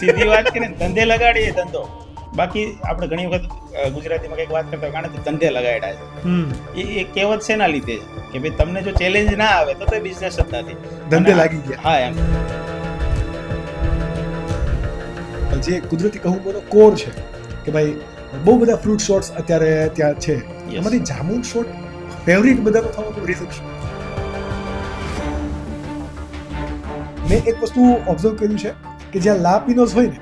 સીધી વાત કરીને ધંધે લગાડીએ ધંધો. બાકી આપણે ઘણી વખત ગુજરાતીમાં કંઈક વાત કરતા કારણ કે ધંધે લગાડ્યા છે. એ કહેવત શેના લીધે છે કે ભાઈ તમને જો ચેલેન્જ ના આવે તો તે બિઝનેસ જ નથી, ધંધે લાગી ગયા. હા એમ. જે કુદરતી કહુંબોનો કોર છે કે ભાઈ બહુ બધા ફ્રૂટ શોટ્સ અત્યારે ત્યાં છે, એમાંથી જામુન શોટ ફેવરિટ બધાનો થવાનું રીઝન શું? મેં એક વસ્તુ ઓબ્ઝર્વ કર્યું છે કે જ્યાં લા પિનોસ હોય ને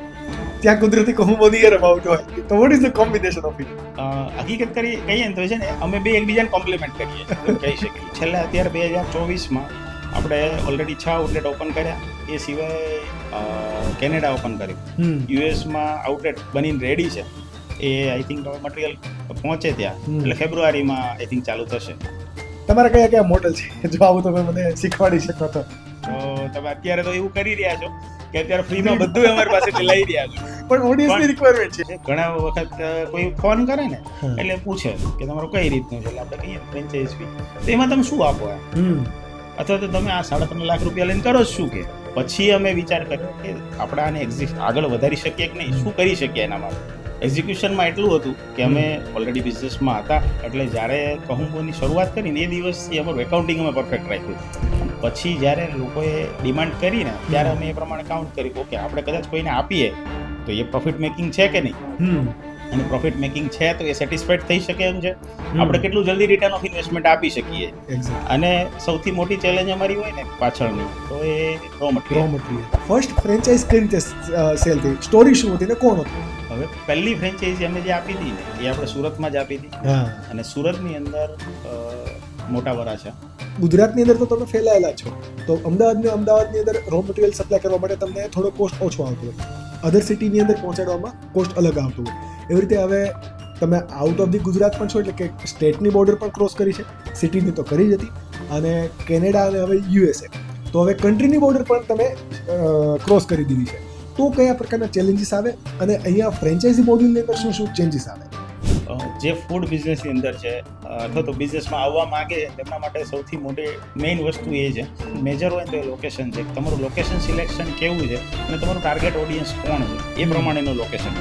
ત્યાં કુદરતી કહુંબો નિયર અબાઉટ હોય. તો what is the combination of it? હકીકત કહીએ ને તો છે ને અમે બે એકબીજાને કોમ્પ્લિમેન્ટ કરીએ એમ કહી શકીએ. છેલ્લા અત્યારે 2024માં આપણે ઓલરેડી 6 આઉટલેટ ઓપન કર્યા. એ સિવાય કેનેડા ઓપન કર્યું. યુએસમાં આઉટલેટ બનીને રેડી છે. એ આઈ થિંક મટીરિયલ પહોંચે ત્યાં એટલે ફેબ્રુઆરીમાં આઈ થિંક ચાલુ થશે. તમારા કયા કયા મોડલ છે જો આવું તમે મને શીખવાડી શકો તો? તમે અત્યારે તો એવું કરી રહ્યા છો કે અત્યારે ફ્રીમાં બધું અમારી પાસેથી લઈ રહ્યા છો, પણ ઓડિયન્સની રિક્વાયરમેન્ટ છે. ઘણા વખત કોઈ ફોન કરે ને એટલે પૂછે કે તમારું કઈ રીતનું છે, એટલે આપણે કહીએ ફ્રેન્ચાઇઝ ફી, તો એમાં તમે શું આપો એમ, અથવા તો તમે આ 3.5 લાખ રૂપિયા લઈને કરો શું કે પછી અમે વિચાર કર્યો કે આપણે આને આગળ વધારી શકીએ કે નહીં, શું કરી શકીએ એના માટે. એક્ઝિક્યુશનમાં એટલું હતું કે અમે ઓલરેડી બિઝનેસમાં હતા એટલે જ્યારે કહુંબોની શરૂઆત કરીને એ દિવસથી અમારું એકાઉન્ટિંગ અમે પરફેક્ટ રાખ્યું. પછી જ્યારે લોકોએ ડિમાન્ડ કરીને ત્યારે અમે એ પ્રમાણે કાઉન્ટ કર્યું ઓકે આપણે કદાચ કોઈને આપીએ તો એ પ્રોફિટ મેકિંગ છે કે નહીં, અને પ્રોફિટ મેકિંગ છે તો એ સેટિસ્ફાઈડ થઈ શકે એમ છે, આપણે કેટલું જલ્દી રિટર્ન ઓફ ઇન્વેસ્ટમેન્ટ આપી શકીએ. અને સૌથી મોટી ચેલેન્જ અમારી હોય ને પાછળની તો એ રો મટીરિયલ. ફર્સ્ટ ફ્રેન્ચાઇઝ કઈ રીતે સેલ થઈ, સ્ટોરી શું હતી ને કોણ હતું? હવે પહેલી ફ્રેન્ચાઇઝી અમે જે આપી હતી ને એ આપણે સુરતમાં જ આપી હતી, અને સુરતની અંદર મોટા વરાછા. ગુજરાતની અંદર તો તમે ફેલાયેલા છો, તો અમદાવાદની અંદર રો મટીરિયલ સપ્લાય કરવા માટે તમને થોડો કોસ્ટ ઓછો આવતો હોય, અધર સિટીની અંદર પહોંચાડવામાં કોસ્ટ અલગ આવતો હોય. એવી રીતે હવે તમે આઉટ ઓફ ધી ગુજરાત પણ છો, એટલે કે સ્ટેટની બોર્ડર પણ ક્રોસ કરી છે, સિટીની તો કરી જ હતી, અને કેનેડા અને હવે યુએસએ, તો હવે કન્ટ્રીની બોર્ડર પણ તમે ક્રોસ કરી દીધી છે. તો કયા પ્રકારના ચેલેન્જીસ આવે અને અહીંયા ફ્રેન્ચાઇઝી મોડ્યુલની અંદર શું શું ચેન્જીસ આવે? જે ફૂડ બિઝનેસની અંદર છે અથવા તો બિઝનેસમાં આવવા માંગે તેમના માટે સૌથી મોટી મેઇન વસ્તુ એ છે, મેજર હોય તો એ લોકેશન છે. તમારું લોકેશન સિલેક્શન કેવું છે અને તમારું ટાર્ગેટ ઓડિયન્સ કોણ છે એ પ્રમાણેનું લોકેશન.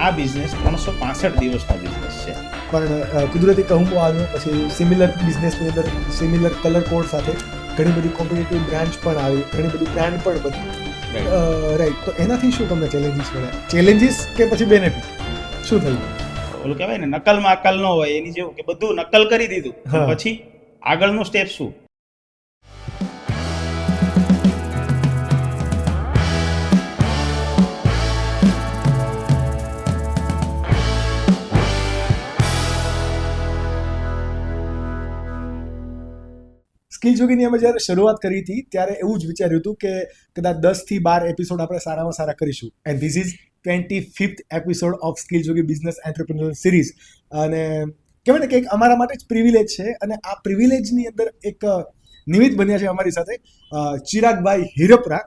આ બિઝનેસ 365 દિવસનો બિઝનેસ છે. પણ કુદરતી કહુંબો આવ્યો પછી સિમિલર બિઝનેસની અંદર સિમિલર કલર કોડ સાથે ઘણી બધી કોમ્પિટિટિવ બ્રાન્ચ પણ આવી, ઘણી બધી બ્રાન્ડ પણ બની, રાઈટ? તો એનાથી શું તમને ચેલેન્જીસ મળ્યા? ચેલેન્જીસ કે પછી બેનિફિટ શું થયું? ઓલું કહેવાય ને નકલમાં અકલ ન હોય એની જેવું કે બધું નકલ કરી દીધું પછી આગળનું સ્ટેપ શું? સ્કિલ જોગીની અમે જ્યારે શરૂઆત કરી હતી ત્યારે એવું જ વિચાર્યું હતું કે કદાચ 10 થી 12 એપિસોડ આપણે સારામાં સારા કરીશું, and this is 25th episode of skill Jogi business entrepreneur series. અને કહેવાય ને કે એક અમારા માટે જ પ્રિવિલેજ છે, અને આ પ્રિવિલેજની અંદર એક નિમિત્ત બન્યા છે અમારી સાથે ચિરાગભાઈ હિરપરા.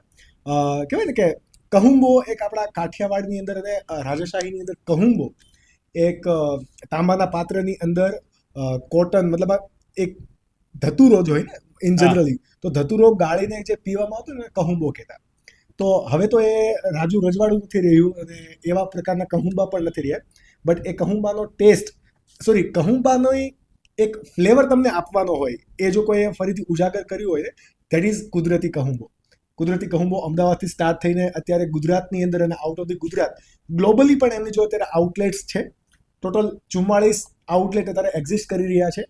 કહેવાય ને કે કહુંબો એક આપણા કાઠિયાવાડની અંદર અને રાજાશાહીની અંદર કહુંબો એક તાંબાના પાત્રની અંદર કોટન, મતલબ એક ધતુરો જ હોય ને ઇન જનરલી, તો ધતુરો ગાળીને જે પીવામાં આવતું ને કહુંબો કહેતા. તો હવે તો એ રાજુ રજવાડું નથી રહ્યું અને એવા પ્રકારના કહુંબા પણ નથી રહ્યા, બટ એ કહુંબાનો ટેસ્ટ, કહુંબાનો એક ફ્લેવર તમને આપવાનો હોય એ જો કોઈ ફરીથી ઉજાગર કર્યું હોય ને, ધેટ ઇઝ કુદરતી કહુંબો. કુદરતી કહુંબો અમદાવાદથી સ્ટાર્ટ થઈને અત્યારે ગુજરાતની અંદર અને out of the Gujarat globally પણ એમની જો અત્યારે આઉટલેટ્સ છે. ટોટલ 44 આઉટલેટ અત્યારે એક્ઝિસ્ટ કરી રહ્યા છે.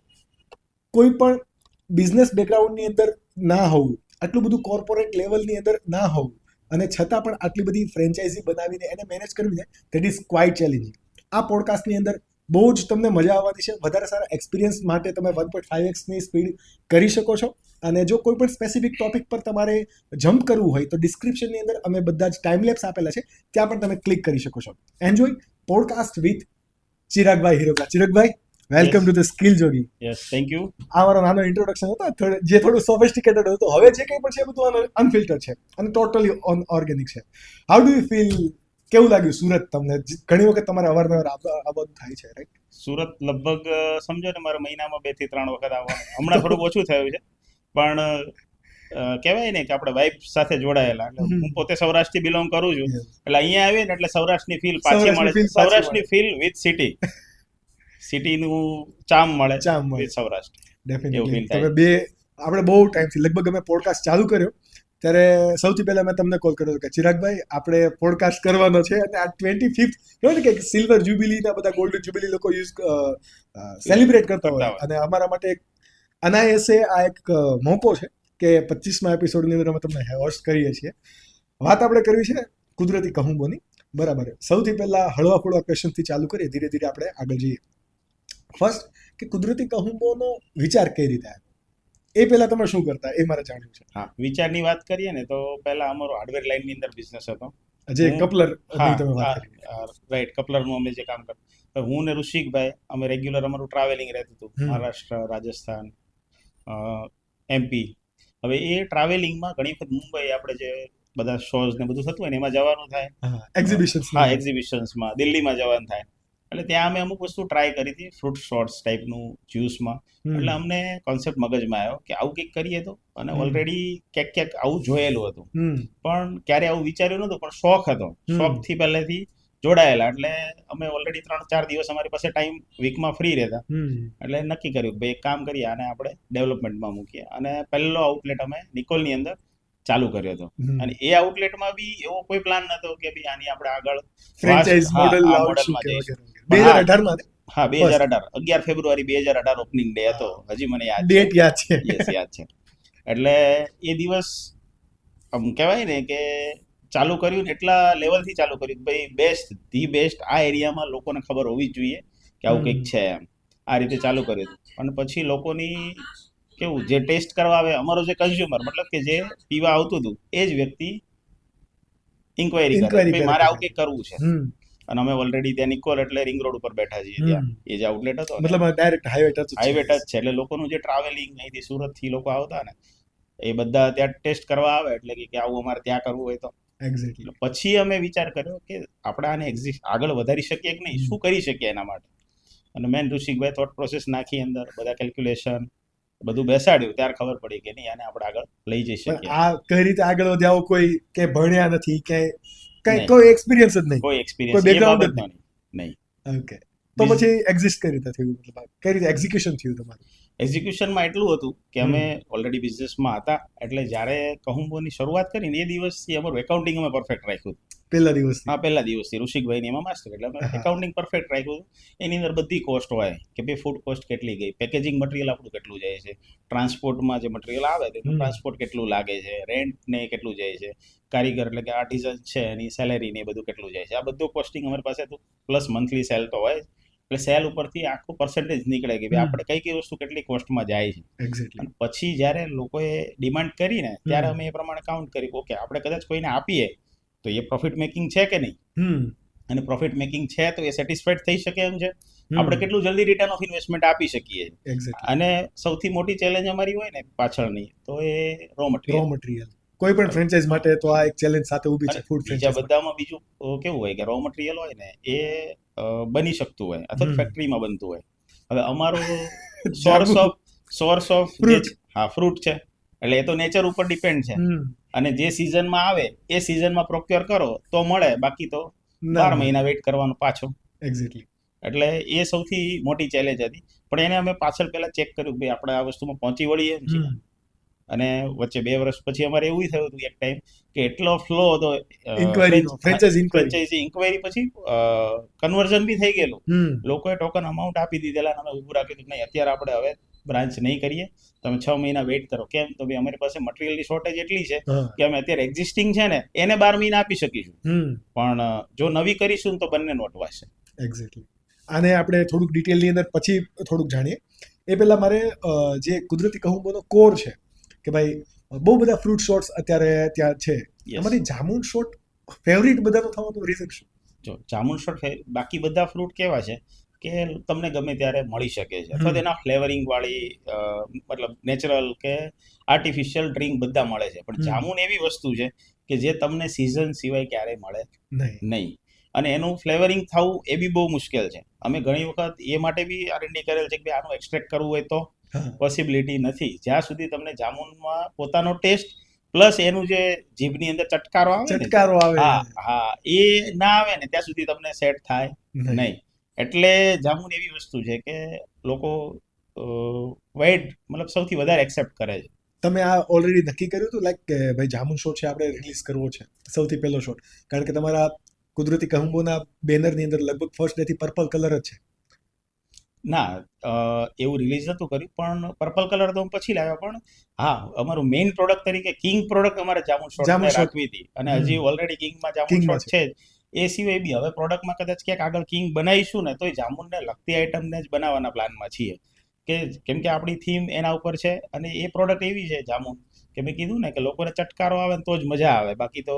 કોઈ પણ બિઝનેસ બેકગ્રાઉન્ડની અંદર ના હોવું, આટલું બધું કોર્પોરેટ લેવલની અંદર ના હોવું, અને છતાં પણ આટલી બધી ફ્રેન્ચાઇઝી બનાવીને એને મેનેજ કરવી ને, ધેટ ઇઝ ક્વાઇટ ચેલેન્જિંગ. આ પોડકાસ્ટની અંદર બહુ જ તમને મજા આવવાની છે. વધારે સારા એક્સપિરિયન્સ માટે તમે 1.5x સ્પીડ કરી શકો છો, અને જો કોઈ પણ સ્પેસિફિક ટોપિક પર તમારે જમ્પ કરવું હોય તો ડિસ્ક્રિપ્શનની અંદર અમે બધા જ ટાઈમલેપ્સ આપેલા છે, ત્યાં પણ તમે ક્લિક કરી શકો છો. Enjoy podcast with Chiragbhai Hirpara. Chiragbhai, welcome to the skill Jogi. Yes, thank you. આ મારો નાનો ઇન્ટ્રોડક્શન હતો, જે થોડું સોફિસ્ટિકેટેડ હતું. હવે જે કંઈ પણ છે બધું અનફિલ્ટર છે અને ટોટલી ઓર્ગેનિક છે. How do you feel? કેવું લાગ્યું સુરત તમને? ઘણી વખત તમારે અવારનવાર આવવાનું થાય છે, રાઈટ? સુરત લગભગ સમજો ને મારા મહિનામાં 2 થી 3 વખત આવવાનું. હમણાં થોડું ઓછું થયું છે, પણ કહેવાય ને કે આપણે વાઇફ સાથે જોડાયેલા. એટલે હું પોતે સૌરાષ્ટ્રથી બિલોંગ કરું છું, એટલે અહીંયા આવીએ ને એટલે સૌરાષ્ટ્રની ફીલ પાછી મળે. સૌરાષ્ટ્રની ફીલ વિથ સિટીનું ચામ મળે વિથ સૌરાષ્ટ્ર. ડેફિનેટલી તમે બે આપણે બહુ ટાઈમથી લગભગ અમે પોડકાસ્ટ ચાલુ કર્યો ત્યારે સૌથી પહેલા મેં તમને કોલ કર્યો કે ચિરાગભાઈ આપણે પોડકાસ્ટ કરવાનો છે, અને આ 25th કહેવાય ને કે સિલ્વર જ્યુબિલીના બધા ગોલ્ડન જ્યુબિલી લોકો સેલિબ્રેટ કરતા હોય, અને અમારા માટે અનાયાસે આ એક મોકો છે કે 25મા એપિસોડની અંદર અમે તમને હોસ્ટ કરીએ છીએ. વાત આપણે કરવી છે કુદરતી કહુંબોની, બરાબર. સૌથી પહેલા હળવા ફળવા ક્વેશ્ચનથી ચાલુ કરીએ, ધીરે ધીરે આપણે આગળ જઈએ. ફર્સ્ટ કે કુદરતી કહુંબોનો વિચાર કઈ રીતે આવ્યો, એ પહેલા તમે શું કરતા એ મારે જાણવું છે. હા, વિચારની વાત કરીએ ને તો પહેલા અમારો હાર્ડવેર લાઇનની અંદર બિઝનેસ હતો, જે કપલર તમે વાત કરી. રાઈટ, કપલરનું અમે જે કામ કરતા, હું ને ઋષિકભાઈ અમે રેગ્યુલર અમારું ટ્રાવેલિંગ રહેતું હતું, મહારાષ્ટ્ર, રાજસ્થાન, MP. હવે એ ટ્રાવેલિંગમાં ઘણી વખત મુંબઈ આપણે જે બધા શોઝ ને બધું થતું હોય ને એમાં જવાનું થાય, એક્ઝિબિશન્સમાં દિલ્હીમાં જવાનું થાય. એટલે ત્યાં અમે અમુક વસ્તુ ટ્રાય કરી હતી, ફ્રૂટ શોર્ટ્સ ટાઈપનું જ્યુસમાં. એટલે અમને કોન્સેપ્ટ મગજમાં આવ્યો કે આવું કંઈક કરીએ તો, અને ઓલરેડી ક્યાંક ક્યાંક આવું જોયેલું હતું, પણ ક્યારે આવું વિચાર્યું નતું, પણ શોખ હતો, શોખથી પહેલેથી જોડાયેલા. એટલે અમે ઓલરેડી 3-4 દિવસ અમારી પાસે ટાઈમ વીકમાં ફ્રી રહેતા, એટલે નક્કી કર્યું ભાઈ એક કામ કરીએ, આને આપણે ડેવલપમેન્ટમાં મૂકીએ. અને પહેલો આઉટલેટ અમે નિકોલની અંદર ચાલુ કર્યો હતો, અને એ આઉટલેટમાં બી એવો કોઈ પ્લાન નતો કે ભાઈ આની આપણે આગળ ફ્રેન્ચાઇઝ મોડલમાં જઈશું. 2018માં, હા 2018 11 ફેબ્રુઆરી 2018 ઓપનિંગ ડે હતો, હજી મને ડેટ યાદ છે. યસ, યાદ છે. એટલે એ દિવસ આમ કહેવાય ને કે ચાલુ કર્યું ને એટલા લેવલથી ચાલુ કર્યું ભાઈ ધી બેસ્ટ આ એરિયામાં લોકોને ખબર હોવી જ જોઈએ કે આવું કંઈક છે, એમ આ રીતે ચાલુ કર્યું. અને પછી લોકોની કેવું જે ટેસ્ટ કરવા આવે, અમારો જે કન્ઝ્યુમર મતલબ કે જે પીવા આવતું હતું એ જ વ્યક્તિ ઇન્ક્વાયરી કરે મારે આવું કંઈક કરવું છે. અને અમે ઓલરેડી ત્યાં નિકોલ એટલે રિંગ રોડ ઉપર બેઠા છીએ, ત્યાં એ જે આઉટલેટ હતો મતલબ ડાયરેક્ટ હાઈવે ટચ છે. એટલે લોકોનું જે ટ્રાવેલિંગ અહીંથી સુરતથી લોકો આવતા ને એ બધા ત્યાં ટેસ્ટ કરવા આવે, એટલે કે આવું અમારે ત્યાં કરવું હોય તો. એક્ઝેક્ટલી. પછી અમે વિચાર કર્યો કે આપણે આને આગળ વધારી શકીએ કે નહીં, શું કરી શકીએ એના માટે. અને મેન ઋષિકભાઈ થોટ પ્રોસેસ નાખી, અંદર બધા કેલ્ક્યુલેશન બધું બેસાડ્યું, ત્યારે ખબર પડી કે નહીં આને આપણે આગળ લઈ જઈ શકીએ. આ કઈ રીતે આગળ વધ્યા, કોઈ કે ભણ્યા નથી કે કોઈ એક્સપિરિયન્સ જ નહીં, કોઈ એક્સપિરિયન્સ બેકગ્રાઉન્ડ જ નહીં. ઓકે, તો પછી એક્ઝિસ્ટ કઈ રીતે થયું, મતલબ કઈ રીતે એક્ઝિક્યુશન થયું તમારું? એક્ઝિક્યુશનમાં એટલું હતું કે અમે ઓલરેડી બિઝનેસમાં હતા, એટલે જ્યારે કહુંબોની શરૂઆત કરીને એ દિવસથી અમારું એકાઉન્ટિંગ અમે પરફેક્ટ રાખ્યું. પહેલા દિવસથી ઋષિકભાઈની એમાં માસ્ટર, એટલે અમે એકાઉન્ટિંગ પરફેક્ટ રાખ્યું. એની અંદર બધી કોસ્ટ હોય કે ભાઈ ફૂડ કોસ્ટ કેટલી ગઈ, પેકેજિંગ મટીરિયલ આપણું કેટલું જાય છે, ટ્રાન્સપોર્ટમાં જે મટીરિયલ આવે તેનું ટ્રાન્સપોર્ટ કેટલું લાગે છે, રેન્ટ ને કેટલું જાય છે, કારીગર એટલે કે આર્ટિઝન છે એની સેલેરી ને બધું કેટલું જાય છે, આ બધું કોસ્ટિંગ અમારી પાસે હતું. પ્લસ મંથલી સેલ તો હોય, એટલે સેલ ઉપરથી આખું પર્સન્ટેજ નીકળે કે ભાઈ આપણે કઈ વસ્તુ કેટલી કોસ્ટમાં જાય છે. એક્ઝેક્ટલી. પછી જ્યારે લોકોએ ડિમાન્ડ કરીને ત્યારે અમે એ પ્રમાણે કાઉન્ટ કર્યું, ઓકે આપણે કદાચ કોઈને આપીએ તો એ પ્રોફિટ મેકિંગ છે કે નહીં, અને પ્રોફિટ મેકિંગ છે તો એ સેટિસ્ફાઈડ થઈ શકે એમ છે, આપણે કેટલું જલ્દી રિટર્ન ઓફ ઇન્વેસ્ટમેન્ટ આપી શકીએ. અને સૌથી મોટી ચેલેન્જ અમારી હોય ને પાછળની તો એ રો મટીરિયલ. કોઈ પણ ફ્રેન્ચાઇઝ માટે તો આ એક ચેલેન્જ સાથે ઊભી છે. ફૂડ ફ્રેન્ચાઇઝ બધામાં બીજું કેવું હોય કે રો મટીરિયલ હોય ને એ બની શકતું હોય અથવા ફેક્ટરીમાં બનતું હોય. હવે અમારો સોર્સ ઓફ ફ્રૂટ છે, એટલે એ તો નેચર ઉપર ડિપેન્ડ છે, અને જે સિઝનમાં આવે એ સિઝનમાં પ્રોક્યોર કરો તો મળે, બાકી તો 12 મહિના વેઇટ કરવાનો પાછો. એક્ઝેક્ટલી. એટલે એ સૌથી મોટી ચેલેન્જ હતી, પણ એને અમે પાછળ પહેલા ચેક કર્યું કે આપણે આ વસ્તુમાં પહોંચી વળીએ એમ છે. અને વચ્ચે 2 વર્ષ પછી અમારે એવું થયું હતું એક ટાઈમ કે એટલો ફ્લો હતો ફ્રેન્ચાઇઝી ઇન્ક્વાયરી, પછી કન્વર્ઝન બી થઈ ગયેલું, લોકોએ ટોકન અમાઉન્ટ આપી દીધેલા, અમે ઊભું રાખ્યું કે નહીં અત્યારે આપણે હવે બ્રાન્ચ નહીં કરીએ, તમે 6 મહિના વેઇટ કરો. કેમ તો ભાઈ અમારી પાસે મટીરિયલની શોર્ટેજ એટલી છે કે અમે અત્યારે એક્ઝિસ્ટિંગ છે ને એને 12 મહિના આપી શકીશું, પણ જો નવી કરીશું તો બંનેનું અટવાશે. એક્ઝેક્ટલી. આને આપણે થોડુંક ડિટેલની અંદર પછી થોડુંક જાણીએ. એ પહેલા મારે જે કુદરતી કહુંબોનો કોર છે કે ભાઈ બહુ બધા ફ્રૂટ શોર્ટ્સ અત્યારે ત્યાં છે, એમાંથી જામુન શોર્ટ ફેવરિટ બધાનો થવાનું રીઝન શું? જો જામુન શોર્ટ બાકી બધા ફ્રૂટ કેવા છે કે તમને ગમે ત્યારે મળી શકે છે, અથવા તેના ફ્લેવરિંગ વાળી મતલબ નેચરલ કે આર્ટિફિશિયલ ડ્રિંક બધા મળે છે, પણ જામુન એવી વસ્તુ છે કે જે તમને સિઝન સિવાય ક્યારેય મળે નહીં, અને એનું ફ્લેવરિંગ થવું એ બી બહુ મુશ્કેલ છે. અમે ઘણી વખત એ માટે બી R&D કરેલ છે કે આનું એક્સટ્રેક્ટ કરવું હોય તો પોસિબિલિટી નથી. જ્યાં સુધી તમને જામુનમાં પોતાનો ટેસ્ટ પ્લસ એનું જે જીભની અંદર ચટકારો આવે હા એ ના આવે ને ત્યાં સુધી તમને સેટ થાય નહીં. એટલે જામુન એવી વસ્તુ છે કે લોકો વાઇડ મતલબ સૌથી વધારે એક્સેપ્ટ કરે છે. તમે આ ઓલરેડી નક્કી કર્યું હતું લાઈક કે ભાઈ જામુન શોટ છે આપણે રિલીઝ કરવો છે સૌથી પહેલો શોટ? કારણ કે તમારા કુદરતી કહુંબોના બેનરની અંદર લગભગ ફર્સ્ટ ડે થી પર્પલ કલર જ છે. ના એવું રિલીઝ નતું કર્યું, પણ પર્પલ કલર તો પછી લાવ્યા. પણ હા, અમારું મેઇન પ્રોડક્ટ તરીકે કિંગ પ્રોડક્ટ અમારે જામુન શોટ રાખવી હતી, અને હજી ઓલરેડી કિંગમાં જામુન શોટ છે જ. એ સિવાય બી હવે પ્રોડક્ટમાં કદાચ ક્યાંક આગળ કિંગ બનાવીશું ને તો જામુનને લગતી આઈટમને જ બનાવવાના પ્લાનમાં છીએ, કે કેમ કે આપણી થીમ એના ઉપર છે. અને એ પ્રોડક્ટ એવી છે જામુન કે મેં કીધું ને કે લોકોને ચટકારો આવે ને તો જ મજા આવે, બાકી તો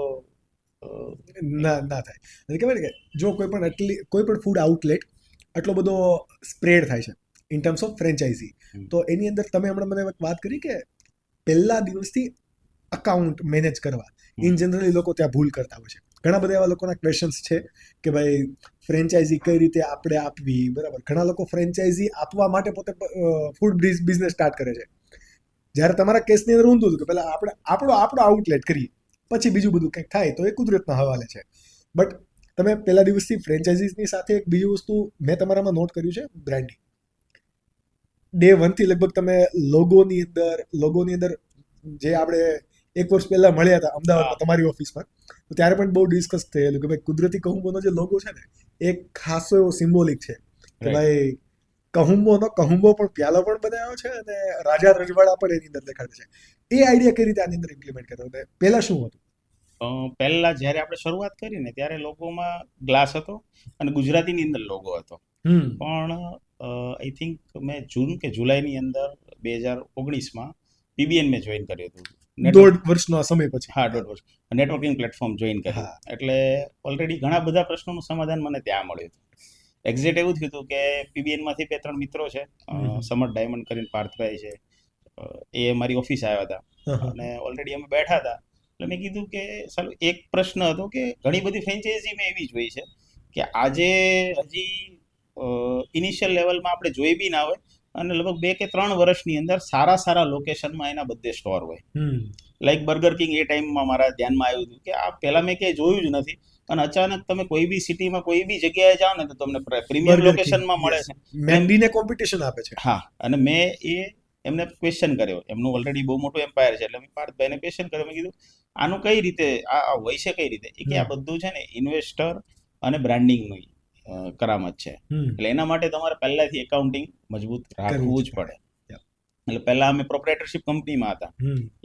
ના થાય. કહેવાય ને કે જો કોઈ પણ ફૂડ આઉટલેટ આટલો બધો સ્પ્રેડ થાય છે ઇન ટર્મ્સ ઓફ ફ્રેન્ચાઇઝી, તો એની અંદર તમે હમણાં મને વાત કરી કે પહેલા દિવસથી અકાઉન્ટ મેનેજ કરવા ઇન જનરલી લોકો ત્યાં ભૂલ કરતા હોય છે. ઘણા બધા એવા લોકોના ક્વેશ્ચન્સ છે કે ભાઈ ફ્રેન્ચાઇઝી કઈ રીતે આપણે આપવી, બરાબર? ઘણા લોકો ફ્રેન્ચાઇઝી આપવા માટે પોતે ફૂડ બિઝનેસ સ્ટાર્ટ કરે છે. જ્યારે તમારા કેસની અંદર ઊંધું હતું કે પહેલા આપણે આપણો આઉટલેટ કરીએ, પછી બીજું બધું કંઈક થાય તો એ કુદરતના હવાલે છે. બટ તમે પહેલા દિવસથી ફ્રેન્ચાઇઝીસની સાથે એક બીજી વસ્તુ મેં તમારામાં નોટ કર્યું છે, બ્રાન્ડિંગ. ડે 1 થી લગભગ તમે લોગોની અંદર જે આપણે એક વર્ષ પહેલા મળ્યા હતા અમદાવાદમાં તમારી ઓફિસમાં, તો ત્યારે પણ બહુ ડિસ્કસ થયેલું કે ભાઈ કુદરતી કહુંબોનો જે લોગો છે ને એક ખાસો એવો સિમ્બોલિક છે કે ભાઈ કહુંબો પણ પ્યાલો પણ બનાવ્યો છે અને રાજા રજવાડા પણ એની અંદર દેખાડે છે. એ આઈડિયા કઈ રીતે આની અંદર ઇમ્પ્લિમેન્ટ કર્યો? પહેલા શું હતું? પહેલા જ્યારે આપણે શરૂઆત કરી ને ત્યારે લોગોમાં ગ્લાસ હતો અને ગુજરાતીની અંદર લોગો હતો. પણ આઈ થિંક મેં જૂન કે જુલાઈની અંદર 2019માં પીબીએન મેં જોઈન કર્યું હતું. 1.5 વર્ષનો સમય પછી. હા, 1.5 વર્ષ નેટવર્કિંગ પ્લેટફોર્મ જોઈન કર્યું. એટલે ઓલરેડી ઘણા બધા પ્રશ્નોનું સમાધાન મને ત્યાં મળ્યું હતું. એક્ઝેક્ટ એવું થયું હતું કે પીબીએન માંથી 2-3 મિત્રો છે, સમર ડાયમંડ કરીને પાર્થભાઈ છે, એ મારી ઓફિસ આવ્યા હતા અને ઓલરેડી અમે બેઠા હતા. એટલે મેં કીધું કે સાલું એક પ્રશ્ન હતો કે ઘણી બધી ફ્રેન્ચાઇઝી મેં એવી જોઈ છે કે આજે હજી ઇનિશિયલ લેવલમાં આપણે જોઈ બી ના હોય અને લગભગ 2 કે 3 વર્ષની અંદર સારા લોકેશનમાં એના બધે સ્ટોર હોય. લાઈક બર્ગર કિંગ એ ટાઈમમાં મારા ધ્યાનમાં આવ્યું હતું કે આ પહેલા મેં ક્યાંય જોયું જ નથી, અને અચાનક તમે કોઈ બી સિટીમાં કોઈ બી જગ્યાએ જાઓ ને તો તમને પ્રીમિયમ લોકેશનમાં મળે છે. મેન્ડીને કોમ્પિટિશન આપે છે. હા, અને મેં એમને ક્વેશ્ચન કર્યો, એમનું ઓલરેડી બહુ મોટું એમ્પાયર છે, એટલે મેં પાર્થભાઈને ક્વેશ્ચન કર્યો. મેં કીધું આનું કઈ રીતે આ હોય છે, કઈ રીતે? એ કે આ બધું છે ને ઇન્વેસ્ટર અને બ્રાન્ડિંગની કરામત છે, એટલે એના માટે તમારે પહેલાથી એકાઉન્ટિંગ મજબૂત રાખવું જ પડે. એટલે પહેલા અમે પ્રોપ્રાઇટરશિપ કંપનીમાં હતા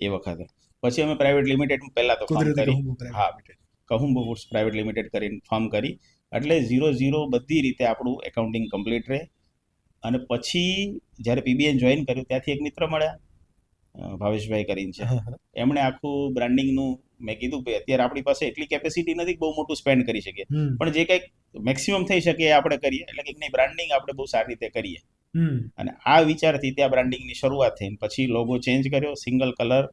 એ વખતે, પછી અમે પ્રાઇવેટ લિમિટેડ પહેલા તો ફોર્મ કરી. હા, કહુંબો ફૂડ્સ પ્રાઇવેટ લિમિટેડ કરીને ફોર્મ કરી, એટલે 0-0 બધી રીતે આપણું એકાઉન્ટિંગ કમ્પ્લીટ રહે. અને પછી જ્યારે પીબીએન જોઈન કર્યું ત્યાંથી એક મિત્ર મળ્યા, ભાવેશભાઈ કરીને છે, એમણે આખું બ્રાન્ડિંગનું મેં કીધું ભાઈ અત્યારે આપણી પાસે એટલી કેપેસિટી નથી બહુ મોટું સ્પેન્ડ કરી શકીએ, પણ જે કંઈક મેક્સિમમ થઈ શકે એ આપણે કરીએ. એટલે કે નહીં, બ્રાન્ડિંગ આપણે બહુ સારી રીતે કરીએ. અને આ વિચારથી ત્યાં બ્રાન્ડિંગની શરૂઆત થઈ. પછી લોગો ચેન્જ કર્યો, સિંગલ કલર,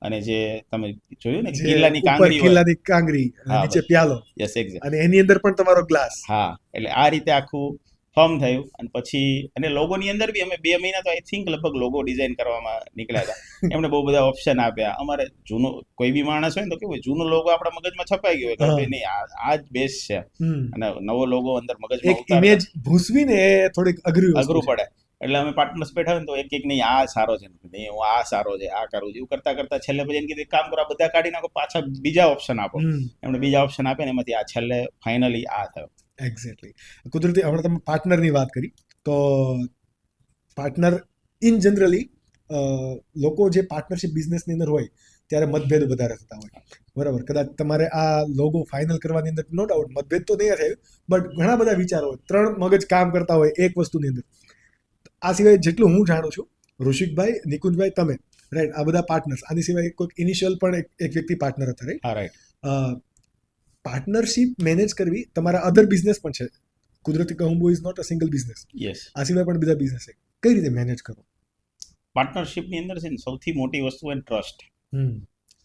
અને જે તમે જોયું ને કિલ્લાની કાંગરી નીચે પ્યાલો, યસ એક્ઝેક્ટ, અને એની અંદર પણ તમારો ગ્લાસ. હા, એટલે આ રીતે આખું ફોર્મ થયું. અને પછી અને લોગોની અંદર બી અમે 2 મહિના તો આઈ થિંક લગભગ લોગો ડિઝાઇન કરવામાં નીકળ્યા હતા. એમણે બહુ બધા ઓપ્શન આપ્યા. અમારે જૂનો કોઈ બી માણસ હોય ને તો કેવું જૂનો લોગો આપણા મગજમાં છપાઈ ગયો હોય કે નહીં આ જ બેસ્ટ છે, અને નવો લોગો અંદર મગજમાં ઉતારતા ઇમેજ ભૂસવીને થોડીક અઘરું પડે. એટલે અમે પાર્ટનર્સ બેઠા હોય ને તો એક નહીં આ સારો છે, નહીં હું આ સારો છે, આ કરું છું, એવું કરતા છેલ્લે પછી એને કીધું એક કામ કરો, આ બધા કાઢી નાખો, પાછા બીજા ઓપ્શન આપો. એમણે બીજા ઓપ્શન આપ્યા ને એમાંથી આ છેલ્લે ફાઇનલી આ થયો. એક્ઝેક્ટલી. કુદરતી હમણાં તમે પાર્ટનરની વાત કરી, તો પાર્ટનર ઇન જનરલી લોકો જે પાર્ટનરશિપ બિઝનેસની અંદર હોય ત્યારે મતભેદ વધારે થતા હોય, બરાબર? કદાચ તમારે આ લોગો ફાઇનલ કરવાની અંદર નો ડાઉટ મતભેદ તો નહીં થાય, બટ ઘણા બધા વિચારો હોય, 3 મગજ કામ કરતા હોય એક વસ્તુની અંદર. આ સિવાય જેટલું હું જાણું છું, ઋષિકભાઈ, નિકુંજભાઈ, તમે રાઈટ, આ બધા પાર્ટનર્સ. આની સિવાય કોઈક ઇનિશિયલ પણ એક વ્યક્તિ પાર્ટનર હતા, રાઈટ? હા, રાઈટ. પાર્ટનરશિપ મેનેજ કરવી તમારા અધર બિઝનેસ પણ છે. કુદરતી કહુંબો is not a single business. Yes. આ સિવાય પણ બીજા બિઝનેસ છે. કઈ રીતે મેનેજ કરો? પાર્ટનરશિપની અંદર છે ને સૌથી મોટી વસ્તુ છે ટ્રસ્ટ,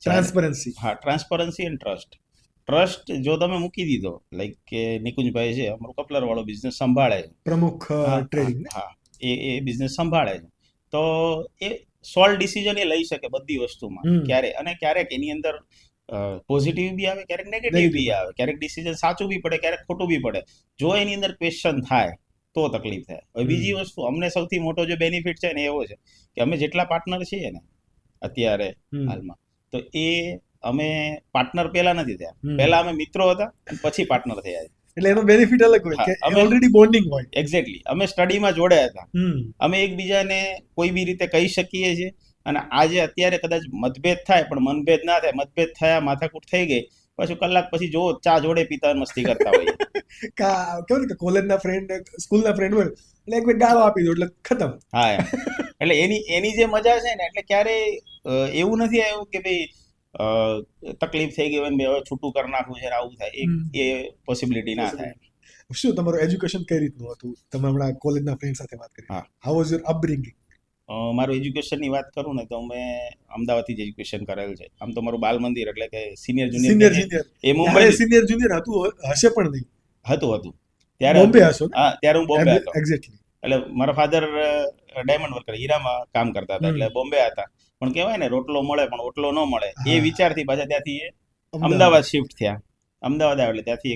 ટ્રાન્સપરન્સી. હા, ટ્રાન્સપરન્સી એન્ડ ટ્રસ્ટ જો તમે મૂકી દીધો, લાઈક કે નિકુંજભાઈ છે અમારો કપલર વાળો બિઝનેસ સંભાળે છે, પ્રમુખ ટ્રેડિંગ, હા, એ બિઝનેસ સંભાળે છે, તો એ સોલ્વ ડિસિઝન એ લઈ શકે બધી વસ્તુમાં ક્યારેક એની અંદર પોઝિટિવ બી આવે, ક્યારેક નેગેટિવ બી આવે, ક્યારેક ડિસિઝન સાચું બી પડે, ક્યારેક ખોટું બી પડે. જો એની અંદર ક્વેશ્ચન થાય તો તકલીફ થાય. હવે બીજી વસ્તુ અમને સૌથી મોટો જે બેનિફિટ છે ને એવો છે કે અમે જેટલા પાર્ટનર છીએ ને અત્યારે હાલમાં, તો એ અમે પાર્ટનર પહેલા નથી થયા. પહેલા અમે મિત્રો હતા અને પછી પાર્ટનર થયા. એટલે એનો બેનિફિટ અલગ હોય કે ઓલરેડી બોન્ડિંગ હોય. એક્ઝેક્ટલી. અમે સ્ટડીમાં જોડે હતા, અમે એકબીજાને કોઈ બી રીતે કહી શકીએ છીએ. અને આજે અત્યારે કદાચ મતભેદ થાય પણ મનભેદ ના થાય, મતભેદ થયા, માથાકૂટ થઈ ગઈ, પછી કલાક પછી જો ચા જોડે પીતા મસ્તી કરતા હોઈએ. કેવું કે કોલેજના ફ્રેન્ડ, સ્કૂલના ફ્રેન્ડ હોય એટલે એક ગાળો આપી દો એટલે ખતમ. હા, એટલે એની જે મજા છે ને, એટલે ક્યારે એવું નથી આવ્યું કે ભાઈ તકલીફ થઈ ગઈ હોય હવે છૂટું કરી નાખવું છે, આવું થાય, એ પોસિબિલિટી ના થાય. શું તમારું એજ્યુકેશન કઈ રીતનું હતું? તમે હમણાં કોલેજના ફ્રેન્ડ સાથે વાત કરી, હાઉ વોઝ યોર અપબ્રિંગિંગ? મારું એજ્યુકેશનની વાત કરું ને તો મેં અમદાવાદથી જ એજ્યુકેશન કરેલ છે. આમ તો મારું બાલ મંદિર એટલે કે સિનિયર જુનિયર એ મુંબઈ સિનિયર જુનિયર હતું, હશે પણ નહીં હતું ત્યારે બોમ્બે હશો? હા, ત્યારે હું બોમ્બે હતો. એક્ઝેક્ટલી. એટલે મારા ફાધર ડાયમંડ વર્કર હીરામાં કામ કરતા હતા, એટલે બોમ્બે હતા. પણ કહેવાય ને રોટલો મળે પણ ઓટલો ન મળે, એ વિચારથી પાછા ત્યાંથી અમદાવાદ શિફ્ટ થયા. અમદાવાદ આવ્યા એટલે ત્યાંથી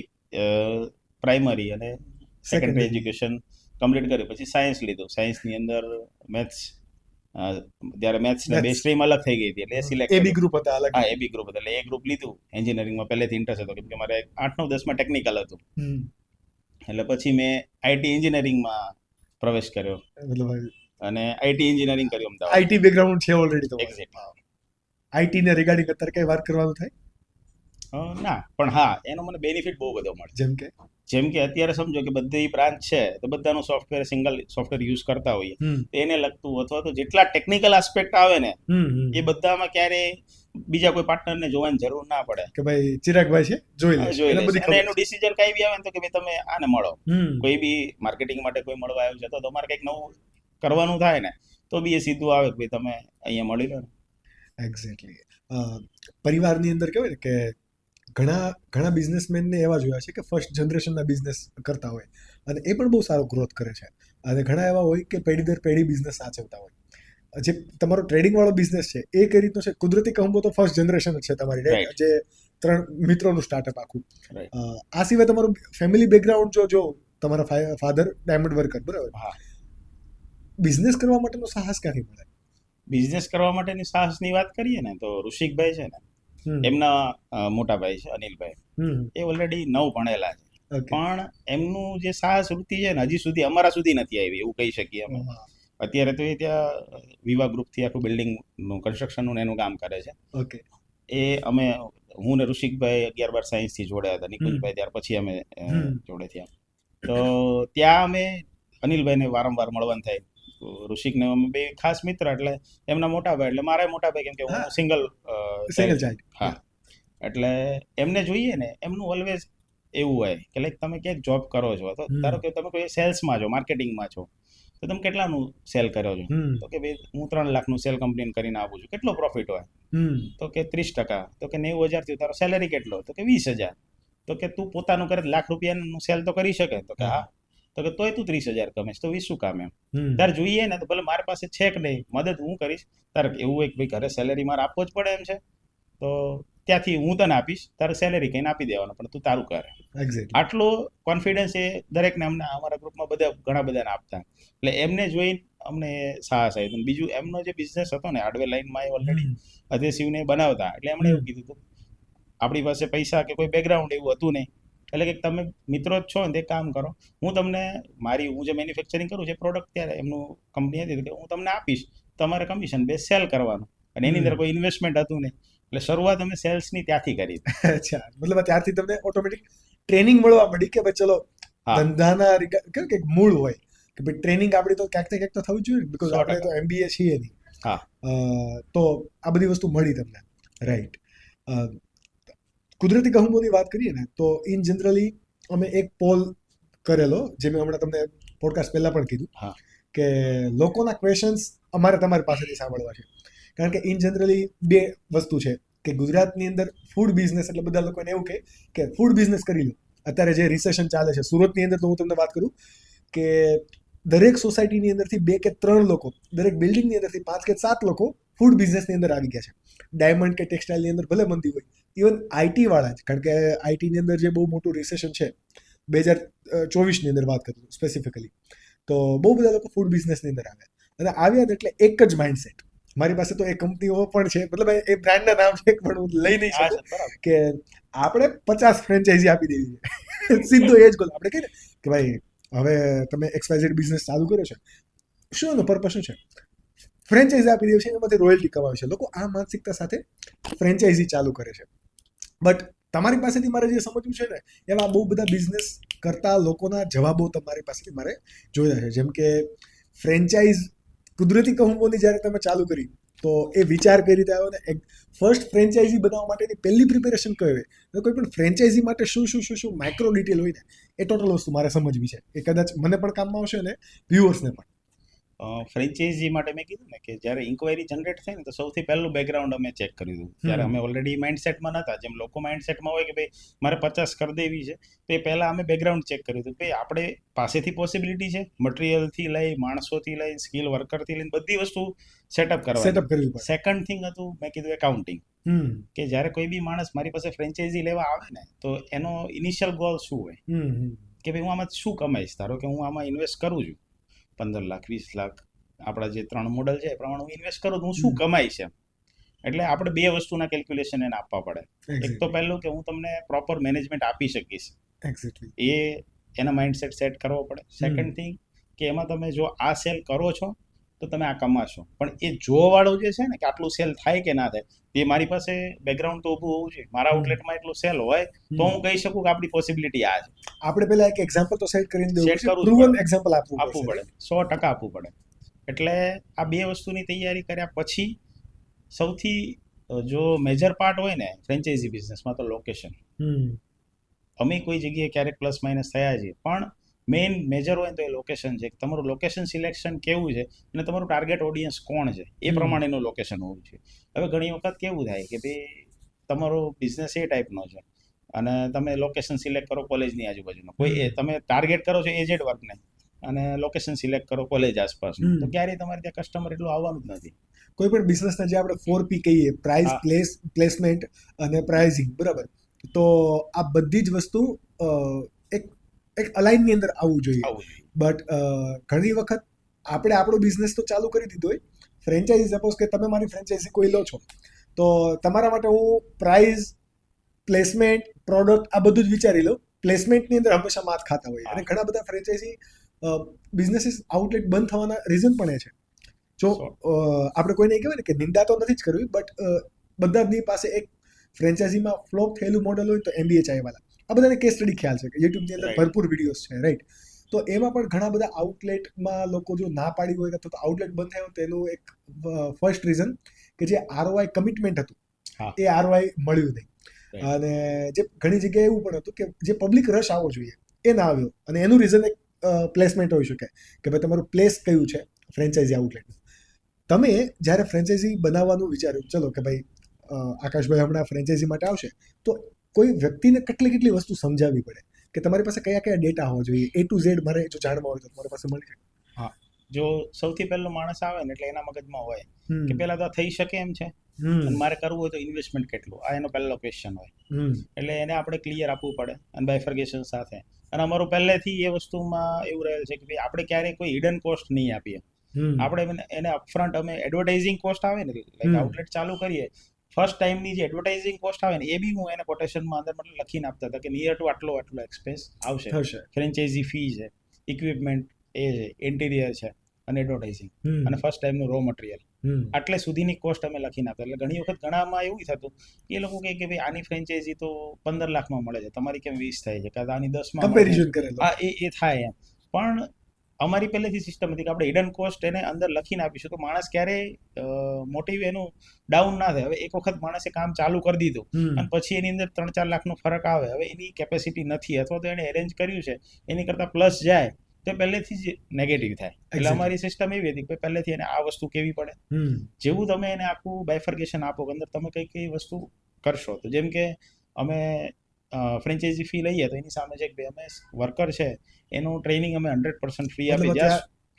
પ્રાઇમરી અને સેકન્ડરી એજ્યુકેશન કમ્પ્લીટ કર્યું. પછી સાયન્સ લીધું. સાયન્સની અંદર મેથ્સ, ત્યારે મેથ્સ ને બે સ્ટ્રીમ અલગ થઈ ગઈ હતી એટલે સિલેક્ટ એબી ગ્રુપ હતા અલગ. હા, એબી ગ્રુપ હતા એટલે એ ગ્રુપ લીધું. એન્જિનિયરિંગમાં પહેલેથી ઇન્ટરેસ્ટ હતો કેમ કે મારે 8, 9, 10માં ટેકનિકલ હતું. એટલે પછી મેં આઈટી એન્જિનિયરિંગમાં પ્રવેશ કર્યો અને આઈટી એન્જિનિયરિંગ કર્યું અમદાવાદ. આઈટી બેકગ્રાઉન્ડ છે ઓલરેડી તો? એક્ઝેક્ટલી. આઈટી ને રિગાર્ડિંગ અત્યારે કઈ વાત કરવાનું થાય? ના, પણ હા, એનો મને બેનિફિટ બહુ બધો મળે. જેમ કે અત્યારે સમજો કે બધી બ્રાન્ચ છે તો બધાનું સોફ્ટવેર, સિંગલ સોફ્ટવેર યુઝ કરતા હોઈએ, એને લગતું અથવા તો જેટલા ટેકનિકલ આસ્પેક્ટ આવે ને એ બધામાં ક્યારે બીજા કોઈ પાર્ટનરને જોવાની જરૂર ના પડે કે ભાઈ ચિરાગભાઈ છે જોઈ લે. અને એનું ડિસિઝન કઈ બી આવે ને તો કે ભાઈ તમે આને મળો. કોઈ બી માર્કેટિંગ માટે કોઈ મળવા આવ્યું છે તો તમારે કંઈક નવું કરવાનું થાય ને તો બી એ સીધું આવે કે ભાઈ તમે અહીંયા મળી લો ને. એક્ઝેક્ટલી. પરિવારની અંદર કહેવાય ને કે ઘણા બિઝનેસમેનને એવા જોયા છે કે ફર્સ્ટ જનરેશનના બિઝનેસ કરતા હોય અને એ પણ બહુ સારો ગ્રોથ કરે છે. અને ઘણા એવા હોય કે પેઢી દર પેઢી બિઝનેસ સાચવતા હોય. જે તમારો ટ્રેડિંગ વાળો બિઝનેસ છે એ કઈ રીતનો છે? કુદરતી કહું તો ફર્સ્ટ જનરેશન જ છે તમારી, જે 3 મિત્રોનું સ્ટાર્ટઅપ આખું. આ સિવાય તમારું ફેમિલી બેકગ્રાઉન્ડ જો તમારા ફાધર ડાયમંડ વર્કર, બરાબર, બિઝનેસ કરવા માટેનો સાહસ ક્યાંથી મળે? બિઝનેસ કરવા માટેની સાહસની વાત કરીએ ને તો ઋષિકભાઈ છે ને, એમના મોટા ભાઈ છે અનિલભાઈ, એ ઓલરેડી 9 ભણેલા છે, પણ એમનું જે સાહસ વૃત્તિ છે ને હજી સુધી અમારા સુધી નથી આવી એવું કહી શકીએ અમે. અત્યારે તો એ ત્યાં વિવા ગ્રુપથી આખું બિલ્ડિંગનું કન્સ્ટ્રક્શનનું એનું કામ કરે છે. એ અમે, હું ને ઋષિકભાઈ 11-12 સાયન્સથી જોડ્યા હતા, નિકુંજભાઈ ત્યાર પછી અમે જોડે થયા. તો ત્યાં અમે અનિલભાઈને વારંવાર મળવાનું થાય. ઋષિકને અમે બે ખાસ મિત્ર, એટલે એમના મોટા ભાઈ એટલે મારા મોટા ભાઈ, કેમ કે હું સિંગલ ચાઇલ્ડ. હા, એટલે એમને જોઈએ ને એમનું ઓલવેઝ એવું હોય કે લાઈક તમે ક્યાંક જોબ કરો છો તો ધારો કે તમે કોઈ સેલ્સમાં છો, માર્કેટિંગમાં છો, તો તમે કેટલાનું સેલ કર્યો છો? તો કે ભાઈ હું 3 લાખનું સેલ કંપનીને કરીને આપું છું. કેટલો પ્રોફિટ હોય? તો કે 30%. તો કે 90,000 થયું, તારો સેલેરી કેટલો? તો કે 20,000. તો કે તું પોતાનું કરે ₹1,00,000 સેલ તો કરી શકે? તો કે હા. તો કે તોય તું 30,000 કમેશ તો 20 શું કામ? એમ તારે જોઈએ ને તો ભલે મારી પાસે છે કે નહીં, મદદ હું કરીશ. તારે એવું હોય કે ભાઈ ઘરે સેલેરી મારે આપવો જ પડે એમ છે તો ત્યાંથી હું તને આપીશ, તારે સેલેરી કહીને આપી દેવાનો, પણ તું તારું કરે. આટલો કોન્ફિડન્સ એ દરેકને અમને અમારા ગ્રુપમાં ઘણા બધાને આપતા, એટલે એમને જોઈને અમને સાહસ આવ્યું. બીજું એમનો જે બિઝનેસ હતો ને હાર્ડવેર લાઈનમાં, એ ઓલરેડી અધેસિવને બનાવતા, એટલે એમણે એવું કીધું હતું આપણી પાસે પૈસા કે કોઈ બેકગ્રાઉન્ડ એવું હતું નહીં, એટલે કે તમે મિત્રો જ છો ને તે કામ કરો, હું તમને હું જે મેન્યુફેક્ચરિંગ કરું છું પ્રોડક્ટ, ત્યારે એમનું કંપની હતી કે હું તમને આપીશ, તમારે કમિશન બેઝ સેલ કરવાનું, અને એની અંદર કોઈ ઇન્વેસ્ટમેન્ટ હતું નહીં. એટલે શરૂઆત અમે સેલ્સની ત્યાંથી કરી. અચ્છા, મતલબ ત્યારથી તમને ઓટોમેટિક ટ્રેનિંગ મળવા મળી કે ભાઈ ચલો ધંધાના કેવું કે મૂળ હોય કે ભાઈ ટ્રેનિંગ આપણી તો ક્યાંક ને ક્યાંક તો થવું જોઈએ, બીકોઝ આપણે તો MBA છીએ નહીં. હા, તો આ બધી વસ્તુ મળી તમને, રાઈટ. કુદરતી કહુંબોની વાત કરીએ ને તો ઇન જનરલી અમે એક પોલ કરેલો, જે મેં હમણાં તમને પોડકાસ્ટ પહેલા પણ કીધું કે લોકોના ક્વેશ્ચન્સ અમારે તમારી પાસેથી સાંભળવા છે. કારણ કે ઇન જનરલી 2 વસ્તુ છે કે ગુજરાતની અંદર ફૂડ બિઝનેસ એટલે બધા લોકોને એવું કે ફૂડ બિઝનેસ કરી લો. અત્યારે જે રિસેશન ચાલે છે સુરતની અંદર, તો હું તમને વાત કરું કે દરેક સોસાયટીની અંદરથી 2 કે 3 લોકો, દરેક બિલ્ડિંગની અંદરથી 5 કે 7 લોકો ફૂડ બિઝનેસની અંદર આવી ગયા છે. ડાયમંડ કે ટેક્સટાઇલની અંદર ભલે મંદી હોય, ઇવન આઈટી વાળા જ, કારણ કે આઈટીની અંદર જે બહુ મોટું રિસેશન છે 2024ની અંદર વાત કરું સ્પેસિફિકલી, તો બહુ બધા લોકો ફૂડ બિઝનેસની અંદર આવ્યા. અને આવ્યા એટલે એક જ માઇન્ડસેટ. મારી પાસે તો એ કંપનીઓ પણ છે, મતલબ એ બ્રાન્ડના નામ છે પણ હું લઈ નહીં શકું કે આપણે 50 ફ્રેન્ચાઇઝી આપી દેવી છે. સીધો એ જ ગોલ. આપણે કહીએ ને કે ભાઈ હવે તમે XYZ બિઝનેસ ચાલુ કર્યો છે, શું એનો પર્પસ શું છે? ફ્રેન્ચાઇઝી આપી દેવી છે, એમાંથી રોયલ્ટી કમાવી છે. લોકો આ માનસિકતા સાથે ફ્રેન્ચાઇઝી ચાલુ કરે છે. બટ તમારી પાસેથી મારે જે સમજવું છે ને, એવા બહુ બધા બિઝનેસ કરતા લોકોના જવાબો તમારી પાસેથી મારે જોયા છે. જેમ કે ફ્રેન્ચાઇઝ કુદરતી કહુંબોની જ્યારે તમે ચાલુ કરી, તો એ વિચાર કઈ રીતે આવ્યો ને ફર્સ્ટ ફ્રેન્ચાઇઝી બનાવવા માટેની પહેલી પ્રિપેરેશન કઈ હોય, કોઈ પણ ફ્રેન્ચાઇઝી માટે શું માઇક્રો ડિટેલ હોય ને, એ ટોટલ વસ્તુ મારે સમજવી છે. એ કદાચ મને પણ કામમાં આવશે ને વ્યુઅર્સને પણ. ફ્રેન્ચાઇઝી માટે મેં કીધું ને કે જ્યારે ઇન્ક્વાયરી જનરેટ થઈ ને તો સૌથી પહેલું બેકગ્રાઉન્ડ અમે ચેક કર્યું હતું. જ્યારે અમે ઓલરેડી માઇન્ડસેટમાં નહોતા, જેમ લોકો માઇન્ડસેટમાં હોય કે ભાઈ મારે 50 કરી દેવી છે, તો એ પહેલાં અમે બેકગ્રાઉન્ડ ચેક કર્યું હતું. ભાઈ આપણે પાસેથી પોસિબિલિટી છે, મટીરિયલથી લઈ, માણસોથી લઈ, સ્કિલ વર્કરથી લઈને બધી વસ્તુ સેટઅપ કરવી પડે. સેકન્ડ થિંગ હતું મેં કીધું એકાઉન્ટિંગ, કે જ્યારે કોઈ બી માણસ મારી પાસે ફ્રેન્ચાઇઝી લેવા આવે ને, તો એનો ઇનિશિયલ ગોલ શું હોય કે ભાઈ હું આમાં શું કમાઈશ. ધારો કે હું આમાં ઇન્વેસ્ટ કરું છું 15 લાખ 20 લાખ, આપણા જે 3 મોડલ છે એ પ્રમાણે હું ઇન્વેસ્ટ કરું તો હું શું કમાઈશ એમ. એટલે આપણે 2 વસ્તુના કેલ્ક્યુલેશન એને આપવા પડે. એક તો પહેલું કે હું તમને પ્રોપર મેનેજમેન્ટ આપી શકીશ, એ એના માઇન્ડસેટ સેટ કરવો પડે. સેકન્ડ થિંગ કે એમાં તમે જો આ સેલ કરો છો તો તમે આ કમાશો, પણ એ જોવાવાળું જે છે ને કે આટલું સેલ થાય કે ના થાય, એ મારી પાસે બેકગ્રાઉન્ડ તો ઊભું હોવું જોઈએ. મારા આઉટલેટમાં એટલું સેલ હોય તો હું કહી શકું કે આપણી પોસિબિલિટી આ છે. આપણે પહેલા એક એક્ઝામ્પલ તો સેટ કરીને દેવું છે, પ્રૂવન એક્ઝામ્પલ આપવું પડે, 100% આપવું પડે. એટલે આ 2 વસ્તુની તૈયારી કર્યા પછી સૌથી જો મેજર પાર્ટ હોય ને ફ્રેન્ચાઇઝી બિઝનેસમાં તો લોકેશન. અમે કોઈ જગ્યાએ ક્યારેક પ્લસ માઇનસ થયા છીએ, પણ મેઇન મેજર હોય તો એ લોકેશન છે. તમારું લોકેશન સિલેક્શન કેવું છે અને તમારું ટાર્ગેટ ઓડિયન્સ કોણ છે એ પ્રમાણેનું લોકેશન હોવું જોઈએ. હવે ઘણી વખત કેવું થાય કે ભાઈ તમારો બિઝનેસ એ ટાઈપનો છે અને તમે લોકેશન સિલેક્ટ કરો કોલેજની આજુબાજુનો, કોઈ તમે ટાર્ગેટ કરો છો એજેડ વર્કને અને લોકેશન સિલેક્ટ કરો કોલેજ આસપાસનું, તો ક્યારેય તમારે ત્યાં કસ્ટમર એટલું આવવાનું જ નથી. કોઈ પણ બિઝનેસના જે આપણે 4P કહીએ, પ્રાઇસ, પ્લેસમેન્ટ અને પ્રાઇઝિંગ, બરાબર, તો આ બધી જ વસ્તુ એક અલાઇનની અંદર આવવું જોઈએ. બટ ઘણી વખત આપણે આપણો બિઝનેસ તો ચાલુ કરી દીધો હોય, ફ્રેન્ચાઇઝી, સપોઝ કે તમે મારી ફ્રેન્ચાઇઝી કોઈ લો છો, તો તમારા માટે હું પ્રાઇસ, પ્લેસમેન્ટ, પ્રોડક્ટ આ બધું જ વિચારી લઉં. પ્લેસમેન્ટની અંદર હંમેશા માત ખાતા હોય, અને ઘણા બધા ફ્રેન્ચાઇઝી બિઝનેસીસ આઉટલેટ બંધ થવાના રીઝન પણ એ છે. જો આપણે કોઈને કહેવાય ને કે નિંદા તો નથી જ કરવી, બટ બધાની પાસે એક ફ્રેન્ચાઇઝીમાં ફ્લોપ થયેલું મોડલ હોય તો MBA ચાયવાલા, આ બધાને કેસ સ્ટડી ખ્યાલ છે કે યુટ્યુબની અંદર ભરપૂર વિડીયોઝ છે, રાઈટ? તો એમાં પણ ઘણા બધા આઉટલેટમાં લોકો જો ના પાડી હોય અથવા તો આઉટલેટ બંધ થયો, તો એનું એક ફર્સ્ટ રીઝન કે જે ROI કમિટમેન્ટ હતું એ ROI મળ્યું નહીં. અને જે ઘણી જગ્યાએ એવું પણ હતું કે જે પબ્લિક રશ આવવો જોઈએ એ ના આવ્યો, અને એનું રીઝન એક પ્લેસમેન્ટ હોઈ શકે કે ભાઈ તમારું પ્લેસ કયું છે ફ્રેન્ચાઇઝી આઉટલેટનું. તમે જ્યારે ફ્રેન્ચાઇઝી બનાવવાનું વિચાર્યું, ચલો કે ભાઈ આકાશભાઈ હમણાં ફ્રેન્ચાઇઝી માટે આવશે, તો કોઈ વ્યક્તિને કેટલી વસ્તુ સમજાવવી પડે કે તમારી પાસે કયા ડેટા હોવા જોઈએ, A to Z મારે જો જાણવા હોય તો તમારી પાસે મળી શકે. હા, જો સૌથી પહેલો માણસ આવે ને એટલે એના મગજમાં હોય કે પહેલા તો થઈ શકે એમ છે અને મારે કરવું હોય તો ઇન્વેસ્ટમેન્ટ કેટલું, આ એનો પહેલો ક્વેશ્ચન હોય. એટલે એને આપણે ક્લિયર આપવું પડે અને બાયફર્ગેશન સાથે. અને અમારું પહેલેથી એ વસ્તુમાં એવું રહેલ છે કે ભાઈ આપણે ક્યારેય કોઈ હિડન કોસ્ટ નહીં આપીએ. આપણે એને અપફ્રન્ટ અમે એડવર્ટાઇઝિંગ કોસ્ટ આવે ને, લાઈક આઉટલેટ ચાલુ કરીએ, ફર્સ્ટ ટાઈમની જે એડવર્ટાઇઝિંગ કોસ્ટ આવે ને એ બી હું એને કોટેશનમાં અંદર મતલબ લખીને આપતા હતા કે નિયર ટુ આટલો એક્સપેન્સ આવશે. ફ્રેન્ચાઇઝી ફી છે, ઇક્વિપમેન્ટ એ છે, ઇન્ટિરિયર છે અને એડવર્ટાઇઝિંગ અને ફર્સ્ટ ટાઈમનું રો મટીરિયલ, આટલે સુધીની કોસ્ટ અમે લખીને આપતા. એટલે ઘણી વખત ઘણામાં એવું થતું કે એ લોકો કહે કે ભાઈ આની ફ્રેન્ચાઇઝી તો 15 લાખમાં મળે છે, તમારી કેમ 20 થાય છે, કાં આની 10માં કમ્પેરિઝન કરે. હા, એ થાય એમ. પણ અમારી પહેલેથી સિસ્ટમ હતી કે આપણે હિડન કોસ્ટ એને અંદર લખીને આપીશું તો માણસ ક્યારેય મોટિવ એનું ડાઉન ના થાય. હવે એક વખત માણસે કામ ચાલુ કરી દીધું અને પછી એની અંદર 3-4 લાખનો ફરક આવે, હવે એની કેપેસિટી નથી અથવા તો એને એરેન્જ કર્યું છે એની કરતાં પ્લસ જાય તો પહેલેથી જ નેગેટિવ થાય. એટલે અમારી સિસ્ટમ એવી હતી કે પહેલેથી એને આ વસ્તુ કેવી પડે. જેવું તમે એને આખું બાયફર્ગેશન આપો કે અંદર તમે કઈ વસ્તુ કરશો, તો જેમ કે અમે ફ્રેન્ચાઇઝી ફી લઈએ તો એની સામે છે કે ભાઈ અમે વર્કર છે એનું ટ્રેનિંગ અમે 100% ફ્રી આપી.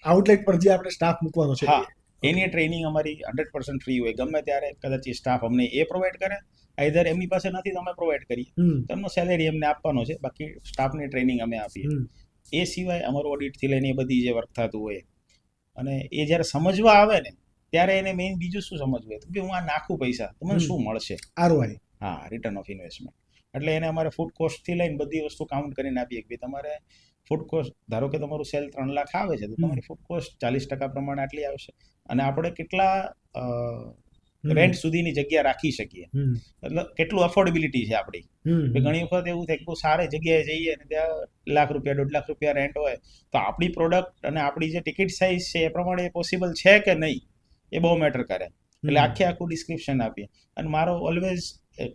આઉટલેટ પર જે આપણે સ્ટાફ મૂકવાનો છે હા એની ટ્રેનિંગ અમારી 100% ફ્રી હોય. ગમે ત્યારે કદાચ એ સ્ટાફ અમને એ પ્રોવાઈડ કરે, આઈધર એમની પાસે નથી તો અમે પ્રોવાઈડ કરીએ. તો એમનો સેલેરી એમને આપવાનો છે, બાકી સ્ટાફની ટ્રેનિંગ અમે આપીએ. એ સિવાય અમારું ઓડિટથી લઈને એ બધી જે વર્ક થતું હોય, અને એ જ્યારે સમજવા આવે ને ત્યારે એને મેઇન બીજું શું સમજવું કે હું આ નાખું પૈસા તો મને શું મળશે, ROI. હા, રિટર્ન ઓફ ઇન્વેસ્ટમેન્ટ. એટલે એને અમારે ફૂડ કોસ્ટથી લઈને બધી વસ્તુ કાઉન્ટ કરીને આપીએ કે તમારે ફૂડ કોસ્ટ, ધારો કે તમારું સેલ 3 લાખ આવે છે તો તમારી ફૂડ કોસ્ટ 40% પ્રમાણે આટલી આવશે, અને આપણે કેટલા રેન્ટ સુધીની જગ્યા રાખી શકીએ, એટલે કેટલું અફોર્ડેબિલિટી છે આપણી. ઘણી વખત એવું થાય કે બહુ સારી જગ્યાએ જઈએ અને ત્યાં ₹1 લાખ, ₹1.5 લાખ રેન્ટ હોય, તો આપણી પ્રોડક્ટ અને આપણી જે ટિકિટ સાઇઝ છે એ પ્રમાણે પોસિબલ છે કે નહીં એ બહુ મેટર કરે. એટલે આખું ડિસ્ક્રિપ્શન આપીએ. અને મારો ઓલવેઝ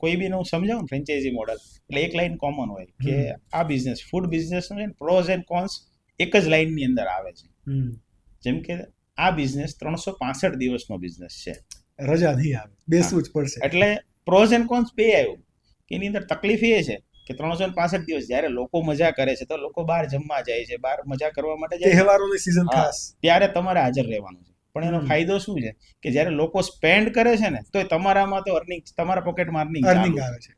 કોઈ બી હું સમજાવું ફ્રેન્ચાઇઝી મોડલ એટલે એક લાઈન કોમન હોય કે આ બિઝનેસ, ફૂડ બિઝનેસ નો પ્રોઝ એન્ડ કોન્સ એક જ લાઈનની અંદર આવે છે. જેમ કે આ બિઝનેસ 365 દિવસનો બિઝનેસ છે, રજા નહીં આવે, બેસવું જ પડશે. એટલે પ્રોઝ એન્ડ કોન્સ બે આવ્યું કે એની અંદર તકલીફ એ છે કે 365 દિવસ જ્યારે લોકો મજા કરે છે તો લોકો બહાર જમવા જાય છે, બહાર મજા કરવા માટે જાય, તહેવારોની સીઝન ખાસ, ત્યારે તમારે હાજર રહેવાનું છે. પણ એનો ફાયદો શું છે કે જ્યારે લોકો સ્પેન્ડ કરે છે ને તો તમારામાં તો અર્નિંગ, તમારા પોકેટમાં અર્નિંગ આવે છે.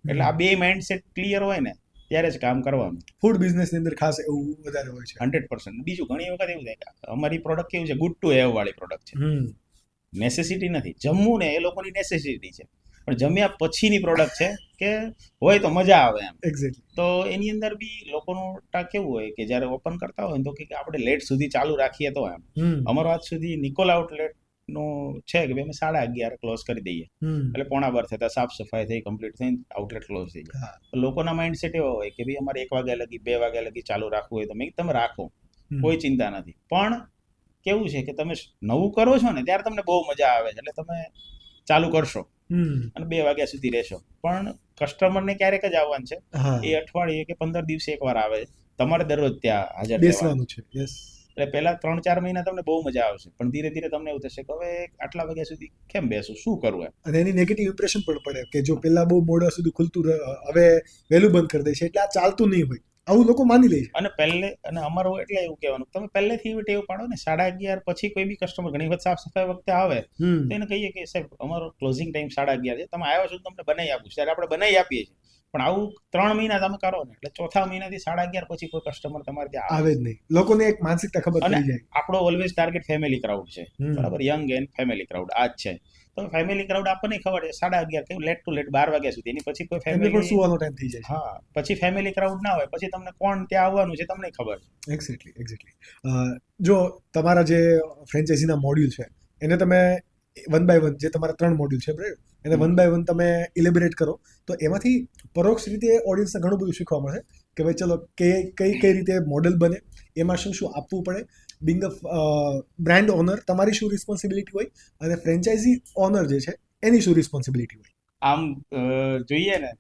એટલે આ બે માઇન્ડસેટ ક્લિયર હોય ને ત્યારે જ કામ કરવાનું. ફૂડ બિઝનેસ ની અંદર ખાસ એવું વધારે હોય છે 100%. બીજું ઘણી વખત એવું થાય કે અમારી પ્રોડક્ટ કેવું છે, ગુડ ટુ હેવ વાળી પ્રોડક્ટ છે, નેસેસિટી નથી. જમવું ને એ લોકોની નેસેસિટી છે, પણ જમ્યા પછીની પ્રોડક્ટ છે કે હોય તો મજા આવે એમ. એક્ઝેક્ટલી. તો એની અંદર બી લોકોનું કેવું હોય કે જ્યારે ઓપન કરતા હોય તો કે આપણે લેટ સુધી ચાલુ રાખીએ તો એમ. અમારો આજ સુધી નિકોલ આઉટલેટ નું છે કે અમે 11:30 ક્લોઝ કરી દઈએ, એટલે 11:15 થતા સાફ સફાઈ થઈ, કમ્પ્લીટ થઈને આઉટલેટ ક્લોઝ થઈ જાય. લોકોના માઇન્ડસેટ એવો હોય કે ભાઈ અમારે 1 વાગ્યા લગી 2 વાગ્યા લગી ચાલુ રાખવું હોય તો મેં તમે રાખો, કોઈ ચિંતા નથી. પણ કેવું છે કે તમે નવું કરો છો ને ત્યારે તમને બહુ મજા આવે છે, એટલે તમે ચાલુ કરશો અને 2 વાગ્યા સુધી રહેશો. પણ કસ્ટમરને ક્યારેક જ આવવાનું છે, એ અઠવાડિયે કે 15 દિવસે એકવાર આવે, તમારે દરરોજ ત્યાં હાજર બેસવાનું છે. એટલે પહેલા 3-4 મહિના તમને બહુ મજા આવશે, પણ ધીરે ધીરે તમને એવું થશે કે હવે આટલા વાગ્યા સુધી કેમ બેસું, શું કરવું એમ. અને એની નેગેટિવ ઇમ્પ્રેશન પણ પડે કે જો પેલા બહુ મોડા સુધી ખુલતું હવે વહેલું બંધ કરી દે છે એટલે આ ચાલતું નહીં હોય, આવું લોકો માની લે છે. અને અમારું એટલે એવું કહેવાનું તમે પહેલેથી ટેવ પાડો ને, 11:30 પછી કોઈ બી કસ્ટમર ઘણી વખત સાફ સફાઈ વખતે આવે તો એને કહીએ કે સાહેબ અમારો ક્લોઝિંગ ટાઈમ 11:30 છે, તમે આવ્યો છો તમને બનાવી આપું, ત્યારે આપણે બનાવી આપીએ છીએ. પણ આવું 3 મહિના તમે કરો ને એટલે ચોથા મહિનાથી 11:30 પછી કોઈ કસ્ટમર તમારે ત્યાં આવે જ નહીં. લોકોને એક માનસિકતા ખબર પડી જાય. આપણો ઓલવેઝ ટાર્ગેટ ફેમિલી ક્રાઉડ છે, બરાબર, યંગ એન્ડ ફેમિલી ક્રાઉડ આ જ છે. તો ફેમિલી ક્રાઉડ આપણને ખબર છે 11:30 કેવું લેટ ટુ લેટ 12 વાગ્યા સુધી, એની પછી કોઈ ફેમિલી પણ સુવાનો ટાઈમ થઈ જાય. હા, પછી ફેમિલી ક્રાઉડ ના હોય પછી તમને કોણ ત્યાં આવવાનું છે તમને ખબર છે. એક્ઝેક્ટલી. જો તમારા જે ફ્રેન્ચાઇઝીના મોડ્યુલ છે એને તમે 1 by 1 જે તમારા 3 મોડ્યુલ છે બરાબર, એને 1 by 1 તમે ઇલેબોરેટ કરો તો એમાંથી પરોક્ષ રીતે ઓડિયન્સને ઘણું બધું શીખવા મળે કે ભાઈ ચલો કઈ રીતે મોડેલ બને, એમાં શું શું આપવું પડે, બિંગ અ બ્રાન્ડ ઓનર તમારી શું રિસ્પોન્સિબિલિટી હોય અને ફ્રેન્ચાઇઝી ઓનર જે છે એની શું રિસ્પોન્સિબિલિટી હોય. આમ જોઈએ ને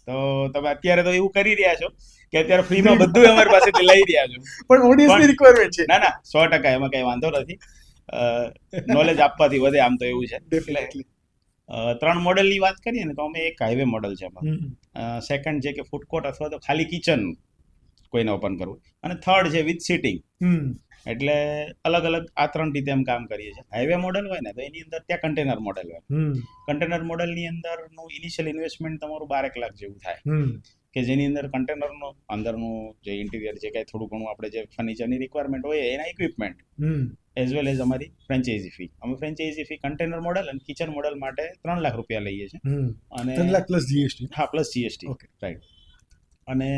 તો તમે અત્યારે તો એવું કરી રહ્યા છો કે અત્યારે ફ્રીમાં બધું અમારી પાસેથી લઈ રહ્યા છો, પણ ઓડિયન્સની રિક્વાયરમેન્ટ છે. ના 100% એમાં કઈ વાંધો નથી, નોલેજ આપવાથી વધે, આમ તો એવું છે. ડેફિનેટલી. 3 મોડેલની વાત કરીએ ને તો અમે એક હાઈવે મોડેલ છે, સેકન્ડ છે કે ફૂડ કોર્ટ અથવા તો ખાલી કિચન કોઈને ઓપન કરવું, અને થર્ડ છે વિથ સીટિંગ. એટલે અલગ અલગ આ 3 રીતે એમ કામ કરીએ છીએ. હાઈવે મોડેલ હોય ને તો એની અંદર ત્યાં કન્ટેનર મોડેલ હોય. કન્ટેનર મોડેલની અંદરનું ઇનિશિયલ ઇન્વેસ્ટમેન્ટ તમારું 12 લાખ જેવું થાય, કે જેની અંદર કન્ટેનરનો અંદરનું જે ઇન્ટિરિયર છે, કાંઈ થોડું ઘણું આપણે જે ફર્નિચરની રિક્વાયરમેન્ટ હોય એના ઇક્વિપમેન્ટ એઝ વેલ એઝ અમારી ફ્રેન્ચાઇઝી ફી. અમે ફ્રેન્ચાઇઝી ફી કન્ટેનર મોડેલ અને કિચન મોડેલ માટે ₹3 લાખ લઈએ છીએ, અને 3 લાખ પ્લસ જીએસટી. હા, પ્લસ જીએસટી, રાઈટ. અને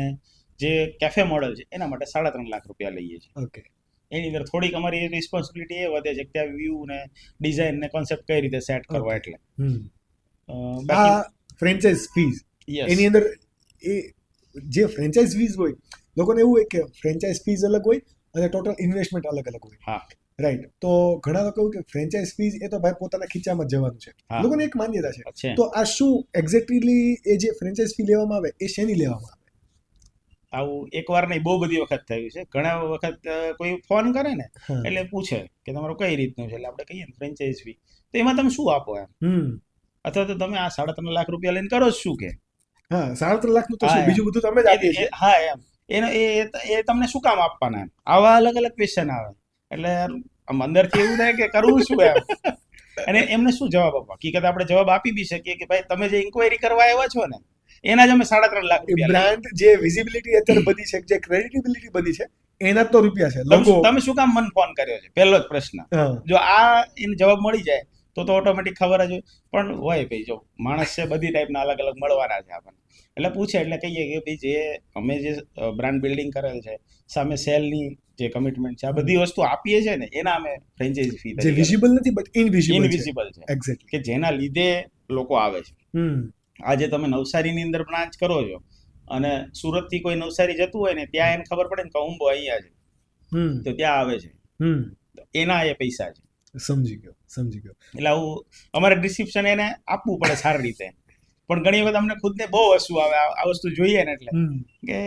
જે કેફે મોડેલ છે એના માટે ₹3.5 લાખ લઈએ છીએ. ઓકે. એની અંદર થોડીક અમારી રિસ્પોન્સિબિલિટી એ વધે છે કે ત્યાં વ્યૂ ને ડિઝાઇન ને કોન્સેપ્ટ કઈ રીતે સેટ કરવા. એટલે આ ફ્રેન્ચાઇઝ ફીઝ એની અંદર એ જે ફ્રેન્ચાઇઝ ફીઝ હોય લોકોને એવું હોય કે ફ્રેન્ચાઇઝ ફીઝ અલગ હોય અને ટોટલ ઇન્વેસ્ટમેન્ટ અલગ હોય. હા, રાઈટ. તો ઘણા લોકો એવું કે ફ્રેન્ચાઇઝ ફીઝ એ તો ભાઈ પોતાના ખીચામાં જવાનું છે, લોકોને એક માન્યતા છે. તો આ શું એક્ઝેક્ટલી એ જે ફ્રેન્ચાઇઝ ફી લેવામાં આવે એ શેની લેવામાં આવે? આવું એકવાર નહીં, બહુ બધી વખત થયું છે. ઘણા વખત કોઈ ફોન કરે ને એટલે પૂછે કે તમારું કઈ રીતનું છે, એટલે આપણે કહીએ ને ફ્રેન્ચાઇઝ ફી, તો એમાં તમે શું આપો એમ, અથવા તો તમે આ ₹3.5 લાખ લઈને કરો શું કે. હા, 3.5 લાખનું તો શું બીજું બધું તમે જ આપીએ છીએ. હા, એમ એનો એ તમને શું કામ આપવાના એમ આવા અલગ અલગ ક્વેશ્ચન આવે એટલે આમ અંદરથી એવું થાય કે કરવું શું એમ અને એમને શું જવાબ આપવા હકીકત આપણે જવાબ આપી બી શકીએ કે ભાઈ તમે જે ઇન્ક્વાયરી કરવા આવ્યા છો ને એના જ અમે 3.5 લાખ રૂપિયા લઈએ. બ્રાન્ડ જે વિઝિબિલિટી અત્યારે બધી છે, જે ક્રેડિટેબિલિટી બધી છે, એના જ તો રૂપિયા છે. લોકો તમે શું કામ મને ફોન કર્યો છે પહેલો જ પ્રશ્ન. જો આ એને જવાબ મળી જાય તો ઓટોમેટિક ખબર જ હોય. પણ હોય ભાઈ જો માણસ છે બધી ટાઈપના અલગ અલગ મળવાના છે આપણને એટલે પૂછે એટલે કહીએ કે ભાઈ જે અમે જે બ્રાન્ડ બિલ્ડિંગ કરેલ છે સામે સેલની જે કમિટમેન્ટ છે આ બધી વસ્તુ આપીએ છે ને એના અમે ફ્રેન્ચાઇઝી ફી જે વિઝિબલ નથી બટ ઇનવિઝિબલ છે એક્ઝેક્ટલી કે જેના લીધે લોકો આવે છે. આજે તમે નવસારીની અંદર બ્રાન્ચ કરો છો અને સુરતથી કોઈ નવસારી જતું હોય ને ત્યાં એને ખબર પડે ને કે ઉંબો અહીંયા છે તો ત્યાં આવે છે એના એ પૈસા છે. સમજી ગયો. એટલે આવું અમારે ડિસ્ક્રિપ્શન એને આપવું પડે સારી રીતે. પણ ઘણી વખત અમને ખુદને બહુ હસવું આવે આ વસ્તુ જોઈએ ને એટલે કે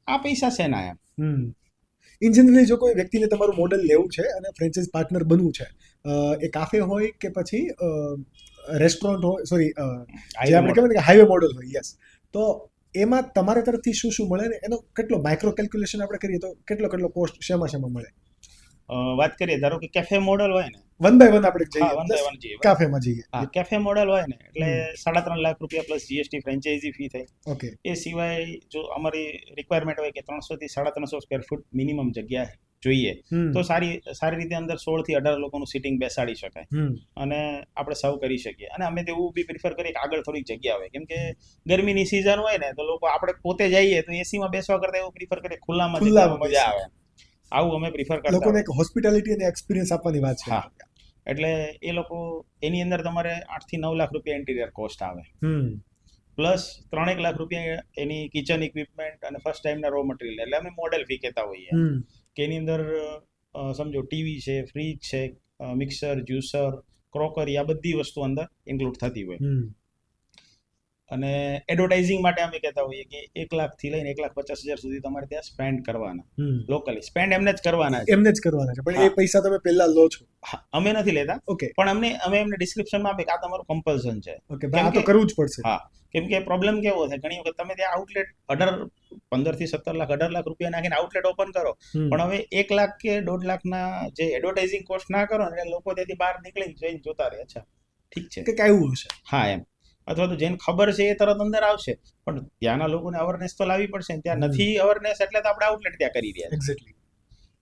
આ પૈસા છે ના એમ. ઇન જનરલી જો કોઈ વ્યક્તિને તમારું મોડેલ લેવું છે અને ફ્રેન્ચાઇઝ પાર્ટનર બનવું છે, એ કાફે હોય કે પછી રેસ્ટોરન્ટ હોય, સોરી જે આપણે કહેવાય ને કે હાઈવે મોડેલ હોય, યસ, તો એમાં તમારા તરફથી શું શું મળે ને એનો કેટલો માઇક્રો કેલ્ક્યુલેશન આપણે કરીએ તો કેટલો કોસ્ટ શેમાં મળે? વાત કરીએ ધારો કે કેફે મોડેલ હોય ને 1 by 1 આપણે જઈએ કાફેમાં જઈએ. હા, કેફે મોડેલ હોય ને એટલે 3.5 લાખ રૂપિયા પ્લસ જીએસટી ફ્રેન્ચાઇઝી ફી થાય. ઓકે. એ સિવાય જો અમારી રિક્વાયરમેન્ટ હોય કે 300 થી 350 સ્ક્વેર ફૂટ મિનિમમ જગ્યા જોઈએ તો સારી રીતે અંદર 16 થી 18 લોકોનું સિટિંગ બેસાડી શકાય અને આપણે સર્વ કરી શકીએ. અને અમે તો એવું બી પ્રિફર કરીએ કે આગળ થોડીક જગ્યા હોય કેમ કે ગરમીની સિઝન હોય ને તો લોકો આપણે પોતે જઈએ તો એસીમાં બેસવા કરતા એવું પ્રિફર કરીએ ખુલ્લામાં મજા આવે. આવું અમે પ્રિફર કરતા લોકોને એક હોસ્પિટાલિટી અને એક્સપિરિયન્સ આપવાની વાત છે. હા, એટલે એ લોકો એની અંદર તમારે 8 થી 9 લાખ રૂપિયા ઇન્ટિરિયર કોસ્ટ આવે પ્લસ 3 લાખ રૂપિયા એની કિચન ઇક્વિપમેન્ટ અને ફર્સ્ટ ટાઈમના રો મટીરિયલ એટલે અમે મોડેલ ફી કહેતા હોઈએ કે એની અંદર સમજો ટીવી છે, ફ્રીજ છે, મિક્સર, જ્યુસર, ક્રોકરી આ બધી વસ્તુ અંદર ઇન્ક્લુડ થતી હોય. અને એડવર્ટાઇઝિંગ માટે અમે કહેતા હોઈએ કે 1 લાખ થી લઈને 1,50,000 સુધી તમારે ત્યાં સ્પેન્ડ કરવાના લોકલી સ્પેન્ડ એમને જ કરવાના છે પણ એ પૈસા તમે પહેલા લો છો? અમે નથી લેતા. ઓકે. પણ અમે એમને ડિસ્ક્રિપ્શનમાં આપે કે આ તમારું કમ્પલ્સન છે. ઓકે, આ તો કરવું જ પડશે. હા, કેમ કે પ્રોબ્લેમ કેવો થાય ઘણી વખત તમે ત્યાં આઉટલેટ 15 થી 17 લાખ 18 લાખ રૂપિયા નાખીને આઉટલેટ ઓપન કરો પણ હવે 1 લાખ કે 1.5 લાખના જે એડવર્ટાઇઝિંગ કોસ્ટ ના કરો ને લોકો ત્યાંથી બહાર નીકળીને જોઈને જોતા રહે. અચ્છા ઠીક છે કે આવ્યું હશે. હા એમ, અથવા તો જેને ખબર છે એ તરત અંદર આવશે પણ ત્યાંના લોકોને અવેરનેસ તો લાવવી પડશે ને ત્યાં નથી અવેરનેસ એટલે તો આપણે આઉટલેટ ત્યાં કરી રહ્યા. એક્ઝેક્ટલી.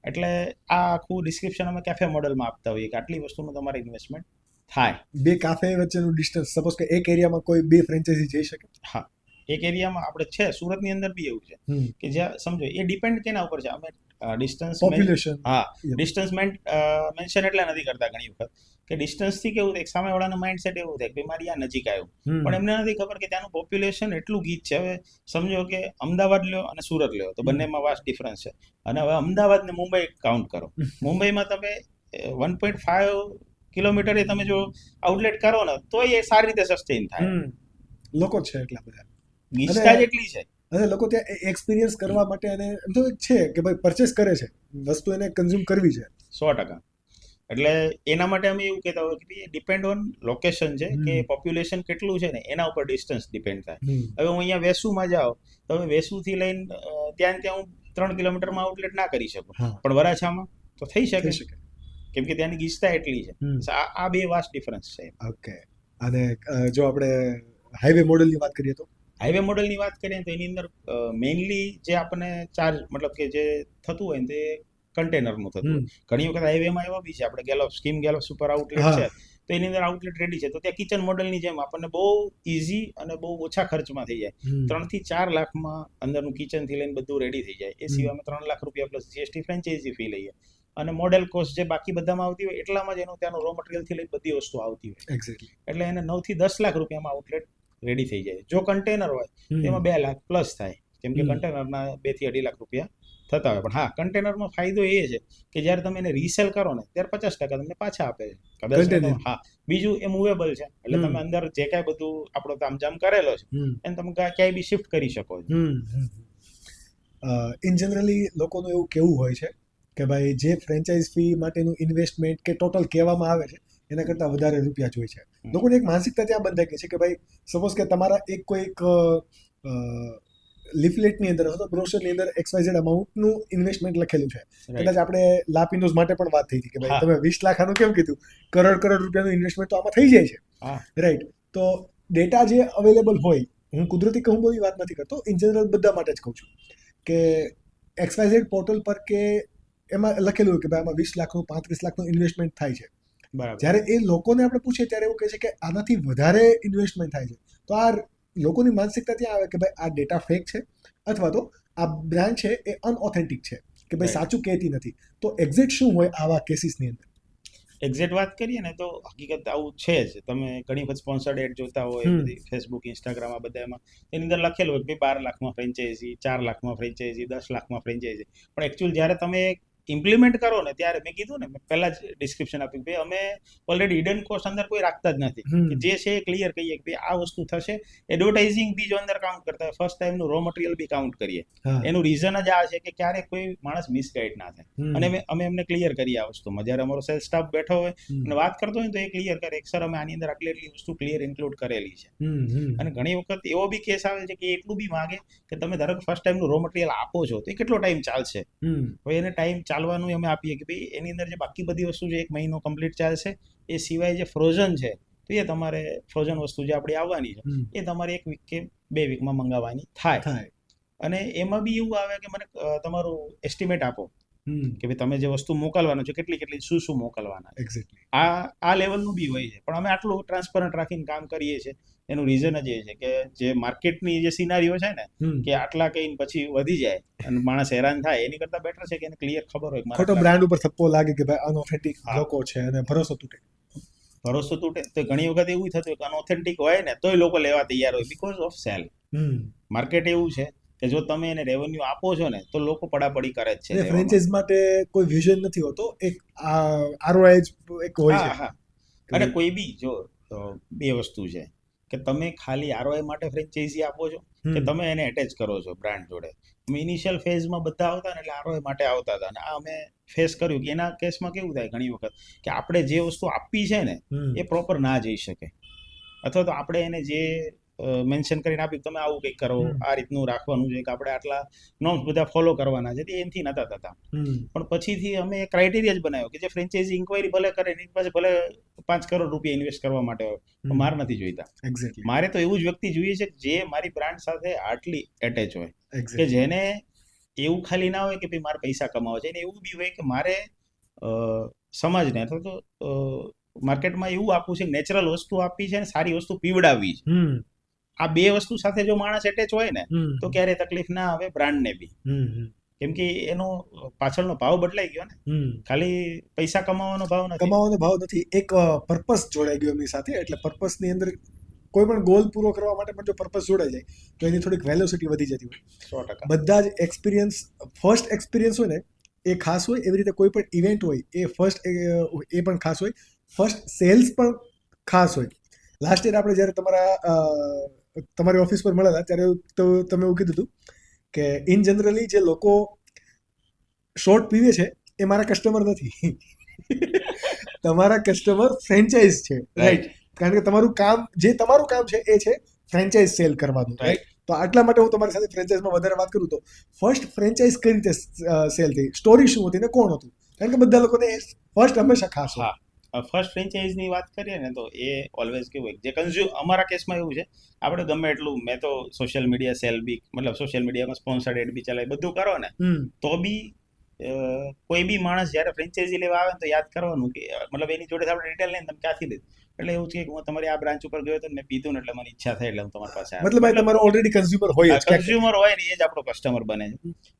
એટલે આ આખું ડિસ્ક્રિપ્શન અમે કેફે મોડેલમાં આપતા હોઈએ કે આટલી વસ્તુનું તમારે ઇન્વેસ્ટમેન્ટ થાય. 2 કાફે વચ્ચેનું ડિસ્ટન્સ સપોઝ કે એક એરિયામાં કોઈ 2 ફ્રેન્ચાઇઝી જઈ શકે? હા, એક એરિયામાં આપણે છે સુરતની અંદર બી એવું છે કે જ્યાં સમજો એ ડિપેન્ડ કેના ઉપર છે. અમે ડિસ્ટન્સ પોપ્યુલેશન, હા, ડિસ્ટન્સ મેન્શન એટલે નથી કરતા ઘણી વખત કે ડિસ્ટન્સથી કેવું થાય સામેવાળાનો માઇન્ડસેટ એવું થાય કે મારી આ નજીક આવ્યું પણ એમને નથી ખબર કે ત્યાંનું પોપ્યુલેશન એટલું ગીચ છે. હવે સમજો કે અમદાવાદ લ્યો અને સુરત લ્યો તો બંનેમાં વાસ્ટ ડિફરન્સ છે અને હવે અમદાવાદ ને મુંબઈ કાઉન્ટ કરો. મુંબઈમાં તમે 1.5 કિલોમીટરે તમે જો આઉટલેટ કરો ને તો એ સારી રીતે સસ્ટેન થાય. લોકો છે એટલા બધા, ગીચતા જ એટલી છે અને લોકો ત્યાં એક્સપિરિયન્સ કરવા માટે અને એમ તો છે કે ભાઈ પરચેસ કરે છે વસ્તુ, એને કન્ઝ્યુમ કરવી છે 100%. એટલે એના માટે અમે એવું કહેતા હોય કે ડિપેન્ડ ઓન લોકેશન છે કે પોપ્યુલેશન કેટલું છે ને એના ઉપર ડિસ્ટન્સ ડિપેન્ડ થાય. હવે હું અહીંયા વેસુમાં જાઉં તો હવે વેસુથી લઈને ત્યાં હું 3 કિલોમીટરમાં આઉટલેટ ના કરી શકું પણ વરાછામાં તો થઈ શકે કેમ કે ત્યાંની ગીચતા એટલી છે. આ બે વાસ્ટ ડિફરન્સ છે. ઓકે. અને જો આપણે હાઈવે મોડેલની વાત કરીએ તો હાઈવે મોડેલની વાત કરીએ તો એની અંદર મેઇનલી જે આપણને ચાર્જ મતલબ કે જે થતું હોય ને તે કન્ટેનરનું થતું હોય. ઘણી વખત હાઈવેમાં એવા બી છે આપણે ગેલોપ્સ ઉપર આઉટલેટ છે તો એની અંદર આઉટલેટ રેડી છે તો ત્યાં કિચન મોડેલની જેમ આપણને બહુ ઇઝી અને બહુ ઓછા ખર્ચમાં થઈ જાય. 3 થી 4 લાખમાં અંદરનું કિચન થી લઈને બધું રેડી થઈ જાય. એ સિવાય અમે 3 લાખ રૂપિયા પ્લસ જીએસટી ફ્રેન્ચાઇઝી ફી લઈએ અને મોડેલ કોસ્ટ જે બાકી બધામાં આવતી હોય એટલામાં જ એનું ત્યાંનું રો મટીરિયલ થી લઈને બધી વસ્તુ આવતી હોય. એક્ઝેક્ટલી. એટલે એને 9 થી 10 લાખ રૂપિયામાં આઉટલેટ રેડી થઈ જાય. જો કન્ટેનર હોય તેમાં 2 લાખ પ્લસ થાય કેમ કે કન્ટેનરના 2 થી 2.5 લાખ રૂપિયા થતા હોય. પણ હા, કન્ટેનરમાં ફાયદો એ છે કે જ્યારે તમે એને રીસેલ કરો ને ત્યારે 50% તમને પાછા આપે છે કદાચ. હા, બીજું એ મૂવેબલ છે એટલે તમે અંદર જે કાંઈ બધું આપણો તામઝામ કરેલો છે એને તમે ક્યાંય બી શિફ્ટ કરી શકો છો. ઇન જનરલી લોકોનું એવું કેવું હોય છે કે ભાઈ જે ફ્રેન્ચાઇઝ ફી માટેનું ઇન્વેસ્ટમેન્ટ કે ટોટલ કહેવામાં આવે છે એના કરતાં વધારે રૂપિયા જોઈએ છે. લોકોની એક માનસિકતા ત્યાં બંધાઈ ગઈ છે કે ભાઈ સપોઝ કે તમારા એક કોઈક લીફલેટની અંદર અથવા બ્રોશરની અંદર XYZ અમાઉન્ટનું ઇન્વેસ્ટમેન્ટ લખેલું છે. Right. કદાચ આપણે લાપિનોઝ માટે પણ વાત થઈ હતી કે ભાઈ હા. તમે 20 લાખ આનું કેમ કીધું, કરોડ રૂપિયાનું ઇન્વેસ્ટમેન્ટ તો આમાં થઈ જાય છે. હા. રાઈટ. તો ડેટા જે અવેલેબલ હોય, હું કુદરતી કહું બધી વાત નથી કરતો, ઇન જનરલ બધા માટે જ કહું છું કે XYZ પોર્ટલ પર કે એમાં લખેલું હોય કે ભાઈ આમાં 20 લાખનું 35 લાખનું ઇન્વેસ્ટમેન્ટ થાય છે. બરાબર. જ્યારે એ લોકોને આપણે પૂછીએ ત્યારે એવું કહે છે કે આનાથી વધારે ઇન્વેસ્ટમેન્ટ થાય છે. તો આ લોકોની માનસિકતા ત્યાં આવે કે ભાઈ આ ડેટા ફેક છે અથવા તો આ બ્રાન્ડ છે એ અનઓથેન્ટિક છે કે ભાઈ Right. સાચું કહેતી નથી. તો એક્ઝેક્ટ શું હોય આવા કેસીસની અંદર? એક્ઝેક્ટ વાત કરીએ ને તો હકીકત આવું છે જ. તમે ઘણી વખત સ્પોન્સર્ડ એડ જોતા હોય બધી ફેસબુક, ઇન્સ્ટાગ્રામ, આ બધામાં એની અંદર લખેલું હોય કે 12 લાખમાં ફ્રેન્ચાઇઝી, 4 લાખમાં ફ્રેન્ચાઇઝી, 10 લાખમાં ફ્રેન્ચાઇઝી. પણ એકચ્યુઅલ જ્યારે તમે ઇમ્પ્લિમેન્ટ કરો ને ત્યારે મેં કીધું ને, મેં પહેલા જ ડિસ્ક્રિપ્શન આપ્યું કે અમે ઓલરેડી હિડન કોસ્ટ અંદર કોઈ રાખતા જ નથી. કે જે છે એ ક્લિયર કહીએ કે ભાઈ આ વસ્તુ થશે. એડવર્ટાઇઝિંગ બી જો અંદર કાઉન્ટ કરતા હોય, ફર્સ્ટ ટાઈમનું રો મટીરિયલ બી કાઉન્ટ કરીએ. એનું રીઝન જ આ છે કે ક્યારેક કોઈ માણસ મિસગાઈડ ના થાય. અને અમે એમને ક્લિયર કરીએ આ વસ્તુમાં. જ્યારે અમારો સેલ્સ સ્ટાફ બેઠો હોય અને વાત કરતો હોય તો એ ક્લિયર કરે કે સર અમે આની અંદર આટલી વસ્તુ ક્લિયર ઇન્ક્લુડ કરેલી છે. અને ઘણી વખત એવો બી કેસ આવે છે કે એટલું બી માંગે કે તમે ધારો કે ફર્સ્ટ ટાઈમનું રો મટીરિયલ આપો છો તો એ કેટલો ટાઈમ ચાલશે. હવે એને ટાઈમ ચાલવાનું અમે આપીએ કે ભાઈ એની અંદર જે બાકી બધી વસ્તુ છે 1 મહિનો કમ્પ્લીટ ચાલશે. એ સિવાય જે ફ્રોઝન છે તો એ તમારે ફ્રોઝન વસ્તુ જે આપણી આવવાની છે એ તમારે 1 વીક કે 2 વીકમાં મંગાવવાની થાય. અને એમાં બી એવું આવે કે મને તમારું એસ્ટિમેટ આપો કે ભાઈ તમે જે વસ્તુ મોકલવાનું છે કેટલી શું મોકલવાના. એક્ઝેક્ટલી આ લેવલનું બી હોય છે. પણ અમે આટલું ટ્રાન્સપરન્ટ રાખીને કામ કરીએ છીએ. એનું રીઝન જ એ છે કે જે માર્કેટની જે સિનારીઓ છે ને કે આટલા કહીને પછી વધી જાય અને માણસ હેરાન થાય, એની કરતા બેટર છે કે એને ક્લિયર ખબર હોય કે ખોટો બ્રાન્ડ ઉપર થપ્પો લાગે કે ભાઈ અનઓથેન્ટિક લોકો છે અને ભરોસો તૂટે. તો ઘણી વખત એવું થતું હોય કે અનઓથેન્ટિક હોય ને તોય લોકો લેવા તૈયાર હોય બીકોઝ ઓફ સેલ. માર્કેટ એવું છે કે જો તમે એને રેવન્યુ આપો છો ને તો લોકો પડાપડી કરે જ છે. ફ્રેન્ચાઇઝ માટે કોઈ વિઝન નથી હોતો, એક ROI એક હોય છે. હા. અને કોઈ બી જો બે વસ્તુ છે કે તમે ખાલી ROI માટે ફ્રેન્ચાઇઝી આપો છો કે તમે એને એટેચ કરો છો બ્રાન્ડ જોડે. અમે ઇનિશિયલ ફેઝમાં બધા આવતા ને એટલે ROI માટે આવતા હતા. અને આ અમે ફેસ કર્યું કે એના કેસમાં કેવું થાય ઘણી વખત કે આપણે જે વસ્તુ આપી છે ને એ પ્રોપર ના જઈ શકે, અથવા તો આપણે એને જે મેન્શન કરીને આપ્યું તમે આવું કંઈક કરો, આ રીતનું રાખવાનું છે કે આપણે આટલા નોર્મ્સ બધા ફોલો કરવાના છે, એનાથી નતા થતા. પણ પછીથી અમે એક ક્રાઇટેરિયા જ બનાવ્યો કે જે ફ્રેન્ચાઇઝી ઇન્ક્વાયરી ભલે કરે એની પાસે ભલે 5 કરોડ રૂપિયા ઇન્વેસ્ટ કરવા માટે હોય, પણ મારે નથી જોઈતા. એક્ઝેક્ટલી મારે તો એવું જ વ્યક્તિ જોઈએ છે જે મારી બ્રાન્ડ સાથે હાર્ટલી એટેચ હોય, કે જેને એવું ખાલી ના હોય કે ભાઈ મારે પૈસા કમાવા છે, એને એવું બી હોય કે મારે સમાજને અથવા તો માર્કેટમાં એવું આપવું છે, નેચરલ વસ્તુ આપવી છે અને સારી વસ્તુ પીવડાવવી છે. આ બે વસ્તુ સાથે જો માણસ એટેચ હોય ને તો ક્યારેય તકલીફ ના આવે બ્રાન્ડને બી. કેમ કે એનો પાછળનો ભાવ બદલાઈ ગયો ને, ખાલી પૈસા કમાવાનો ભાવ નથી. એક પર્પસ જોડાઈ ગયો એમની સાથે. એટલે પર્પસની અંદર કોઈ પણ ગોલ પૂરો કરવા માટે પણ જો પર્પસ જોડાઈ જાય તો એની થોડીક વેલોસિટી વધી જતી હોય. 100%. બધા જ એક્સપિરિયન્સ, ફર્સ્ટ એક્સપિરિયન્સ હોય ને એ ખાસ હોય. એવી રીતે કોઈ પણ ઇવેન્ટ હોય એ પણ ખાસ હોય. ફર્સ્ટ સેલ્સ પણ ખાસ હોય. લાસ્ટ યર આપણે જ્યારે તમારી ઓફિસ પર મળ્યા હતા ત્યારે તો તમે એવું કીધું હતું કે ઇન જનરલી જે લોકો શોર્ટ પીવે છે એ મારા કસ્ટમર નથી. તમારા કસ્ટમર ફ્રેન્ચાઇઝ છે. રાઈટ. કારણ કે તમારું કામ છે એ છે ફ્રેન્ચાઇઝ સેલ કરવાનું. રાઈટ. તો આટલા માટે હું તમારી સાથે ફ્રેન્ચાઇઝમાં વધારે વાત કરું તો ફર્સ્ટ ફ્રેન્ચાઇઝ કઈ રીતે સેલ થઈ, સ્ટોરી શું હતી ને કોણ હતું? કારણ કે બધા લોકોને ફર્સ્ટ હંમેશા ખાસ હોય. ફર્સ્ટ ફ્રેન્ચાઇઝની વાત કરીએ ને તો એ ઓલવેઝ કેવું હોય જે અમારા કેસમાં એવું છે, આપણે ગમે એટલું મેં તો સોશિયલ મીડિયા સેલ બી મતલબ સોશિયલ મીડિયામાં સ્પોન્સર્ડ એડ બી ચલાવી બધું કરો ને તો બી કોઈ બી માણસ જ્યારે ફ્રેન્ચાઇઝી લેવા આવે તો યાદ કરવાનું કે મતલબ એની જોડે આપણે ડિટેલ લઈને તમે ક્યાંથી લીધું. એટલે એવું છે કે હું તમારી આ બ્રાન્ચ ઉપર ગયો હતો ને મેં પીધું ને એટલે મને ઈચ્છા થઈ એટલે હું તમારી પાસે આવ્યો. મતલબ તમારો ઓલરેડી કન્ઝ્યુમર હોય જ. કન્ઝ્યુમર હોય ને એ જ આપણો કસ્ટમર બને છે.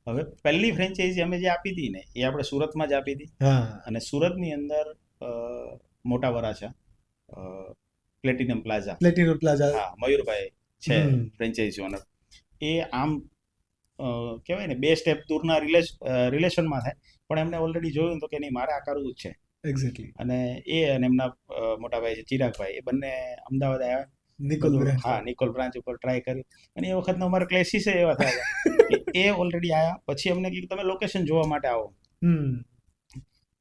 હવે પહેલી ફ્રેન્ચાઇઝી અમે જે આપી હતી ને એ આપણે સુરતમાં જ આપી હતી. અને સુરતની અંદર મોટા વરાછા પ્લેટિનમ પ્લાઝા, હા, મયુરભાઈ છે ફ્રેન્ચાઇઝી ઓનર. એ આમ કહેવાય ને 2 સ્ટેપ દૂરના રિલેશનમાં થાય, પણ એમને ઓલરેડી જોયું તો કે નહીં મારે આ કરવું જ છે. એક્ઝેક્ટલી. અને એમના મોટા ભાઈ છે ચિરાગભાઈ, એ બંને અમદાવાદ આવ્યા, નિકોલ બ્રાન્ચ ઉપર ટ્રાય કર્યું. અને એ વખતનો અમારા ક્લેસીસ એવા થયા કે એ ઓલરેડી આવ્યા પછી અમને કીધું તમે લોકેશન જોવા માટે આવો.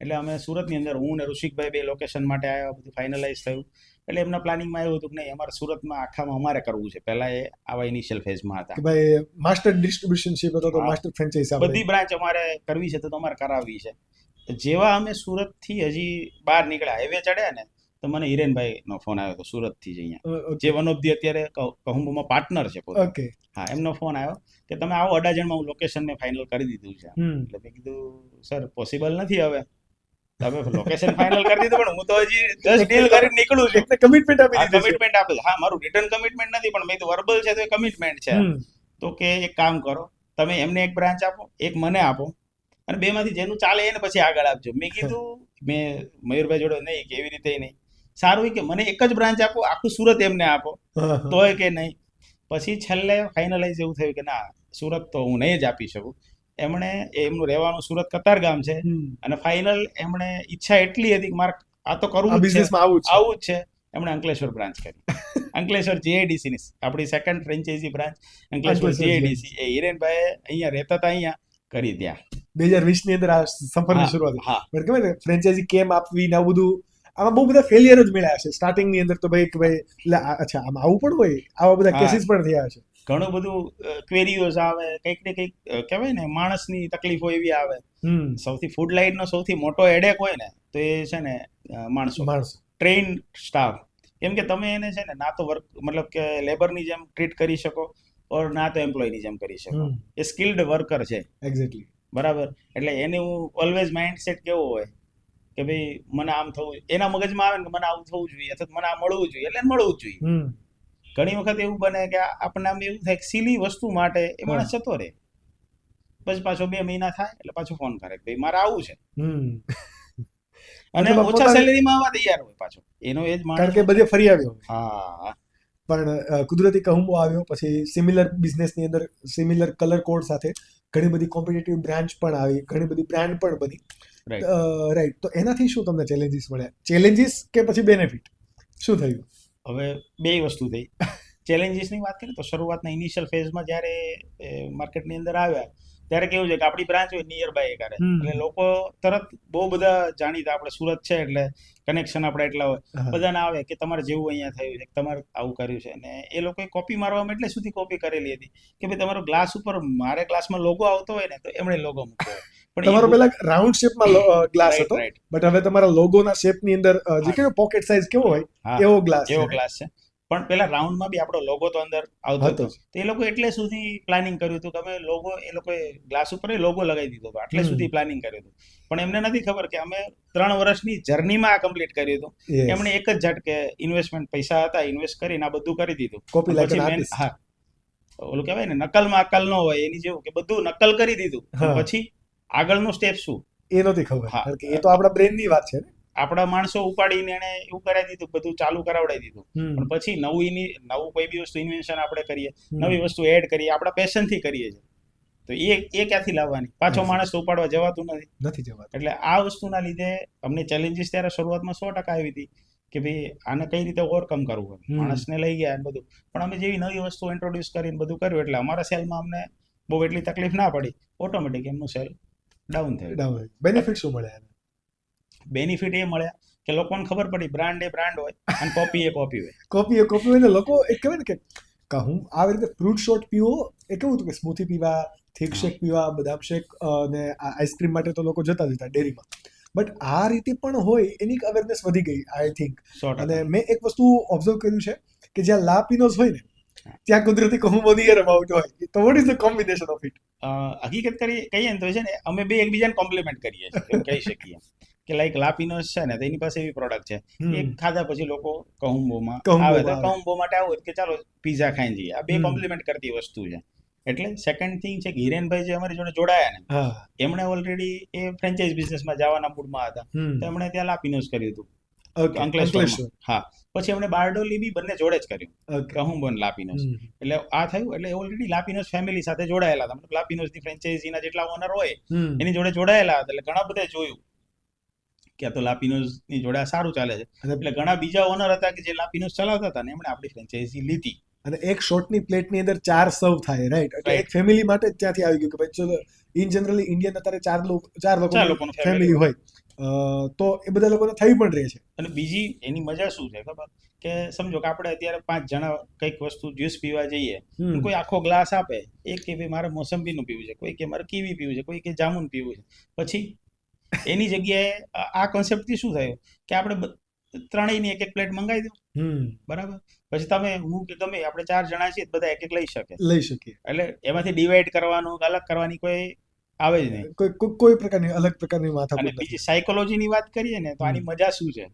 એટલે અમે સુરતની અંદર હું ને ઋષિકભાઈ બે લોકેશન માટે આવ્યા, બધું ફાઇનલાઇઝ થયું. એટલે એમના પ્લાનિંગમાં એવું હતું કે નહીં, અમારે સુરતમાં આખામાં અમારે કરવું છે. પહેલા એ આવા ઇનિશિયલ ફેઝમાં હતા કે ભાઈ માસ્ટર ડિસ્ટ્રીબ્યુશનશીપ હતો તો હા. માસ્ટર ફ્રેન્ચાઇઝ બધી બ્રાન્ચ અમારે કરવી છે, તો તમારે કરાવવી છે. જેવા અમે સુરતથી હજી બહાર નીકળ્યા, હાઈવે ચડ્યા ને, તો મને હિરેનભાઈનો ફોન આવ્યો હતો સુરતથી જ અહીંયા, જે વન ઓફ ધી અત્યારે કહુંબોમાં પાર્ટનર છે પોતે. ઓકે. હા, એમનો ફોન આવ્યો કે તમે આવો અડાજણમાં, હું લોકેશન મેં ફાઇનલ કરી દીધું છે. એટલે મેં કીધું સર પોસિબલ નથી હવે, તમે લોકેશન ફાઇનલ કરી દીધું, પણ હું તો હજી જસ્ટ ડીલ કરીને નીકળું છું. એટલે કમિટમેન્ટ આપી દીધી છે. કમિટમેન્ટ આપે. હા, મારું રિટર્ન કમિટમેન્ટ નથી, પણ મેં તો વર્બલ છે તો એ કમિટમેન્ટ છે. તો કે એક કામ કરો, તમે એમને એક બ્રાન્ચ આપો, એક મને આપો, અને બેમાંથી જેનું ચાલે એને પછી આગળ આપજો. મેં કીધું, મેં મયુરભાઈ જોડે નહીં કે એવી રીતે નહીં, સારું કે મને એક જ બ્રાન્ચ આપો, આખું સુરત એમને આપો, તોય કે નહીં. પછી છેલ્લે ફાઇનલાઇઝ એવું થયું કે ના, સુરત તો હું નહીં જ આપી શકું. એમણે એમનું રહેવાનું સુરત કતારગામ છે, અને ફાઇનલ એમણે ઈચ્છા એટલી હતી કે મારે આ તો કરવું જ છે, બિઝનેસમાં આવું જ છે. એમણે અંકલેશ્વર બ્રાન્ચ કરી. અંકલેશ્વર જેઆઈડીસી ની આપણી second franchisee branch Ankleshwar GIDC. એ હિરેનભાઈ અહીંયા રહેતા હતા, અહીંયા કરી ત્યાં 2020 ની અંદર આ સફરની શરૂઆત. હા, બટ ખબર ને ફ્રેન્ચાઇઝી કેમ આપવી ને આવું બધું, આમાં બહુ બધા ફેલિયર જ મળ્યા છે સ્ટાર્ટિંગ ની અંદર. તો ભાઈ કે ભાઈ એટલે અચ્છા આમાં આવું પણ હોય, આવા બધા કેસીસ પણ થયા છે. ઘણું બધું ક્વેરીઓઝ આવે, કંઈક ને કંઈક કહેવાય ને, માણસની તકલીફો એવી આવે. સૌથી ફૂડ લાઇન નો સૌથી મોટો હેડેક હોય ને, તો એ છે ને માણસો, ટ્રેન સ્ટાફ. કેમ કે તમે એને છે ને ના તો વર્ક મતલબ કે લેબરની જેમ ટ્રીટ કરી શકો, ઓર ના તો એમ્પ્લોયની જેમ કરી શકો. એ સ્કિલ્ડ વર્કર છે. એક્ઝેક્ટલી. બરાબર. એટલે એને હું ઓલવેઝ માઇન્ડસેટ કેવો હોય કે ભાઈ મને આમ થવું, એના મગજમાં આવે ને કે મને આવું થવું જોઈએ, અથવા મને આ મળવું જોઈએ, એટલે મળવું જ જોઈએ. ઘણી વખત એવું બને કે આપણને આમ એવું થાય કે સિલી વસ્તુ માટે એ માણસ જતો રહે, પછી પાછો 2 મહિના થાય એટલે પાછો ફોન કરે કે ભાઈ મારે આવું છે, અને ઓછા સેલેરીમાં આવવા તૈયાર હોય પાછો. એનો એ જ માણસ, કારણ કે બધે ફરી આવ્યો. હા, પણ કુદરતી કહુંબો આવ્યો, પછી સિમિલર બિઝનેસની અંદર સિમિલર કલર કોડ સાથે ઘણી બધી કોમ્પિટિટિવ બ્રાન્ચ પણ આવી, ઘણી બધી બ્રાન્ડ પણ બની. રાઈટ. તો એનાથી શું તમને ચેલેન્જીસ મળ્યા? ચેલેન્જીસ કે પછી બેનિફિટ શું થયું? હવે બે વસ્તુ થઈ. ચેલેન્જીસની વાત કરીએ તો શરૂઆતના ઇનિશિયલ ફેઝમાં જ્યારે માર્કેટની અંદર આવ્યા, ત્યારે કેવું છે કે આપણી બ્રાન્ચ હોય નિયર બાય કરે, એટલે લોકો તરત બહુ બધા જાણીતા, આપણે સુરત છે એટલે કનેક્શન આપણે એટલા હોય, બધાને આવે કે તમારે જેવું અહીંયા થયું છે, તમારે આવું કર્યું છે. અને એ લોકોએ કોપી મારવામાં એટલે સુધી કોપી કરેલી હતી કે ભાઈ તમારો ગ્લાસ ઉપર, મારે ગ્લાસમાં લોગો આવતો હોય ને તો એમણે લોગો મૂક્યો હોય. પણ તમારો પેલા રાઉન્ડ શેપમાં ગ્લાસ હતો, બટ હવે તમારા લોગોના શેપની અંદર જે કેવો પોકેટ સાઇઝ કેવો હોય એવો ગ્લાસ છે. પણ પેલા રાઉન્ડમાં બી આપણો લોગો તો અંદર આવતો હતો. તો એ લોકો એટલે સુધી પ્લાનિંગ કર્યું હતું કે અમે લોગો, એ લોકોએ ગ્લાસ ઉપર લોગો લગાવી દીધો હતો, આટલે સુધી પ્લાનિંગ કર્યું હતું. પણ એમને નથી ખબર કે અમે 3 વર્ષની જર્નીમાં આ કમ્પ્લીટ કર્યું હતું. એમણે એક જ ઝટકે ઇન્વેસ્ટમેન્ટ, પૈસા હતા, ઇન્વેસ્ટ કરીને આ બધું કરી દીધું. હા, ઓલું કહેવાય ને નકલમાં અકલ ન હોય, એની જેવું કે બધું નકલ કરી દીધું. પછી આગળનું સ્ટેપ શું એ નથી ખબર, કારણ કે એ તો આપણા બ્રેનની વાત છે ને. આપણા માણસો ઉપાડીને એને એવું કરાવી દીધું, બધું ચાલુ કરાવડાવી દીધું. પણ પછી નવું કોઈ બી વસ્તુ ઇન્વેન્શન આપણે કરીએ, નવી વસ્તુ એડ કરીએ, આપણા પેશનથી કરીએ છીએ, તો એ ક્યાંથી લાવવાની? પાછો માણસ તો ઉપાડવા જવાતું નથી જવાતું. એટલે આ વસ્તુના લીધે અમને ચેલેન્જીસ ત્યારે શરૂઆતમાં 100% આવી હતી કે ભાઈ આને કઈ રીતે ઓવરકમ કરવું. માણસને લઈ ગયા અને બધું, પણ અમે જેવી નવી વસ્તુ ઇન્ટ્રોડ્યુસ કરીને બધું કર્યું, એટલે અમારા સેલમાં અમને બહુ એટલી તકલીફ ના પડી. ઓટોમેટિક એમનું સેલ ડાઉન થયું. બેનિફિટ શું મળ્યા? બેનિફિટ એ મળ્યા કે લોકોને ખબર પડી બ્રાન્ડ એ બ્રાન્ડ હોય અને કોપી એ કોપી હોય. કોપી હોય ને લોકો એક કહેવાય ને કે હું આવી રીતે ફ્રૂટ શોટ પીવો, એ કેવું હતું કે સ્મૂથી પીવા, થીક શેક પીવા, બદામ શેક અને આઈસ્ક્રીમ માટે તો લોકો જતા જ હતા ડેરીમાં. બટ આ રીતે પણ હોય એની અવેરનેસ વધી ગઈ આઈ થિંક. અને મેં એક વસ્તુ ઓબ્ઝર્વ કર્યું છે કે જ્યાં લા પિનોઝ હોય ને ત્યાં કુદરતી કહુંબો નિયર અબાઉટ હોય. તો what is the combination of it? હકીકત કહીએ ને તો છે ને અમે બે એકબીજાને કોમ્પ્લિમેન્ટ કરીએ છીએ, કહી શકીએ કે લાઈક લાપિનોસ છે ને, તો એની પાસે એવી પ્રોડક્ટ છે, એ ખાધા પછી લોકો કહુંબોમાં આવે, તો કહુંબો માટે આવું કે ચાલો પીઝા ખાઈને જઈએ. આ બે કોમ્પ્લિમેન્ટ કરતી વસ્તુ છે. એટલે સેકન્ડ થિંગ છે કે હિરેનભાઈ જે અમારી જોડે જોડાયા ને, એમણે ઓલરેડી એ ફ્રેન્ચાઇઝ બિઝનેસમાં જવાના મૂડમાં હતા, તો એમણે ત્યાં લાપિનોસ કર્યું હતું અંકલેશ્વર. હા, પછી એમણે બારડોલી બી બંને જોડે જ કર્યું, કહુંબો અને લાપિનોસ. એટલે આ થયું. એટલે ઓલરેડી લાપિનોસ ફેમિલી સાથે જોડાયેલા હતા, મતલબ લાપિનોસની ફ્રેન્ચાઇઝીના જેટલા ઓનર હોય એની જોડે જોડાયેલા હતા. એટલે ઘણા બધા જોયું કે આ તો લાપિનોસની જોડે સારું ચાલે છે. એટલે ઘણા બીજા ઓનર હતા કે જે લાપિનોસ ચલાવતા હતા ને એમણે આપણી ફ્રેન્ચાઇઝી લીધી. અને એક શોર્ટની પ્લેટની અંદર 4 સર્વ થાય, રાઈટ? એટલે એક ફેમિલી માટે જ ત્યાંથી આવી ગયું કે ભાઈ ચલો, ઇન જનરલી ઇન્ડિયન અત્યારે 4 લોકો ફેમિલી હોય, તો એ બધા લોકોને થઈ પણ રહે છે. અને બીજી એની મજા શું છે ખબર, કે સમજો કે આપણે અત્યારે 5 જણા કંઈક વસ્તુ જ્યુસ પીવા જઈએ, કોઈ આખો ગ્લાસ આપે, એક કે ભાઈ મારે મોસંબીનું પીવું છે, કોઈ કે મારે કીવી પીવું છે, કોઈ કે જામુન પીવું છે. પછી એની જગ્યાએ આ કોન્સેપ્ટથી શું થયું કે આપણે ત્રણેયની એક પ્લેટ મંગાવી દો, બરાબર. પછી તમે હું કે ગમે આપણે 4 જણા છીએ, બધા એક લઈ શકીએ. એટલે એમાંથી ડિવાઈડ કરવાનું, અલગ કરવાની કોઈ આવે જ નહીં, કોઈ પ્રકારની અલગ પ્રકારની અને માથાકૂટ. બીજી સાયકોલોજીની વાત કરીએ ને, તો આની મજા શું છે,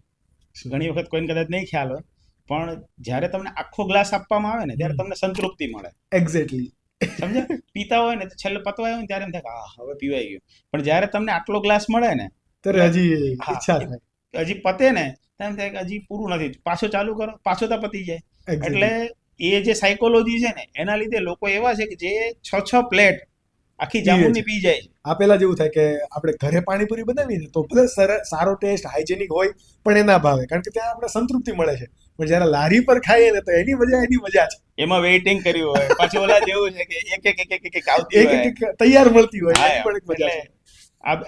ઘણી વખત કોઈને કદાચ નહીં ખ્યાલ હોય, પણ જ્યારે તમને આખો ગ્લાસ આપવામાં આવે ને ત્યારે તમને સંતૃપ્તિ મળે. એક્ઝેક્ટલી. સમજ્યા? પીતા હોય ને તો છેલ્લે પતવા આવ્યું ને ત્યારે એમ થાય હવે પીવાઈ ગયું. પણ જ્યારે તમને આટલો ગ્લાસ મળે ને ત્યારે હજી ઈચ્છા થાય, હજી પતે ને એમ થાય કે હજી પૂરું નથી, પાછો ચાલુ કરો, પાછો તો પતી જાય. એટલે એ જે સાયકોલોજી છે ને, એના લીધે લોકો એવા છે કે જે 6 પ્લેટ આખી જામુનની પી જાય છે. આ પેલા જેવું થાય કે આપણે ઘરે પાણીપુરી બનાવીએ તો ભલે સારો ટેસ્ટ, હાઇજેનિક હોય, પણ એ ના ભાવે, કારણ કે ત્યાં આપણે સંતૃપ્તિ મળે છે. પણ જ્યારે લારી પર ખાઈએ ને તો એની મજા છે. એમાં વેઇટિંગ કર્યું હોય, પાછું ઓલા જેવું છે કે એક આવતી હોય, એક તૈયાર મળતી હોય, એની પણ એક મજા છે.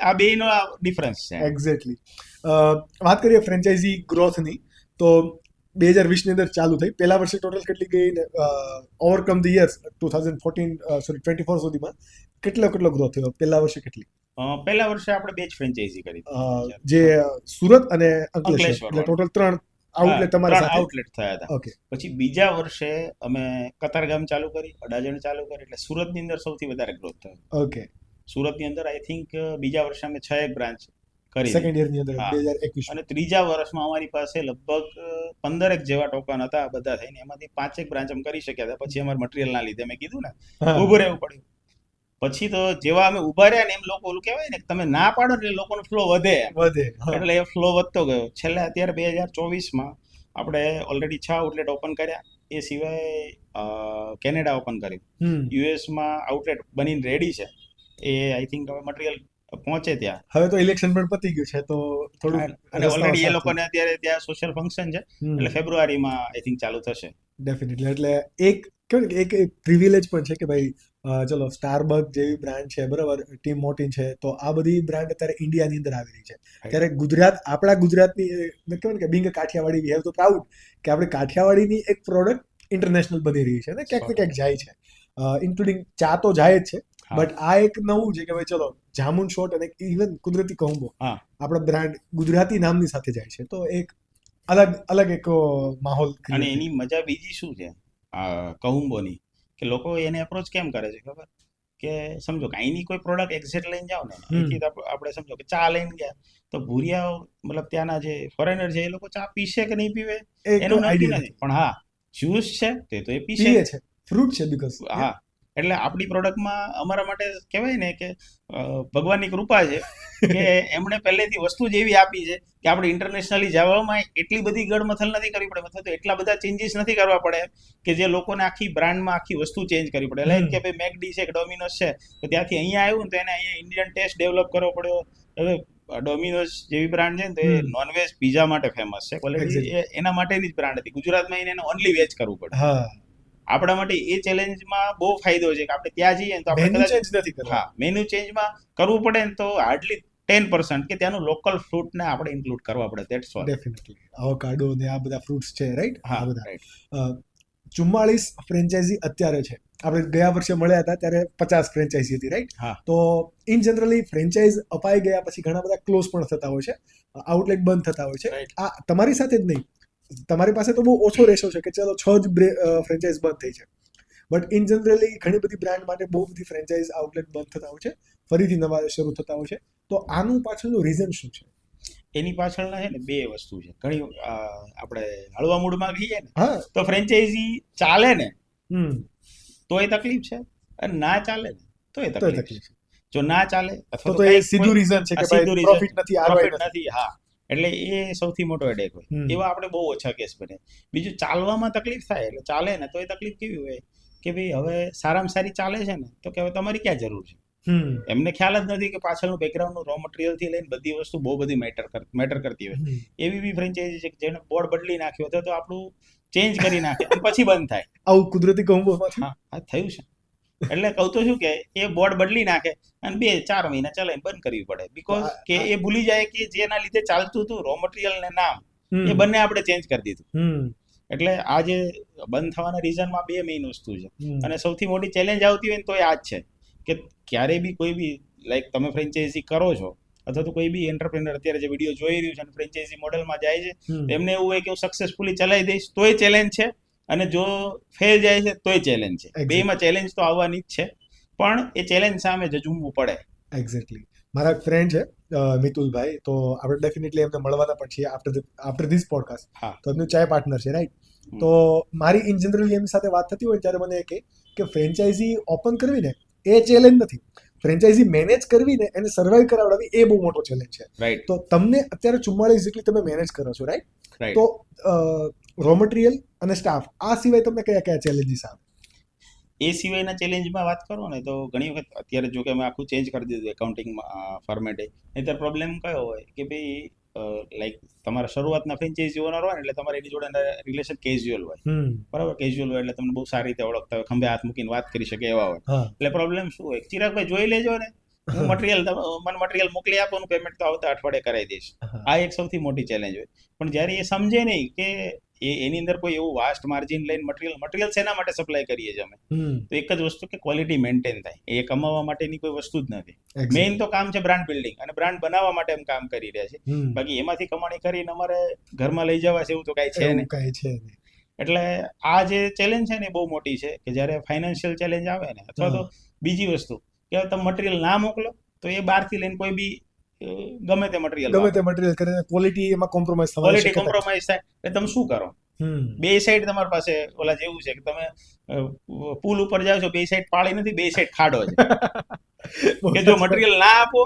આ બેયનો ડિફરન્સ છે. એક્ઝેક્ટલી. વાત કરીએ ફ્રેન્ચાઇઝી ગ્રોથની, તો 2020 ની અંદર ચાલુ થઈ. પહેલા વર્ષે ટોટલ કેટલી ગઈ ને ઓવરકમ ધ યર્સ 24 સુધીમાં કેટલો ગ્રોથ થયો? પહેલા વર્ષે કેટલી? પહેલા વર્ષે આપણે 2 જ ફ્રેન્ચાઇઝી કરી, જે સુરત અને અંકલેશ્વર, એટલે ટોટલ 3 આઉટલેટ તમારા સાથે આઉટલેટ થયા હતા. ઓકે. પછી બીજા વર્ષે અમે કતારગામ ચાલુ કરી, અડાજણ ચાલુ કરી, એટલે સુરતની અંદર સૌથી વધારે ગ્રોથ થયો. ઓકે. સુરતની અંદર આઈ થિંક બીજા વર્ષે અમે 6 બ્રાન્ચ કરી, સેકન્ડ યર ની અંદર 2021, અને ત્રીજા વર્ષમાં અમારી પાસે લગભગ 15 જેવા ટોકન હતા, બધા થઈને એમાંથી 5 બ્રાન્ચ અમે કરી શક્યા હતા. પછી અમારે મટીરિયલ ના લીધે મેં કીધું ને ઊભું રહેવું પડ્યું. પછી તો જેવા અમે ઉભા રહ્યા ને એમ લોકો ઓલું કહેવાય ને, તમે ના પાડો એટલે લોકોનો ફ્લો વધે, એટલે એ ફ્લો વધતો ગયો. છેલ્લે અત્યારે 2024માં આપણે ઓલરેડી 6 આઉટલેટ ઓપન કર્યા. એ સિવાય કેનેડા ઓપન કર્યું, યુએસમાં આઉટલેટ બનીને રેડી છે. એ આઈ થિંક હવે મટીરિયલ પહોંચે ત્યાં. હવે તો ઇલેક્શન પણ પતી ગયું છે, તો થોડું, અને ઓલરેડી એ લોકોને અત્યારે ત્યાં સોશિયલ ફંક્શન છે, એટલે ફેબ્રુઆરીમાં આઈ થિંક ચાલુ થશે. ડેફિનેટલી. એટલે એક પ્રિવિલેજ પણ છે કે ભાઈ ચલો સ્ટારબક જેવી બ્રાન્ડ છે, બરાબર, ટીમ મોર્ટિન છે, તો આ બધી બ્રાન્ડ અત્યારે ઇન્ડિયાની અંદર આવી રહી છે. ત્યારે આપણા ગુજરાતની કહેવાય ને કે બિંગ કાઠિયાવાડી, વી હેવ તો પ્રાઉડ કે આપણે કાઠિયાવાડીની એક પ્રોડક્ટ ઇન્ટરનેશનલ બની રહી છે ને, ક્યાંક જાય છે. ઇન્ક્લુડિંગ ચા તો જાય જ છે, બટ આ એક નવું છે કે ભાઈ ચલો જામુન શોટ અને ઇવન કુદરતી કોમ્બો આપણા બ્રાન્ડ ગુજરાતી નામની સાથે જાય છે. તો એક અલગ એક માહોલ. અને એની મજા બીજી શું છે કહુંબોની, કે લોકો એને એપ્રોચ કેમ કરે છે ખબર, કે સમજો કે અહીંની કોઈ પ્રોડક્ટ એક્ઝેક્ટ લઈને જાઓ ને, અહીંથી આપણે સમજો કે ચા લઈને ગયા, તો ભૂરિયાઓ મતલબ ત્યાંના જે ફોરેનર છે એ લોકો ચા પીશે કે નહીં પીવે એનું નક્કી નથી, પણ હા જ્યુસ છે તો એ પીશે છે, ફ્રૂટ છે, બીકોઝ હા. એટલે આપણી પ્રોડક્ટમાં અમારા માટે કહેવાય ને કે ભગવાનની કૃપા છે કે એમણે પહેલેથી વસ્તુ જ એવી આપી છે કે આપણે ઇન્ટરનેશનલી જવામાં એટલી બધી ગડમથલ નથી કરવી પડે, અથવા તો એટલા બધા ચેન્જીસ નથી કરવા પડે કે જે લોકોને આખી બ્રાન્ડમાં આખી વસ્તુ ચેન્જ કરવી પડે. લાઈક કે ભાઈ મેકડી છે કે ડોમિનોઝ છે, તો ત્યાંથી અહીંયા આવ્યું ને તો એને અહીંયા ઇન્ડિયન ટેસ્ટ ડેવલપ કરવો પડ્યો. હવે ડોમિનોઝ જેવી બ્રાન્ડ છે ને, તો એ નોનવેજ પીઝા માટે ફેમસ છે, ક્વોલિટી એના માટેની જ બ્રાન્ડ હતી. ગુજરાતમાં એને ઓનલી વેજ કરવું પડે. આપણા માટે એ ચેલેન્જમાં બહુ ફાયદો છે કે આપણે ત્યાં જઈએ તો આપણે મેન્યુ ચેન્જમાં કરવું પડે ને તો હાર્ડલી 10% કે ત્યાંનું લોકલ ફ્રૂટને આપણે ઇન્ક્લુડ કરવા પડે. That's all. ડેફિનેટલી. આવોકાડો ને આ બધા ફ્રૂટ્સ છે, રાઈટ? હા, બધા. 44 ફ્રેન્ચાઇઝી અત્યારે છે. આપણે ગયા વર્ષે મળ્યા હતા ત્યારે 50 ફ્રેન્ચાઇઝી હતી, રાઈટ? તો ઇન જનરલી ફ્રેન્ચાઇઝ અપાઈ ગયા પછી ઘણા બધા ક્લોઝ પણ થતા હોય છે, આઉટલેટ બંધ થતા હોય છે. આ તમારી સાથે જ નહીં, તમારી પાસે તો બહુ ઓછો રેશો છે કે ચલો 6 જ ફ્રેન્ચાઇઝ બંધ થઈ છે, બટ ઇન જનરલી ઘણી બધી બ્રાન્ડ માટે બહુ બધી ફ્રેન્ચાઇઝ આઉટલેટ બંધ થતા હોય છે, ફરીથી નવા શરૂ થતા હોય છે. તો આનું પાછળનું રીઝન શું છે? એની પાછળના છે ને 2 વસ્તુ છે. ઘણી આપણે હળવા મૂડમાં કહીએ ને તો ફ્રેન્ચાઇઝી ચાલે ને તોય તકલીફ છે, અને ના ચાલે ને તોય તકલીફ છે. જો ના ચાલે અથવા તો એ સીધું રીઝન છે કે ભાઈ પ્રોફિટ નથી, પ્રોફિટ નથી. હા, એટલે એ સૌથી મોટો હેડેક હોય. એવા આપણે બહુ ઓછા કેસ બને. બીજું ચાલવામાં તકલીફ થાય, એટલે ચાલે ને તો એ તકલીફ કેવી હોય કે ભાઈ હવે સારામાં સારી ચાલે છે ને તો કે હવે તમારી ક્યાં જરૂર છે. એમને ખ્યાલ જ નથી કે પાછળનું બેકગ્રાઉન્ડનું રો મટીરિયલ થી લઈને બધી વસ્તુ બહુ બધી મેટર કરતી હોય. એવી બી ફ્રેન્ચાઇઝી છે કે જેને બોર્ડ બદલી નાખ્યો તો આપણું ચેન્જ કરી નાખે પછી બંધ થાય. આવું કુદરતી કોમ્બો થયું છે. એટલે કહું તો શું કે એ બોર્ડ બદલી નાખે અને 2-4 મહિના ચલાવીને બંધ કરવી પડે, બીકોઝ કે એ ભૂલી જાય કે જેના લીધે ચાલતું હતું રો મટીરિયલ ને નામ એ બંને આપણે ચેન્જ કરી દીધું. એટલે આ જે બંધ થવાના રીઝનમાં 2 મેઇન વસ્તુ છે. અને સૌથી મોટી ચેલેન્જ આવતી હોય ને તો એ આ જ છે કે ક્યારે બી કોઈ બી લાઈક તમે ફ્રેન્ચાઇઝી કરો છો અથવા તો કોઈ બી એન્ટરપ્રેનર અત્યારે જે વિડીયો જોઈ રહ્યું છે અને ફ્રેન્ચાઇઝી મોડેલમાં જાય છે, એમને એવું હોય કે હું સક્સેસફુલી ચલાવી દઈશ તોય ચેલેન્જ છે, અને જો ફેલ જાય છે તોય ચેલેન્જ છે. બેમાં ચેલેન્જ તો આવવાની જ છે, પણ એ ચેલેન્જ સામે ઝઝૂમવું પડે. એક્ઝેક્ટલી. મારા એક ફ્રેન્ડ છે મિતુલભાઈ, તો આપણે ડેફિનેટલી એમને મળવાના પણ છીએ આફ્ટર ધીસ પોડકાસ્ટ. તો એમનું ચાય પાર્ટનર છે, રાઈટ? તો મારી ઇન જનરલી એમની સાથે વાત થતી હોય ત્યારે મને એ કહે કે ફ્રેન્ચાઇઝી ઓપન કરવી ને એ ચેલેન્જ નથી, ફ્રેન્ચાઇઝી મેનેજ કરવી ને એને સર્વાઈવ કરાવડાવી એ બહુ મોટો ચેલેન્જ છે. રાઈટ. તો તમને અત્યારે 44 જેટલી તમે મેનેજ કરો છો, રાઈટ? તો રો મટીરિયલ અને સ્ટાફ આ સિવાય તમને કયા કયા ચેલેન્જીસ આવે? એ સિવાયના ચેલેન્જમાં વાત કરો ને તો ઘણી વખત અત્યારે જો કે અમે આખું ચેન્જ કરી દીધું એકાઉન્ટિંગ ફોર્મેટે, નહીંતર પ્રોબ્લેમ કયો હોય કે ભાઈ લાઈક તમારા શરૂઆતના ફ્રેન્ચાઇઝી ઓનર હોય ને એટલે તમારે એની જોડે રિલેશન કેઝ્યુઅલ હોય, બરાબર? કેઝ્યુઅલ હોય એટલે તમને બહુ સારી રીતે ઓળખતા હોય, ખંભે હાથ મૂકીને વાત કરી શકે એવા હોય. એટલે પ્રોબ્લેમ શું હોય, ચિરાગભાઈ જોઈ લેજો ને, હું મટીરિયલ મોકલી આપવાનું, પેમેન્ટ તો આવતા અઠવાડિયે કરાવી દઈશ. આ એક સૌથી મોટી ચેલેન્જ હોય. પણ જ્યારે એ સમજે નહીં કે એની અંદર કોઈ એવું વાસ્ટ માર્જિન લઈને મટીરિયલ શેના માટે સપ્લાય કરીએ છીએ અમે, તો એક જ વસ્તુ કે ક્વોલિટી મેન્ટેન થાય, એ કમાવા માટેની કોઈ વસ્તુ જ નથી. મેઇન તો કામ છે બ્રાન્ડ બિલ્ડિંગ, અને બ્રાન્ડ બનાવવા માટે અમે કામ કરી રહ્યા છીએ. બાકી એમાંથી કમાણી કરીને અમારે ઘરમાં લઈ જવા છે એવું તો કાંઈ છે નહીં. એટલે આ જે ચેલેન્જ છે ને એ બહુ મોટી છે કે જ્યારે ફાઇનાન્શિયલ ચેલેન્જ આવે ને, અથવા તો બીજી વસ્તુ કે તમે મટીરિયલ ના મોકલો તો એ બહારથી લઈને કોઈ બી ગમે તે મટીરિયલ કરે, ક્વોલિટી એમાં કોમ્પ્રોમાઇઝ થાય, એટલે તમે શું કરો? બે સાઈડ તમારી પાસે ઓલા જેવું છે કે તમે પુલ ઉપર જાવ છો, બે સાઈડ પાળી નથી, બે સાઈડ ખાડો છે. કે જો મટીરિયલ ના આપો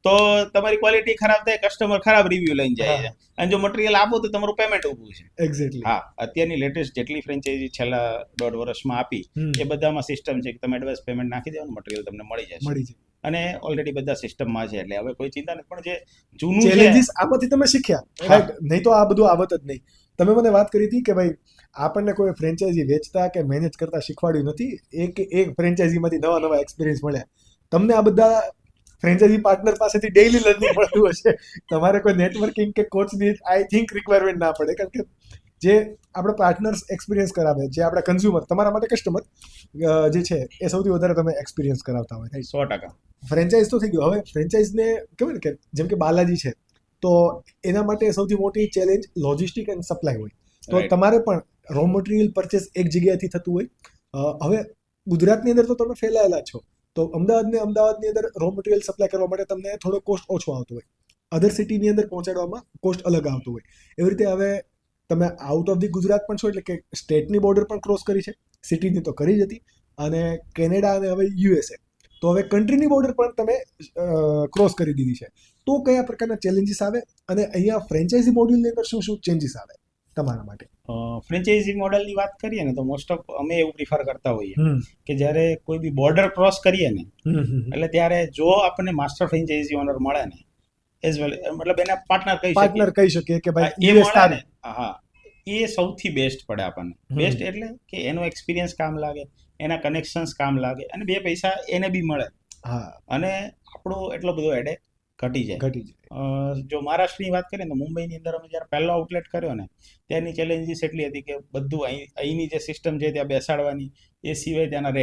તો તમારી ક્વોલિટી ખરાબ થાય, કસ્ટમર ખરાબ રિવ્યુ લઈને જાય છે, અને જો મટીરિયલ આપો તો તમારું પેમેન્ટ ઊભું છે. એક્ઝેક્ટલી. હા, અત્યારની લેટેસ્ટ જેટલી ફ્રેન્ચાઇઝી છેલ્લા 1.5 વર્ષમાં આપી એ બધામાં સિસ્ટમ છે કે તમે એડવાન્સ પેમેન્ટ નાખી દેવાનું, મટીરિયલ તમને મળી જશે, અને ઓલરેડી બધા સિસ્ટમમાં છે, એટલે હવે કોઈ ચિંતા નથી. પણ જે જૂનું ચેલેન્જીસ આમાંથી તમે શીખ્યા, નહીં તો આ બધું આવત જ નહીં. તમે મને વાત કરી હતી કે ભાઈ આપણને કોઈ ફ્રેન્ચાઇઝી વેચતા કે મેનેજ કરતા શીખવાડ્યું નથી, એક ફ્રેન્ચાઇઝીમાંથી નવા એક્સપિરિયન્સ મળ્યા. તમને આ બધા ફ્રેન્ચાઇઝી પાર્ટનર પાસેથી ડેઈલી લર્નિંગ મળતું હશે, તમારે કોઈ નેટવર્કિંગ કે કોચની આઈ થિંક રિક્વાયરમેન્ટ ના પડે, કારણ કે જે આપણે પાર્ટનર્સ એક્સપિરિયન્સ કરાવે, જે આપણા કન્ઝ્યુમર, તમારા માટે કસ્ટમર જે છે એ સૌથી વધારે તમે એક્સપિરિયન્સ કરાવતા હોય. 100%. ફ્રેન્ચાઇઝ તો થઈ ગયું, હવે ફ્રેન્ચાઇઝને કહેવાય ને કે જેમ કે બાલાજી છે, તો એના માટે સૌથી મોટી ચેલેન્જ લોજિસ્ટિક એન્ડ સપ્લાય હોય. તો તમારે પણ રો મટીરિયલ પરચેસ એક જગ્યાએથી થતું હોય. હવે ગુજરાતની અંદર તો તમે ફેલાયેલા છો, તો અમદાવાદની અંદર રો મટીરિયલ સપ્લાય કરવા માટે તમને થોડો કોસ્ટ ઓછો આવતો હોય, અધર સિટીની અંદર પહોંચાડવામાં કોસ્ટ અલગ આવતો હોય. એવી રીતે હવે તમે આઉટ ઓફ ધી ગુજરાત પણ છો, એટલે કે સ્ટેટની બોર્ડર પણ ક્રોસ કરી છે, સિટીની તો કરી જ હતી, અને કેનેડા અને હવે યુએસએ, તો હવે કન્ટ્રીની બોર્ડર પણ તમે ક્રોસ કરી દીધી છે. તો કયા પ્રકારના ચેલેન્જીસ આવે, અને અહીંયા ફ્રેન્ચાઇઝી મોડ્યુલની અંદર શું શું ચેન્જીસ આવે તમારા માટે? ફ્રેન્ચાઇઝી મોડેલની વાત કરીએ ને તો મોસ્ટ ઓફ અમે એવું પ્રિફર કરતા હોઈએ કે જ્યારે કોઈ બી બોર્ડર ક્રોસ કરીએ ને, એટલે ત્યારે જો આપણને માસ્ટર ફ્રેન્ચાઇઝી ઓનર મળે ને, એઝ વેલ મતલબ એના પાર્ટનર કહી શકીએ કે ભાઈ એ મળે ને, હા, એ સૌથી બેસ્ટ પડે આપણને. બેસ્ટ એટલે કે એનો એક્સપિરિયન્સ કામ લાગે, એના કનેક્શન્સ કામ લાગે, અને 2 પૈસા એને બી મળે, અને આપણો એટલો બધો હેડેક ઘટી જાય. જો મહારાષ્ટ્રની વાત કરીએ તો મુંબઈની અંદર અમે જ્યારે પહેલો આઉટલેટ કર્યો ને, ત્યાંની ચેલેન્જીસ એટલી હતી કે બધું અહીંની જે સિસ્ટમ છે ત્યાં બેસાડવાની, એ સિવાય ત્યાંના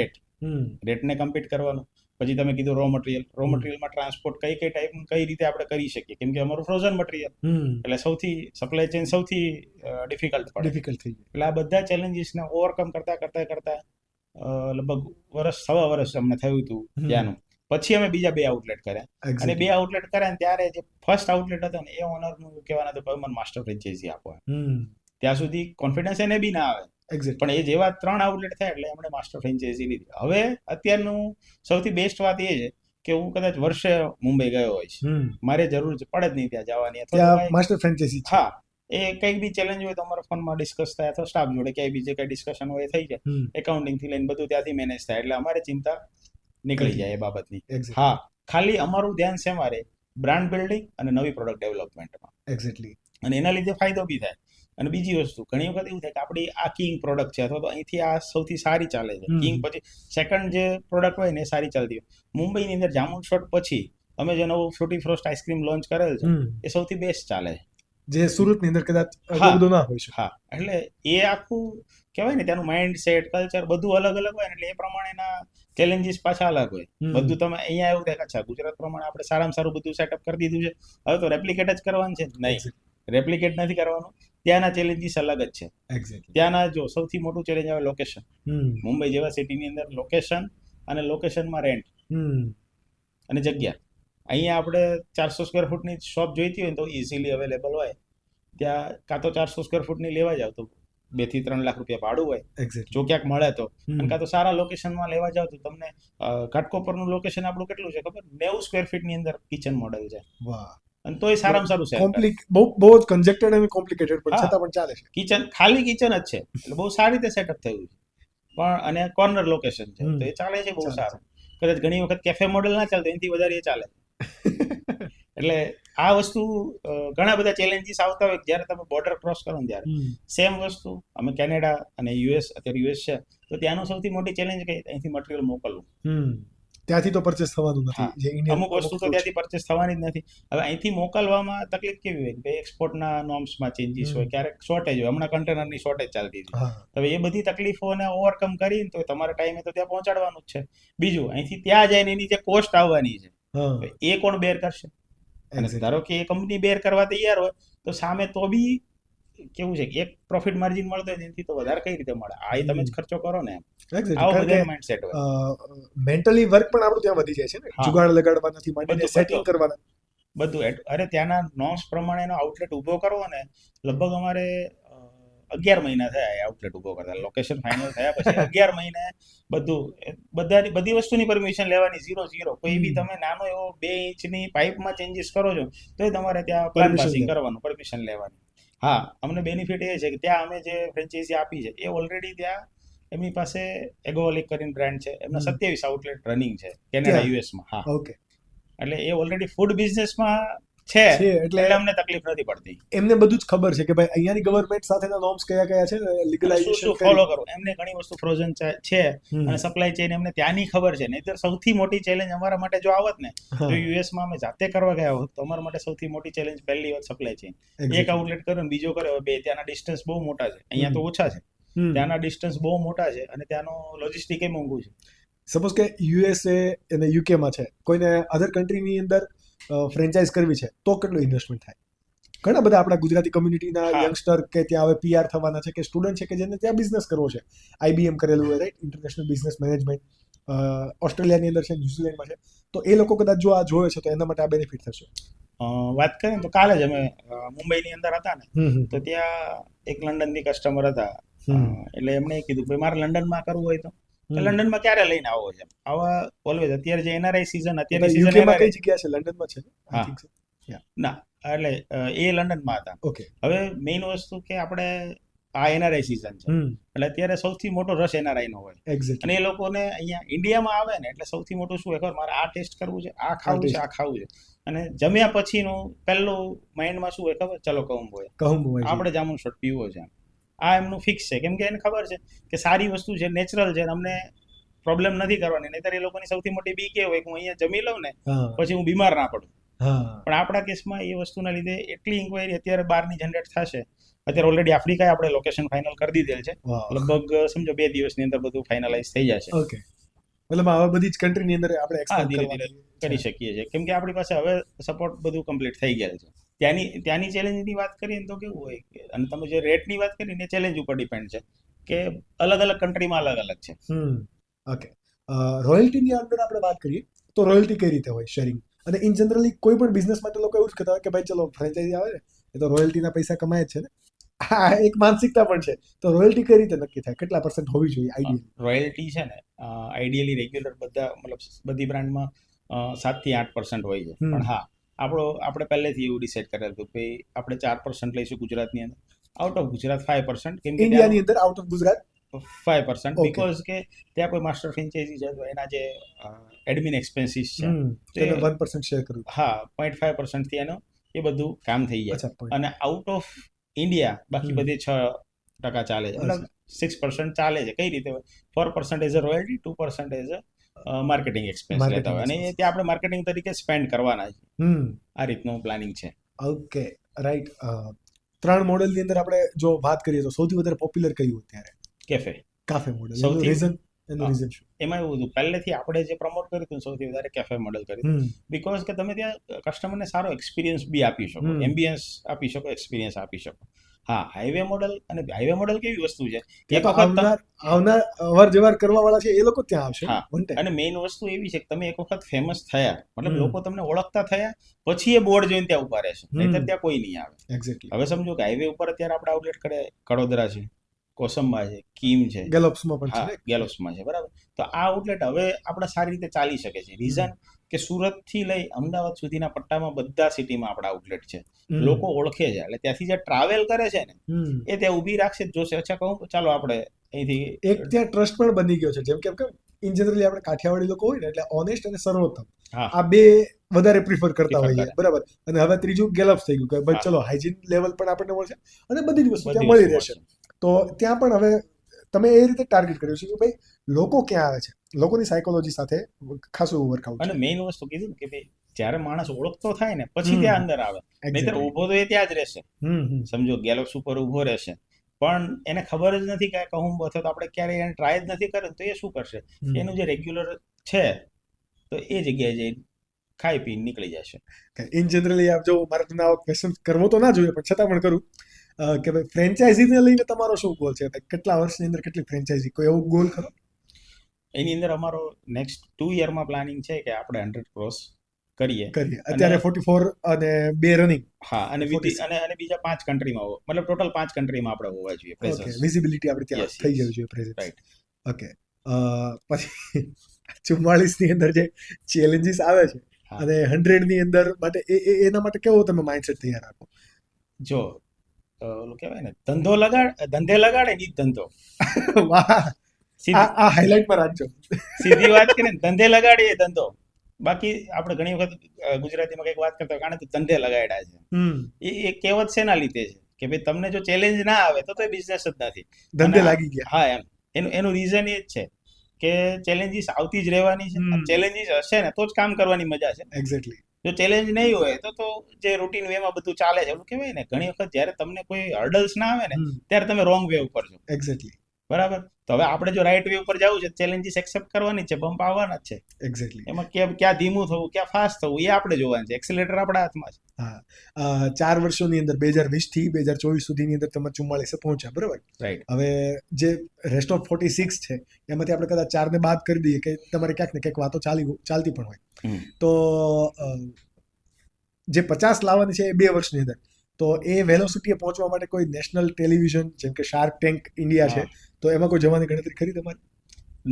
રેટને કમ્પીટ કરવાનું. પછી તમે કીધું રો મટીરિયલમાં ટ્રાન્સપોર્ટ કઈ ટાઈપનું કઈ રીતે આપણે કરી શકીએ, કેમ કે અમારું ફ્રોઝન મટીરિયલ, એટલે સૌથી સપ્લાય ચેન સૌથી ડિફિકલ્ટ થઈ ગયું. એટલે આ બધા ચેલેન્જીસને ઓવરકમ કરતા લગભગ સવા વર્ષ અમને થયું હતું ત્યાંનું. પછી અમે બીજા 2 આઉટલેટ કર્યા, અને 2 આઉટલેટ કર્યા ને ત્યારે જે ફર્સ્ટ આઉટલેટ હતો ને એ ઓનરનું કહેવાના તો મને માસ્ટર ફ્રેન્ચાઇઝી આપો, ત્યાં સુધી કોન્ફિડન્સ એને બી ના આવે. પણ એ જેવા 3 આઉટલેટ થયા એટલે એમણે માસ્ટર ફ્રેન્ચાઇઝી લીધી. હવે અત્યારનું સૌથી બેસ્ટ વાત એ છે કે હું કદાચ વર્ષે મુંબઈ ગયો હોઈશ, મારે જરૂર પડે જ નહીં ત્યાં જવાની, અથવા માસ્ટર ફ્રેન્ચાઇઝી. હા, એ કંઈક બી ચેલેન્જ હોય તો અમારા ફોનમાં ડિસ્કસ થાય, અથવા સ્ટાફ જોડે ક્યાંય બીજે કઈ ડિસ્કશન હોય થઈ જાય, એકાઉન્ટિંગ થી લઈને બધું ત્યાંથી મેનેજ થાય, એટલે અમારે ચિંતા નીકળી જાય એ બાબતની. હા, ખાલી અમારું ધ્યાન છે અમારે બ્રાન્ડ બિલ્ડિંગ અને નવી પ્રોડક્ટ ડેવલપમેન્ટમાં. એક્ઝેક્ટલી. અને એના લીધે ફાયદો બી થાય અને બીજી વસ્તુ ઘણી વખત એવું થાય કે આપણી આ કિંગ પ્રોડક્ટ છે અથવા તો અહીંથી આ સૌથી સારી ચાલે છે કિંગ, પછી સેકન્ડ જે પ્રોડક્ટ હોય ને એ સારી ચાલતી હોય. મુંબઈની અંદર જામુન શોટ પછી અમે જે નવું ફ્રૂટી ફ્રોસ્ટ આઈસ્ક્રીમ લોન્ચ કરેલ છે એ સૌથી બેસ્ટ ચાલે છે. જે સુરતની અંદર કદાચ બધું ના હોય છે. હા, એટલે એ આખું કહેવાય ને ત્યાંનું માઇન્ડ સેટ, કલ્ચર બધું અલગ અલગ હોય ને એટલે એ પ્રમાણેના ચેલેન્જીસ પાછા અલગ હોય. બધું તમે અહીંયા એવું થાય અચ્છા ગુજરાત પ્રમાણે આપણે સારામાં સારું બધું સેટઅપ કરી દીધું છે, હવે તો રેપ્લિકેટ જ કરવાનું છે. નહીં, રેપ્લિકેટ નથી કરવાનું. ત્યાંના ચેલેન્જીસ અલગ જ છે. ત્યાંના જો સૌથી મોટું ચેલેન્જ આવે લોકેશન. મુંબઈ જેવા સિટીની અંદર લોકેશન અને લોકેશનમાં રેન્ટ અને જગ્યા. અહીંયા આપણે 400 સ્ક્વેર ફૂટની શોપ જોઈતી હોય તો ઇઝીલી અવેલેબલ હોય. ત્યાં કાં તો 400 સ્ક્વેર ફૂટની લેવા જાવ તો 2 થી 3 લાખ રૂપિયા ભાડું હોય જો ક્યાંક મળે તો, અને કાં તો સારા લોકેશનમાં લેવા જાવ તો તમને ઘાટકોપરનું લોકેશન આપણું કેટલું છે ખબર, 90 સ્ક્વેર ફીટની અંદર કિચન મોડેલ છે. વાહ! અને તોય સારામાં સારું છે. બહુ જ કન્જેક્ટેડ અને કોમ્પ્લિકેટેડ પણ છતાં પણ ચાલે છે. કિચન ખાલી કિચન જ છે એટલે બહુ સારી રીતે સેટઅપ થયું છે, પણ અને કોર્નર લોકેશન છે તો એ ચાલે છે બહુ સારું. કદાચ ઘણી વખત કેફે મોડેલ ના ચાલતો એનાથી વધારે એ ચાલે. એટલે આ વસ્તુ ઘણા બધા ચેલેન્જીસ આવતા હોય જ્યારે તમે બોર્ડર ક્રોસ કરો ને ત્યારે. સેમ વસ્તુ અમે કેનેડા અને યુએસ, અત્યારે યુએસ છે તો ત્યાંનું સૌથી મોટી ચેલેન્જ કઈ, અહીંથી મટીરિયલ મોકલવું. ત્યાંથી તો પરચેસ થવાનું નથી, અમુક વસ્તુ તો ત્યાંથી પરચેસ થવાની જ નથી. હવે અહીંથી મોકલવામાં તકલીફ કેવી હોય કે એક્સપોર્ટના નોર્મ્સમાં ચેન્જીસ હોય, ક્યારેક શોર્ટેજ હોય. હમણાં કન્ટેનરની શોર્ટેજ ચાલતી હતી. હવે એ બધી તકલીફોને ઓવરકમ કરીને તો તમારા ટાઈમે તો ત્યાં પહોંચાડવાનું જ છે. બીજું અહીંથી ત્યાં જઈને એની જે કોસ્ટ આવવાની છે એ કોણ બેર કરશે? અને ધારો કે એ કંપની બેર કરવા તૈયાર હોય તો સામે તો બી કેવું છે કે એક પ્રોફિટ માર્જિન મળતો હોય એનાથી તો વધારે કઈ રીતે મળે? આ તમે જ ખર્ચો કરો ને. આવો બધા માઇન્ડસેટ હોય. મેન્ટલી વર્ક પણ આપણું ત્યાં વધી જાય છે ને, જુગાડ લગાડવાથી માંડીને સેટિંગ કરવાના બધું. અરે ત્યાંના નોર્મ્સ પ્રમાણેનો આઉટલેટ ઉભો કરવો ને લગભગ અમારે 11 મહિના થયા એ આઉટલેટ ઉભો કરતા. લોકેશન ફાઇનલ થયા પછી 11 મહિને બધી વસ્તુની પરમિશન લેવાની 0 કોઈ બી તમે નાનો એવો 2 ઇંચની પાઇપમાં ચેન્જીસ કરો છો તો તમારે ત્યાં પ્લાન પાસિંગ કરવાનું, પરમિશન લેવાની. હા, અમને બેનિફિટ એ છે કે ત્યાં અમે જે ફ્રેન્ચાઇઝી આપી છે એ ઓલરેડી ત્યાં એમની પાસે એગોલિક કરીને બ્રાન્ડ છે, એમના 27 આઉટલેટ રનિંગ છે કેનેડા યુએસમાં. હા, ઓકે. એટલે એ ઓલરેડી ફૂડ બિઝનેસમાં છે એટલે અમને તકલીફ નથી પડતી. એમને બધું જ ખબર છે કે ભાઈ અહીંયાની ગવર્નમેન્ટ સાથેના નોર્મ્સ કયા છે, લીગલાઇઝેશન ફોલો કરો. એમને ઘણી વસ્તુ ફ્રોઝન છે અને સપ્લાય ચેઇન એમને ત્યાંની ખબર છે. નહીંતર સૌથી મોટી ચેલેન્જ અમારા માટે જો આવત ને તો યુએસમાં અમે જાતે કરવા ગયા હોત તો અમારા માટે સૌથી મોટી ચેલેન્જ પહેલી વાત સપ્લાય ચેઇન. એક આઉટલેટ કર્યો ને બીજો કર્યો, બે. ત્યાંના ડિસ્ટન્સ બહુ મોટા છે, અહીંયા તો ઓછા છે. ત્યાંના ડિસ્ટન્સ બહુ મોટા છે અને ત્યાંનો લોજિસ્ટિક એ મોંઘું છે. સપોઝ કે યુએસએ અને યુકેમાં છે, કોઈને અધર કન્ટ્રીની અંદર ફ્રેન્ચાઇઝ કરવી છે તો કેટલું ઇન્વેસ્ટમેન્ટ થાય? ઘણા બધા આપણા ગુજરાતી કમ્યુનિટીના યંગસ્ટર કે ત્યાં હવે પીઆર થવાના છે કે સ્ટુડન્ટ છે કે જેને ત્યાં બિઝનેસ કરવો છે, આઈબીએમ કરેલું હોય, રાઈટ, ઇન્ટરનેશનલ બિઝનેસ મેનેજમેન્ટ, ઓસ્ટ્રેલિયાની અંદર છે, ન્યુઝીલેન્ડમાં છે, તો એ લોકો કદાચ જો આ જોવે છે તો એના માટે આ બેનિફિટ થશે. વાત કરીએ તો કાલે જ અમે મુંબઈની અંદર હતા ને તો ત્યાં એક લંડનની કસ્ટમર હતા, એટલે એમણે કીધું ભાઈ મારે લંડનમાં કરવું હોય તો લંડનમાં ક્યારે લઈને આવો છે? આવા ઓલવેઝ અત્યારે જે એનઆરઆઈ સીઝન, અત્યારની સીઝન કઈ જગ્યા છે? લંડનમાં છે. ના, એટલે એ લંડનમાં હતા. ઓકે. હવે મેઇન વસ્તુ કે આપણે આ એનઆરઆઈ સીઝન છે એટલે અત્યારે સૌથી મોટો રશ એનઆરઆઈ નો હોય અને એ લોકોને અહીંયા ઇન્ડિયામાં આવે ને એટલે સૌથી મોટું શું હોય ખબર, મારે આ ટેસ્ટ કરવું છે, આ ખાવું છે, આ ખાવું છે. અને જમ્યા પછીનું પહેલું માઇન્ડમાં શું હોય ખબર, ચલો કહું હોય, આપણે જામુન શોટ પીવો છે. આ એમનું ફિક્સ છે કેમ કે એને ખબર છે કે સારી વસ્તુ છે, નેચરલ છે, અમને પ્રોબ્લેમ નથી કરવાની. નહીતર એ લોકોની સૌથી મોટી બીક એ હોય કે હું અહીંયા જમી લઉં ને પછી હું બીમાર ના પડું. પણ આપણા કેસમાં એ વસ્તુના લીધે એટલી ઇન્ક્વાયરી અત્યારે બહારની જનરેટ થશે. અત્યારે ઓલરેડી આફ્રિકાએ આપણે લોકેશન ફાઇનલ કરી દીધેલ છે, લગભગ સમજો 2 દિવસની અંદર બધું ફાઇનલાઇઝ થઈ જશે. ઓકે, મતલબ હવે બધી જ કન્ટ્રીની અંદર આપણે એક્સપોર્ટ ધીરે ધીરે કરી શકીએ છીએ કેમ કે આપણી પાસે હવે સપોર્ટ બધું કમ્પ્લીટ થઈ ગયેલ છે. ત્યાંની ચેલેન્જની વાત કરીએ તો કેવું હોય કે, અને તમે જે રેટની વાત કરી ને ચેલેન્જ ઉપર ડિપેન્ડ છે કે અલગ અલગ કન્ટ્રીમાં અલગ અલગ છે. ઓકે, રોયલ્ટીની અંદર આપણે વાત કરીએ તો રોયલ્ટી કઈ રીતે હોય, શેરિંગ? અને ઇન જનરલી કોઈ પણ બિઝનેસ માટે લોકો એવું જ કહેતા હોય કે ભાઈ ચલો ફ્રેન્ચાઇઝી આવે ને એ તો રોયલ્ટીના પૈસા કમાય જ છે ને. આ એક માનસિકતા પણ છે. તો રોયલ્ટી કઈ રીતે નક્કી થાય, કેટલા % હોવી જોઈએ આઈડિયલી? રોયલ્ટી છે ને આઈડિયલી રેગ્યુલર બધા મતલબ બધી બ્રાન્ડમાં 7 થી 8% હોય છે. પણ હા, આપણે પહેલેથી એવું ડિસાઇડ કરેલું હતું કે આપણે 4% લઈશું ગુજરાતની અંદર, આઉટ ઓફ ગુજરાત 5%. કેમ કે ઇન્ડિયાની અંદર આઉટ ઓફ ગુજરાત 5% બીકોઝ કે ત્યાં કોઈ માસ્ટર ફ્રેન્ચાઇઝી છે તો એના જે એડમિન એક્સપેન્સીસ છે તો 1% શેર કરું. હા, 0.5% થી એનો એ બધું કામ થઈ જાય. અને આઉટ ઓફ ઇન્ડિયા, બાકી બધી 6% ચાલે છે, મતલબ 6% ચાલે છે. કઈ રીતે? 4% as a royalty, 2% as a marketing expense લેતા હોય, અને એ ત્યાં આપણે માર્કેટિંગ તરીકે સ્પેન્ડ કરવાના છે. આ રીતનું પ્લાનિંગ છે. Okay, right. 3 મોડેલની અંદર આપણે જો વાત કરીએ તો સૌથી વધારે પોપ્યુલર કયું અત્યારે? Cafe model. સૌથી એનું રીઝન શું? એમાં એવું હતું, પહેલેથી આપણે જે પ્રમોટ કર્યું હતું સૌથી વધારે કેફે મોડેલ કર્યું, બીકોઝ કે તમે ત્યાં કસ્ટમરને સારો એક્સપિરિયન્સ બી આપી શકો, એમ્બિયન્સ આપી શકો, એક્સપિરિયન્સ આપી શકો. હા, હાઈવે મોડેલ, અને હાઈવે મોડેલ કેવી વસ્તુ છે કે આવનાર અવર જવર કરવા વાળા છે એ લોકો ત્યાં આવશે. હા, અને મેઇન વસ્તુ એવી છે કે તમે એક વખત ફેમસ થયા, મતલબ લોકો તમને ઓળખતા થયા, પછી એ બોર્ડ જોઈને ત્યાં ઉભા રહેશે, નહીતર ત્યાં કોઈ નહીં આવે. એક્ઝેક્ટલી. હવે સમજો કે હાઈવે ઉપર અત્યારે આપણે આઉટલેટ કરે, કડોદરા છે, કોસંબા છે, કીમ છે, ગેલોપ્સમાં પણ છે. ગેલોપ્સમાં છે, બરાબર. તો આ આઉટલેટ હવે આપણે સારી રીતે ચાલી શકે છે. રીઝન કે સુરત થી લઈ અમદાવાદ સુધીના પટ્ટામાં બધા સિટીમાં આપણા આઉટલેટ છે, લોકો ઓળખે છે, એટલે ત્યાંથી જે ટ્રાવેલ કરે છે ને એ ત્યાં ઊભી રાખશે, જોશે. અચ્છા, કહું ચાલો આપણે અહીંથી એક ત્યાં ટ્રસ્ટ પણ બની ગયો છે. જેમ કે ઇન જનરલી આપણે કાઠિયાવાડી લોકો હોય ને એટલે ઓનેસ્ટ અને સર્વોત્તમ, આ બે વધારે પ્રિફર કરતા હોઈએ, બરાબર. અને હવે ત્રીજું ગેલોપ્સ થઈ ગયું કે ભાઈ ચલો હાઇજીન લેવલ પણ આપણને મળશે અને બધી જ વસ્તુ ત્યાં મળી રહેશે. તો ત્યાં પણ હવે તમે એ રીતે ટાર્ગેટ કર્યું છે કે ભાઈ લોકો ક્યાં આવે છે, લોકોની સાયકોલોજી સાથે ખાસું વર્કઆઉટ. અને મેઇન વસ્તુ કીધું કે ભાઈ જ્યારે માણસ ઓળખતો થાય ને પછી ત્યાં અંદર આવે, નહીતર ઊભો તો એ ત્યાં જ રહેશે. સમજો ગેલોપ્સ ઉપર ઊભો રહેશે, પણ એને ખબર જ નથી કે કહું અથવા તો આપણે ક્યારેય એને ટ્રાય જ નથી કર્યું, તો એ શું કરશે? એનું જે રેગ્યુલર છે તો એ જગ્યાએ જઈને ખાઈ પીને નીકળી જશે. ઇન જનરલી આપ જો મારે તમને આવો ક્વેશ્ચન કરવો તો ના જોઈએ, પણ છતાં પણ કરું કે ભાઈ ફ્રેન્ચાઇઝીને લઈને તમારો શું ગોલ છે? કેટલા વર્ષની અંદર કેટલી ફ્રેન્ચાઇઝી, કોઈ એવો ગોલ ખરો? એની અંદર અમારો નેક્સ્ટ 2 યરમાં પ્લાનિંગ છે કે આપણે 100 ક્રોસ કરીએ. અત્યારે 44 અને 2 રનિંગ. હા, અને બીજા 5 કન્ટ્રીમાં, મતલબ ટોટલ 5 કન્ટ્રીમાં આપણે હોવા જોઈએ પ્રેઝન્સ. વિઝિબિલિટી આપણે ત્યાં થઈ જવી જોઈએ પ્રેઝન્સ. રાઈટ. ઓકે. પછી 44 ની અંદર જે ચેલેન્જીસ આવે છે અને 100 ની અંદર માટે એના માટે કેવો તમે માઇન્ડસેટ તૈયાર રાખો? જો ઓલું કહેવાય ને, ધંધે લગાડે ની ધંધો. વાહ, આ હાઇલાઇટમાં રાખજો. સીધી વાત કરીને ધંધે લગાડે એ ધંધો. બાકી આપણે ઘણી વખત ગુજરાતીમાં કઈક વાત કરતા કારણ કે ધંધે લગાડ્યા છે, એ કહેવત શેના લીધે છે કે ભાઈ તમને જો ચેલેન્જ ના આવે તો બિઝનેસ જ નથી, ધંધે લાગી ગયા. હા, એનું રીઝન એ જ છે કે ચેલેન્જીસ આવતી જ રહેવાની છે. ચેલેન્જીસ હશે ને તો જ કામ કરવાની મજા છે. એક્ઝેક્ટલી. જો ચેલેન્જ નહીં હોય તો જે રૂટીન વે માં બધું ચાલે છે, એવું કહેવાય ને, ઘણી વખત જ્યારે તમને કોઈ હર્ડલ્સ ના આવે ને ત્યારે તમે રોંગ વે ઉપર છો. એક્ઝેક્ટલી. બરાબર. તો હવે આપણે જો રાઈટ વે ઉપર જવું છે, ચેલેન્જીસ એક્સેપ્ટ કરવાની છે, બમ્પ આવવાના જ છે. એક્ઝેક્ટલી. એમાં ક્યાં ધીમું થવું, ક્યાં ફાસ્ટ થવું, એ આપણે જોવાનું છે. એક્સેલેટર આપણા હાથમાં છે. હા, 4 વર્ષોની અંદર 2020 થી 2024 સુધીની અંદર તમે 44 પહોંચ્યા, બરાબર. રાઈટ. હવે જે રેસ્ટ ઓફ 46 છે એમાંથી આપણે કદાચ 4 ને બાદ કરી દઈએ કે તમારે ક્યાંક ને ક્યાંક વાતો ચાલતી પણ હોય, તો જે 50 લાવવાની છે એ 2 વર્ષની અંદર, તો એ વેલોસિટીએ પહોંચવા માટે કોઈ નેશનલ ટેલિવિઝન જેમ કે શાર્ક ટેન્ક ઇન્ડિયા છે, તો એમાં કોઈ જવાની ગણતરી ખરી તમારી?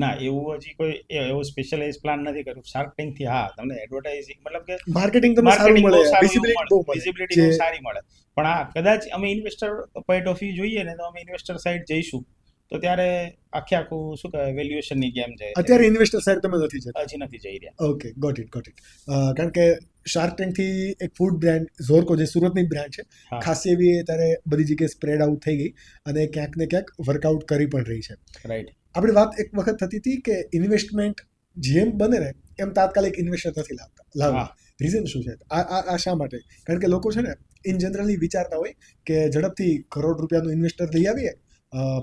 ના, એવું હજી કોઈ એવો સ્પેશિયલાઇઝ પ્લાન નથી કર્યું. શાર્ક ટેન્ક થી હા તમને એડવર્ટાઇઝિંગ, મતલબ કે માર્કેટિંગ તમને સારું મળે, વિઝિબિલિટી બહુ સારી મળે. પણ હા, કદાચ અમે ઇન્વેસ્ટર પોઈન્ટ ઓફ વ્યૂ જોઈએ ને તો અમે ઇન્વેસ્ટર સાઈડ જઈશું, તો ત્યારે આખું શું કહેવાય વેલ્યુએશનની ગેમ છે. અત્યારે ઇન્વેસ્ટર સાઈડ તમે નથી જતા? હજી નથી જઈ રહ્યા. Okay, got it. કારણ કે શાર્ક ટેન્ક થી એક ફૂડ બ્રાન્ડ ઝોર્કો, જે સુરતની બ્રાન્ડ છે, ખાસી એવી ત્યારે બધી જગ્યાએ સ્પ્રેડ આઉટ થઈ ગઈ અને ક્યાંક ને ક્યાંક વર્કઆઉટ કરી પણ રહી છે. રાઈટ. આપણી વાત એક વખત થતી હતી કે ઇન્વેસ્ટમેન્ટ જેમ બને ને એમ તાત્કાલિક ઇન્વેસ્ટર નથી લાવતા. રીઝન શું છે? આ શા માટે? કારણ કે લોકો છે ને ઇન જનરલી વિચારતા હોય કે ઝડપથી કરોડ રૂપિયાનું ઇન્વેસ્ટર લઈ આવીએ,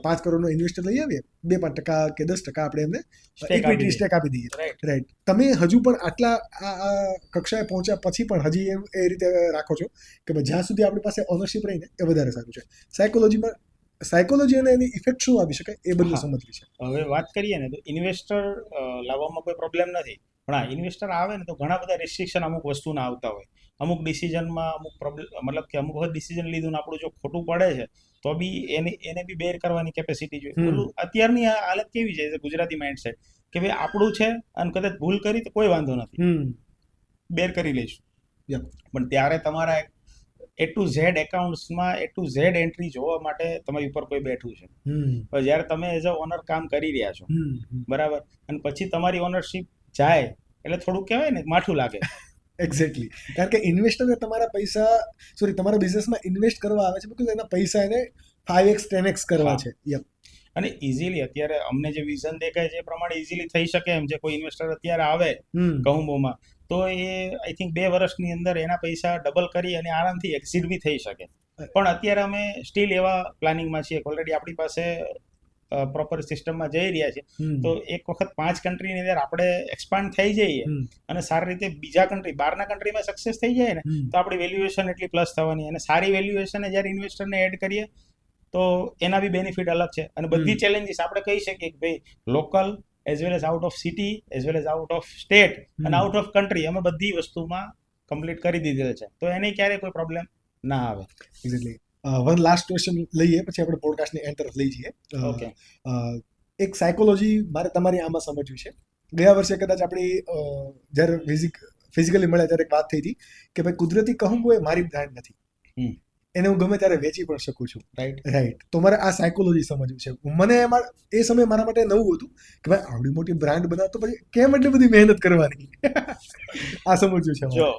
5 કરોડનો ઇન્વેસ્ટર લઈ આવીએ, 2-5% કે 10% આપણે એમને ઇક્વિટી સ્ટેક આપી દઈએ. રાઈટ. તમે હજુ પણ આટલા કક્ષાએ પહોંચ્યા પછી પણ હજી એ રીતે રાખો છો કે જ્યાં સુધી આપણી પાસે ઓનરશિપ રહીને એ વધારે સારું છે. સાયકોલોજી અને એની ઇફેક્ટ શું આવી શકે એ બધું સમજવી છે. હવે વાત કરીએ ને તો ઇન્વેસ્ટર લાવવામાં કોઈ પ્રોબ્લેમ નથી, પણ હા, ઇન્વેસ્ટર આવે ને તો ઘણા બધા રિસ્ટ્રિક્શન અમુક વસ્તુના આવતા હોય. અમુક ડિસિઝનમાં અમુક પ્રોબ્લેમ, મતલબ કે અમુક વખત ડિસિઝન લીધું ને આપણું જો ખોટું પડે છે તો બી એને બી બેર કરવાની કેપેસિટી જોઈએ. અત્યારની આ હાલત કેવી છે ગુજરાતી માઇન્ડસેટ કે ભાઈ આપણું છે અને કદાચ ભૂલ કરી તો કોઈ વાંધો નથી, બેર કરી લઈશું. પણ ત્યારે તમારા A to Z એકાઉન્ટ્સમાં A to Z entry જોવા માટે તમારી ઉપર કોઈ બેઠું છે. પણ જ્યારે તમે એઝ અ ઓનર કામ કરી રહ્યા છો, બરાબર, અને પછી તમારી ઓનરશિપ જાય એટલે થોડું કહેવાય ને માઠું લાગે. એક્ઝેક્ટલી, કારણ કે ઇન્વેસ્ટરને તમારા તમારા બિઝનેસમાં ઇન્વેસ્ટ કરવા આવે છે બિકોઝ એના પૈસા એને 5x 10x કરવા છે. યપ. અને ઇઝીલી અત્યારે અમને જે વિઝન દેખાય છે એ પ્રમાણે ઇઝીલી થઈ શકે એમ છે. કોઈ ઇન્વેસ્ટર અત્યારે આવે કહુંબોમાં તો એ આઈ થિંક 2 વર્ષની અંદર એના પૈસા ડબલ કરી અને આરામથી એક્ઝિટ બી થઈ શકે. પણ અત્યારે અમે સ્ટીલ એવા પ્લાનિંગમાં છીએ ઓલરેડી આપણી પાસે પ્રોપર સિસ્ટમમાં જઈ રહ્યા છે. તો એક વખત 5 કન્ટ્રીની અંદર આપણે એક્સપાન્ડ થઈ જઈએ અને સારી રીતે બીજા કન્ટ્રી બહારના કન્ટ્રીમાં સક્સેસ થઈ જાય ને તો આપણી વેલ્યુએશન એટલી પ્લસ થવાની અને સારી વેલ્યુએશન જ્યારે ઇન્વેસ્ટરને એડ કરીએ તો એના બી બેનિફિટ અલગ છે. અને બધી ચેલેન્જીસ આપણે કહી શકીએ કે ભાઈ local as well as out of city as well as out of state અને આઉટ ઓફ કન્ટ્રી અમે બધી વસ્તુમાં કમ્પ્લીટ કરી દીધેલ છે. તો એને ક્યારેય કોઈ પ્રોબ્લેમ ના આવે. એક્ઝેક્ટલી. વન લાસ્ટ ક્વેશ્ચન લઈએ પછી આપણે પોડકાસ્ટની એન્ડ તરફ લઈ જઈએ. ઓકે. એક સાયકોલોજી મારે તમારી આમાં સમજવી છે. ગયા વર્ષે કદાચ આપણી જ્યારે ફિઝિકલી મળ્યા ત્યારે એક વાત થઈ હતી કે ભાઈ કુદરતી કહુંબો એ મારી બ્રાન્ડ નથી, એને હું ગમે ત્યારે વેચી પણ શકું છું. રાઈટ. તો મારે આ સાયકોલોજી સમજવી છે. મને એ સમયે મારા માટે નવું હતું કે ભાઈ આવડી મોટી બ્રાન્ડ બનાવતો પછી કેમ એટલી બધી મહેનત કરવાની આ સમજવું છે. જો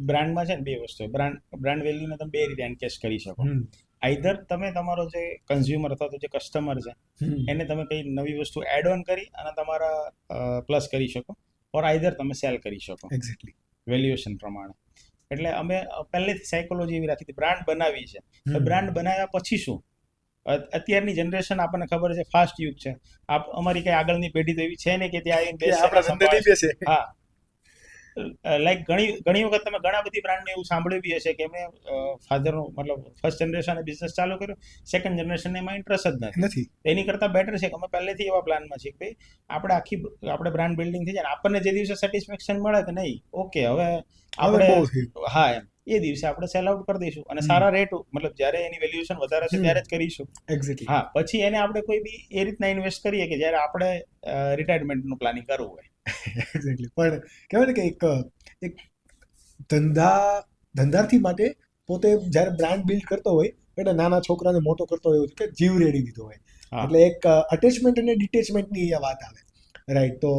બ્રાન્ડમાં છે ને 2 વસ્તુ, બ્રાન્ડ વેલ્યુને તમે 2 રીતે એન્કેશ કરી શકો. આઈધર તમે તમારો જે કન્ઝ્યુમર અથવા તો જે કસ્ટમર છે એને તમે કઈ નવી વસ્તુ એડ ઓન કરી અને તમારા પ્લસ કરી શકો, ઓર આઈધર તમે સેલ કરી શકો. એક્ઝેક્ટલી. વેલ્યુએશન પ્રમાણે. એટલે અમે પહેલેથી સાયકોલોજી એવી રાખી હતી બ્રાન્ડ બનાવી છે. બ્રાન્ડ બનાવ્યા પછી શું, અત્યારની જનરેશન આપણને ખબર છે ફાસ્ટ યુગ છે. અમારી કઈ આગળની પેઢી તો એવી છે ને કે ત્યાં બેસે. હા, લાઈક ઘણી વખત તમે ઘણા બધી બ્રાન્ડને એવું સાંભળ્યું બી હશે કે મેં ફાધરનો મતલબ ફર્સ્ટ જનરેશને બિઝનેસ ચાલુ કર્યો, સેકન્ડ જનરેશનને એમાં ઇન્ટરેસ્ટ જ નથી. એની કરતાં બેટર છે કે અમે પહેલેથી એવા પ્લાનમાં છીએ કે આપણે આપણે બ્રાન્ડ બિલ્ડિંગ થઈ જાય ને આપણને જે દિવસે સેટિસ્ફેક્શન મળે કે નહીં ઓકે હવે આપણે હા એમ એ દિવસે આપણે સેલ આઉટ કરી દઈશું અને સારા રેટ મતલબ જ્યારે એની વેલ્યુએશન વધારે છે ત્યારે જ કરીશું. એક્ઝેક્ટલી. હા, પછી એને આપણે કોઈ બી એ રીતના ઇન્વેસ્ટ કરીએ કે જ્યારે આપણે રિટાયરમેન્ટનું પ્લાનિંગ કરવું હોય. એક્ઝેક્ટલી. પણ કહેવાય ને કે એક ધંધાર્થી માટે પોતે જ્યારે બ્રાન્ડ બિલ્ડ કરતો હોય એટલે નાના છોકરાને મોટો કરતો હોય કે જીવ રેડી દીધો હોય. એટલે એક અટેચમેન્ટ અને ડિટેચમેન્ટની વાત આવે. રાઈટ. તો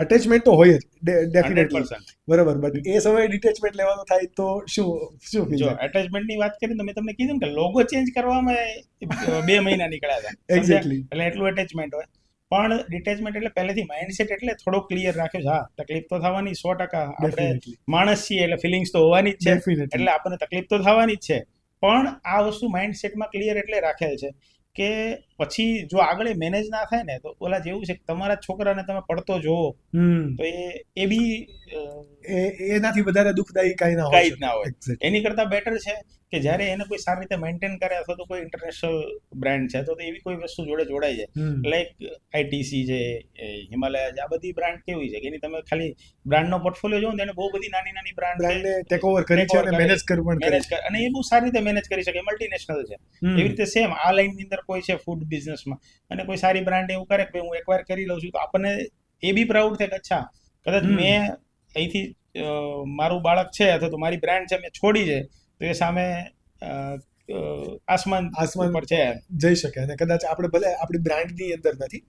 અટેચમેન્ટ તો હોય જ ડેફિનેટલી, બરાબર. બટ એ સમયે ડિટેચમેન્ટ લેવાનું થાય તો શું જો એટેચમેન્ટની વાત કરી તો મેં તમને કીધું કે લોગો ચેન્જ કરવામાં 2 મહિના નીકળ્યા હતા. એક્ઝેક્ટલી. એટલે એટલું એટેચમેન્ટ હોય. પણ ડિટેચમેન્ટ એટલે પહેલેથી માઇન્ડસેટ એટલે થોડો ક્લિયર રાખ્યો છે. હા, તકલીફ તો થવાની 100%. આપણે માણસ છીએ એટલે ફિલિંગ્સ તો હોવાની જ છે, એટલે આપણને તકલીફ તો થવાની જ છે. પણ આ વસ્તુ માઇન્ડસેટમાં ક્લિયર એટલે રાખેલ છે કે પછી જો આગળ મેનેજ ના થાય ને તો ઓલા જેવું છે કે તમારા છોકરાને તમે પડતો જોવો તો એ બી એનાથી વધારે દુઃખદાયી કઈ ના હોય. એની કરતા બેટર છે કે જ્યારે એને કોઈ સારી રીતે મેન્ટેન કરે અથવા તો કોઈ ઇન્ટરનેશનલ બ્રાન્ડ છે તો એવી કોઈ વસ્તુ જોડે જોડાઈ જાય. લાઈક આઈટીસી છે, હિમાલય છે, આ બધી બ્રાન્ડ કેવી છે કે એની તમે ખાલી બ્રાન્ડનો પોર્ટફોલિયો જોવો ને એને બહુ બધી નાની બ્રાન્ડને ટેક ઓવર કરી છે અને મેનેજ કરે અને એ બહુ સારી રીતે મેનેજ કરી શકે, મલ્ટીનેશનલ છે. એવી રીતે સેમ આ લાઈનની અંદર કોઈ છે ફૂડ બિઝનેસમાં અને કોઈ સારી બ્રાન્ડ એવું કરે કે હું એકવાર કરી લઉં છું તો આપણને એ બી પ્રાઉડ થાય કે અચ્છા કદાચ મેં અહીંથી મારું બાળક છે અથવા તો મારી બ્રાન્ડ છે મેં છોડી છે તો એ સામે આસમાન પર છે જઈ શકે. અને કદાચ આપણે ભલે આપણી બ્રાન્ડની અંદર નથી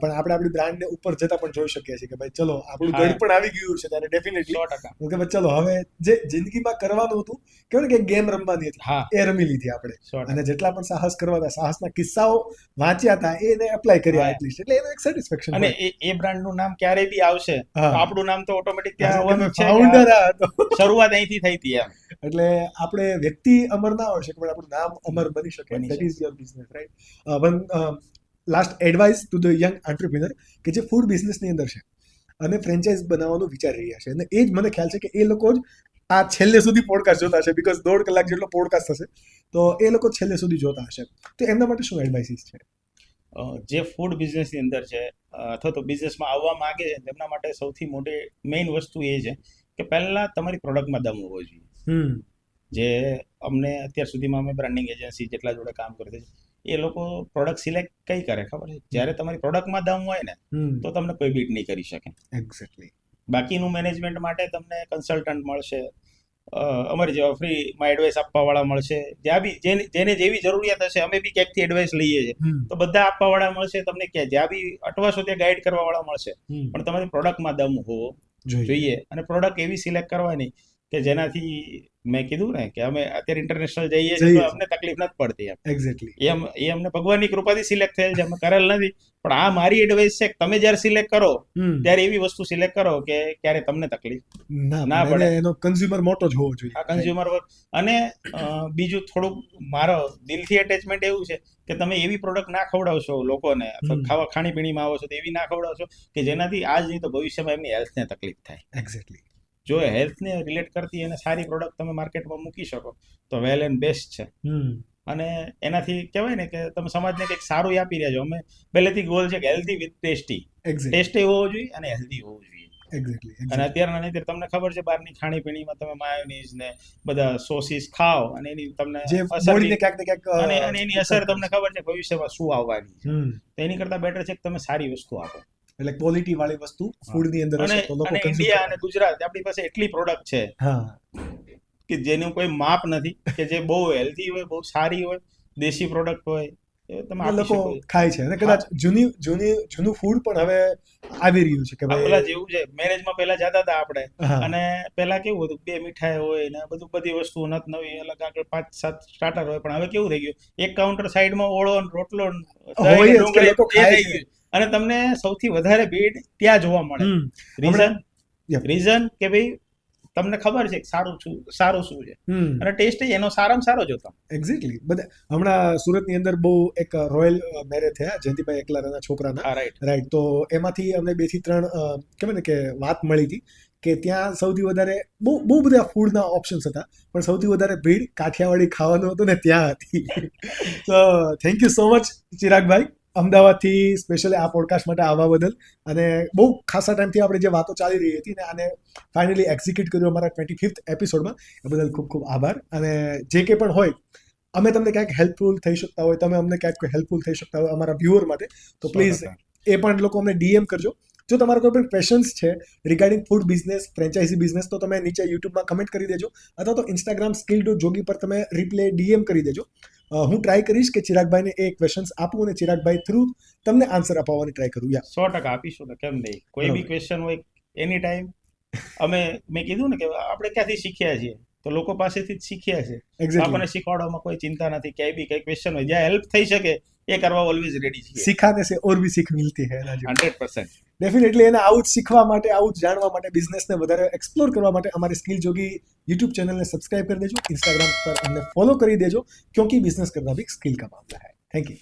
પણ આપણે આપણી બ્રાન્ડને ઉપર જતા પણ જોઈ શકીએ છીએ કે ભાઈ ચલો આપણું ગઢ પણ આવી ગયું છે ત્યારે ડેફિનેટલી 100% કે ભાઈ ચલો હવે જે જિંદગીમાં કરવાનું હતું કેવું કે ગેમ રમવાની હતી એ રમી લીધી આપણે. અને જેટલા પણ સાહસ કરવા હતા, સાહસના કિસ્સાઓ વાંચ્યા હતા એને એપ્લાય કર્યા એટલીસ્ટ, એટલે એનું એક સેટિસ્ફેક્શન. અને એ બ્રાન્ડનું નામ ક્યારે બી આવશે આપણું નામ તો ઓટોમેટિક ત્યાં આવવાનું છે. ફાઉન્ડર હતો, શરૂઆત અહીંથી થઈ હતી એમ. એટલે આપણે વ્યક્તિ અમર ના હોય શકે પણ આપણું નામ અમર બની શકે. That is your business, right. One last advice to the young entrepreneur કે જે ફૂડ બિઝનેસની અંદર છે અને ફ્રેન્ચાઇઝ બનાવવાનું વિચારી રહ્યા છે અને એ જ મને ખ્યાલ છે કે એ લોકો જ આ છેલ્લે સુધી પોડકાસ્ટ જોતા હશે બીકોઝ 1.5 કલાક જેટલો પોડકાસ્ટ થશે તો એ લોકો છેલ્લે સુધી જોતા હશે. તો એમના માટે શું એડવાઇસીસ છે? જે ફૂડ બિઝનેસની અંદર છે અથવા તો બિઝનેસમાં આવવા માંગે છે તેમના માટે સૌથી મોટી મેઇન વસ્તુ એ છે કે પહેલા તમારી પ્રોડક્ટમાં દમ હોવો જોઈએ. જે અમને અત્યાર સુધીમાં અમે બ્રાન્ડિંગ એજન્સી જેટલા જોડે કામ કરતી એ લોકો પ્રોડક્ટ સિલેક્ટ કઈ કરે ખબર છે? જ્યારે તમારી પ્રોડક્ટમાં દમ હોય ને તો તમને કોઈ બીટ નહીં કરી શકે. એક્ઝેક્ટલી. બાકીનું મેનેજમેન્ટ માટે તમને કન્સલ્ટન્ટ મળશે, અમારી જેવા ફ્રીમાં એડવાઇસ આપવાવાળા મળશે, જ્યાં બી જેને જેવી જરૂરિયાત હશે અમે બી ક્યાંકથી એડવાઇસ લઈએ છીએ તો બધા આપવાવાળા મળશે તમને, ક્યાં જ્યાં બી અટવાશો ત્યાં ગાઈડ કરવાવાળા મળશે. પણ તમારી પ્રોડક્ટમાં દમ હોવો જોઈએ અને પ્રોડક્ટ એવી સિલેક્ટ કરવાની કે જેનાથી મેં કીધું ને કે અમે અત્યારે ઇન્ટરનેશનલ જઈએ છીએ તો અમને તકલીફ નથી પડતી એક્ઝેક્ટલી એ અમને ભગવાનની કૃપાથી સિલેક્ટ થયેલ છે, અમે કરેલ નથી. પણ આ મારી એડવાઇસ છે કે તમે જ્યારે સિલેક્ટ કરો ત્યારે એવી વસ્તુ સિલેક્ટ કરો કે ક્યારે તમને તકલીફ ના પડે. એનો કન્ઝ્યુમર મોટો જ હોવો જોઈએ. આ કન્ઝ્યુમર અને બીજું થોડુંક મારો દિલથી એટેચમેન્ટ એવું છે કે તમે એવી પ્રોડક્ટ ના ખવડાવશો લોકોને અથવા ખાણીપીણીમાં આવો છો તો એવી ના ખવડાવશો કે જેનાથી આજ નહીં તો ભવિષ્યમાં એમની હેલ્થને તકલીફ થાય. એક્ઝેક્ટલી. જો હેલ્થને રિલેટ કરતી અને સારી પ્રોડક્ટ તમે માર્કેટમાં મૂકી શકો તો વેલ એન્ડ બેસ્ટ છે. અને એનાથી કહેવાય ને કે તમે સમાજને કંઈક સારું આપી રહ્યા છો. અમે પહેલેથી ગોલ છે કે હેલ્ધી વિથ ટેસ્ટી. ટેસ્ટી હોવો જોઈએ અને હેલ્ધી હોવું જોઈએ. એક્ઝેક્ટલી. અને અત્યારના નહીં તમને ખબર છે બહારની ખાણીપીણીમાં તમે માયોનીઝ ને બધા સોસીસ ખાઓ અને એની તમને અને એની અસર તમને ખબર છે ભવિષ્યમાં શું આવવાની છે. તો એની કરતા બેટર છે કે તમે સારી વસ્તુ આપો. એટલે ક્વોલિટી વાળી વસ્તુ ફૂડ ની અંદર હશે તો લોકો કન્ઝ્યુમ. ઇન્ડિયા અને ગુજરાત આપણી પાસે એટલી પ્રોડક્ટ છે કે જેનું કોઈ માપ નથી, કે જે બહુ હેલ્ધી હોય, બહુ સારી હોય, દેશી પ્રોડક્ટ હોય, એ તમે લોકો ખાય છે. અને કદાચ જૂનું ફૂડ પણ હવે આવી રહ્યું છે કે ભાઈ પેલા જેવું છે. મેરેજમાં પેલા જતા હતા આપણે અને પેલા કેવું હતું 2 મીઠાઈ હોય ને બધી વસ્તુ નત નવી અલગ આગળ 5-7 સ્ટાર્ટર હોય. પણ હવે કેવું થઈ ગયું, એક કાઉન્ટર સાઈડમાં ઓળો રોટલો અને તમને સૌથી વધારે ભીડ ત્યાં જોવા મળે. રીઝન કે ભાઈ તમને ખબર છે સારું શું છે અને ટેસ્ટ એનો સારામાં સારો જ હતો. એક્ઝેક્ટલી. બધા હમણાં સુરતની અંદર બહુ એક રોયલ મેરેજ થયા જયંતિભાઈ એકલારાના છોકરાના. રાઈટ. તો એમાંથી અમને 2 થી 3 કહેવાય ને કે વાત મળી હતી કે ત્યાં સૌથી વધારે બહુ બધા ફૂડના ઓપ્શન્સ હતા પણ સૌથી વધારે ભીડ કાઠિયાવાડી ખાવાનું હતું ને ત્યાં હતી. તો થેન્ક યુ સો મચ ચિરાગભાઈ અમદાવાદથી સ્પેશિયલી આ પોડકાસ્ટ માટે આવવા બદલ. અને બહુ ખાસા ટાઈમથી આપણે જે વાતો ચાલી રહી હતી ને આને ફાઇનલી એક્ઝિક્યુટ કર્યું અમારા 25th એપિસોડમાં. એ બદલ ખૂબ ખૂબ આભાર. અને જે કંઈ પણ હોય અમે તમને ક્યાંક હેલ્પફુલ થઈ શકતા હોય, તમે અમને ક્યાંક હેલ્પફુલ થઈ શકતા હોય અમારા વ્યુઅર માટે તો પ્લીઝ એ પણ લોકો અમને DM કરજો. જો તમારા કોઈ પણ ક્વેશ્ચન્સ છે regarding food business, franchise business તો તમે નીચે યુટ્યુબમાં કમેન્ટ કરી દેજો અથવા તો ઇન્સ્ટાગ્રામ skill.jogi પર તમે રિપ્લે DM કરી દેજો. હું ટ્રાય કરીશ કે ચિરાગભાઈને એ ક્વેશ્ચન્સ આપું અને ચિરાગભાઈ થ્રુ તમને આન્સર અપાવવાની ટ્રાય કરું. 100% આપીશું ને, કેમ નહીં. કોઈ બી ક્વેશ્ચન હોય એની ટાઈમ. મેં કીધું ને કે આપણે ક્યાંથી શીખ્યા છીએ તો લોકો પાસેથી જ શીખ્યા છે. આપણને શીખવાડવામાં કોઈ ચિંતા નથી. ક્યાંય બી કઈ ક્વેશ્ચન હોય જ્યાં હેલ્પ થઈ શકે એ કરવા ઓલવેઝ રેડી છીએ. સિખાને સે ઓર ભી સીખ મિલતી હૈ. 100%. ડેફિનેટલી. એને આવું જ શીખવા માટે, આવું જ જાણવા માટે, બિઝનેસને વધારે એક્સપ્લોર કરવા માટે અમારી સ્કિલ જોગી યુટ્યુબ ચેનલને સબસ્ક્રાઇબ કરી દેજો. ઇન્સ્ટાગ્રામ પર અમને ફોલો કરી દેજો ક્યોંકि બિઝનેસ કરના ભી સ્કિલ કા મામલા હૈ. Thank you.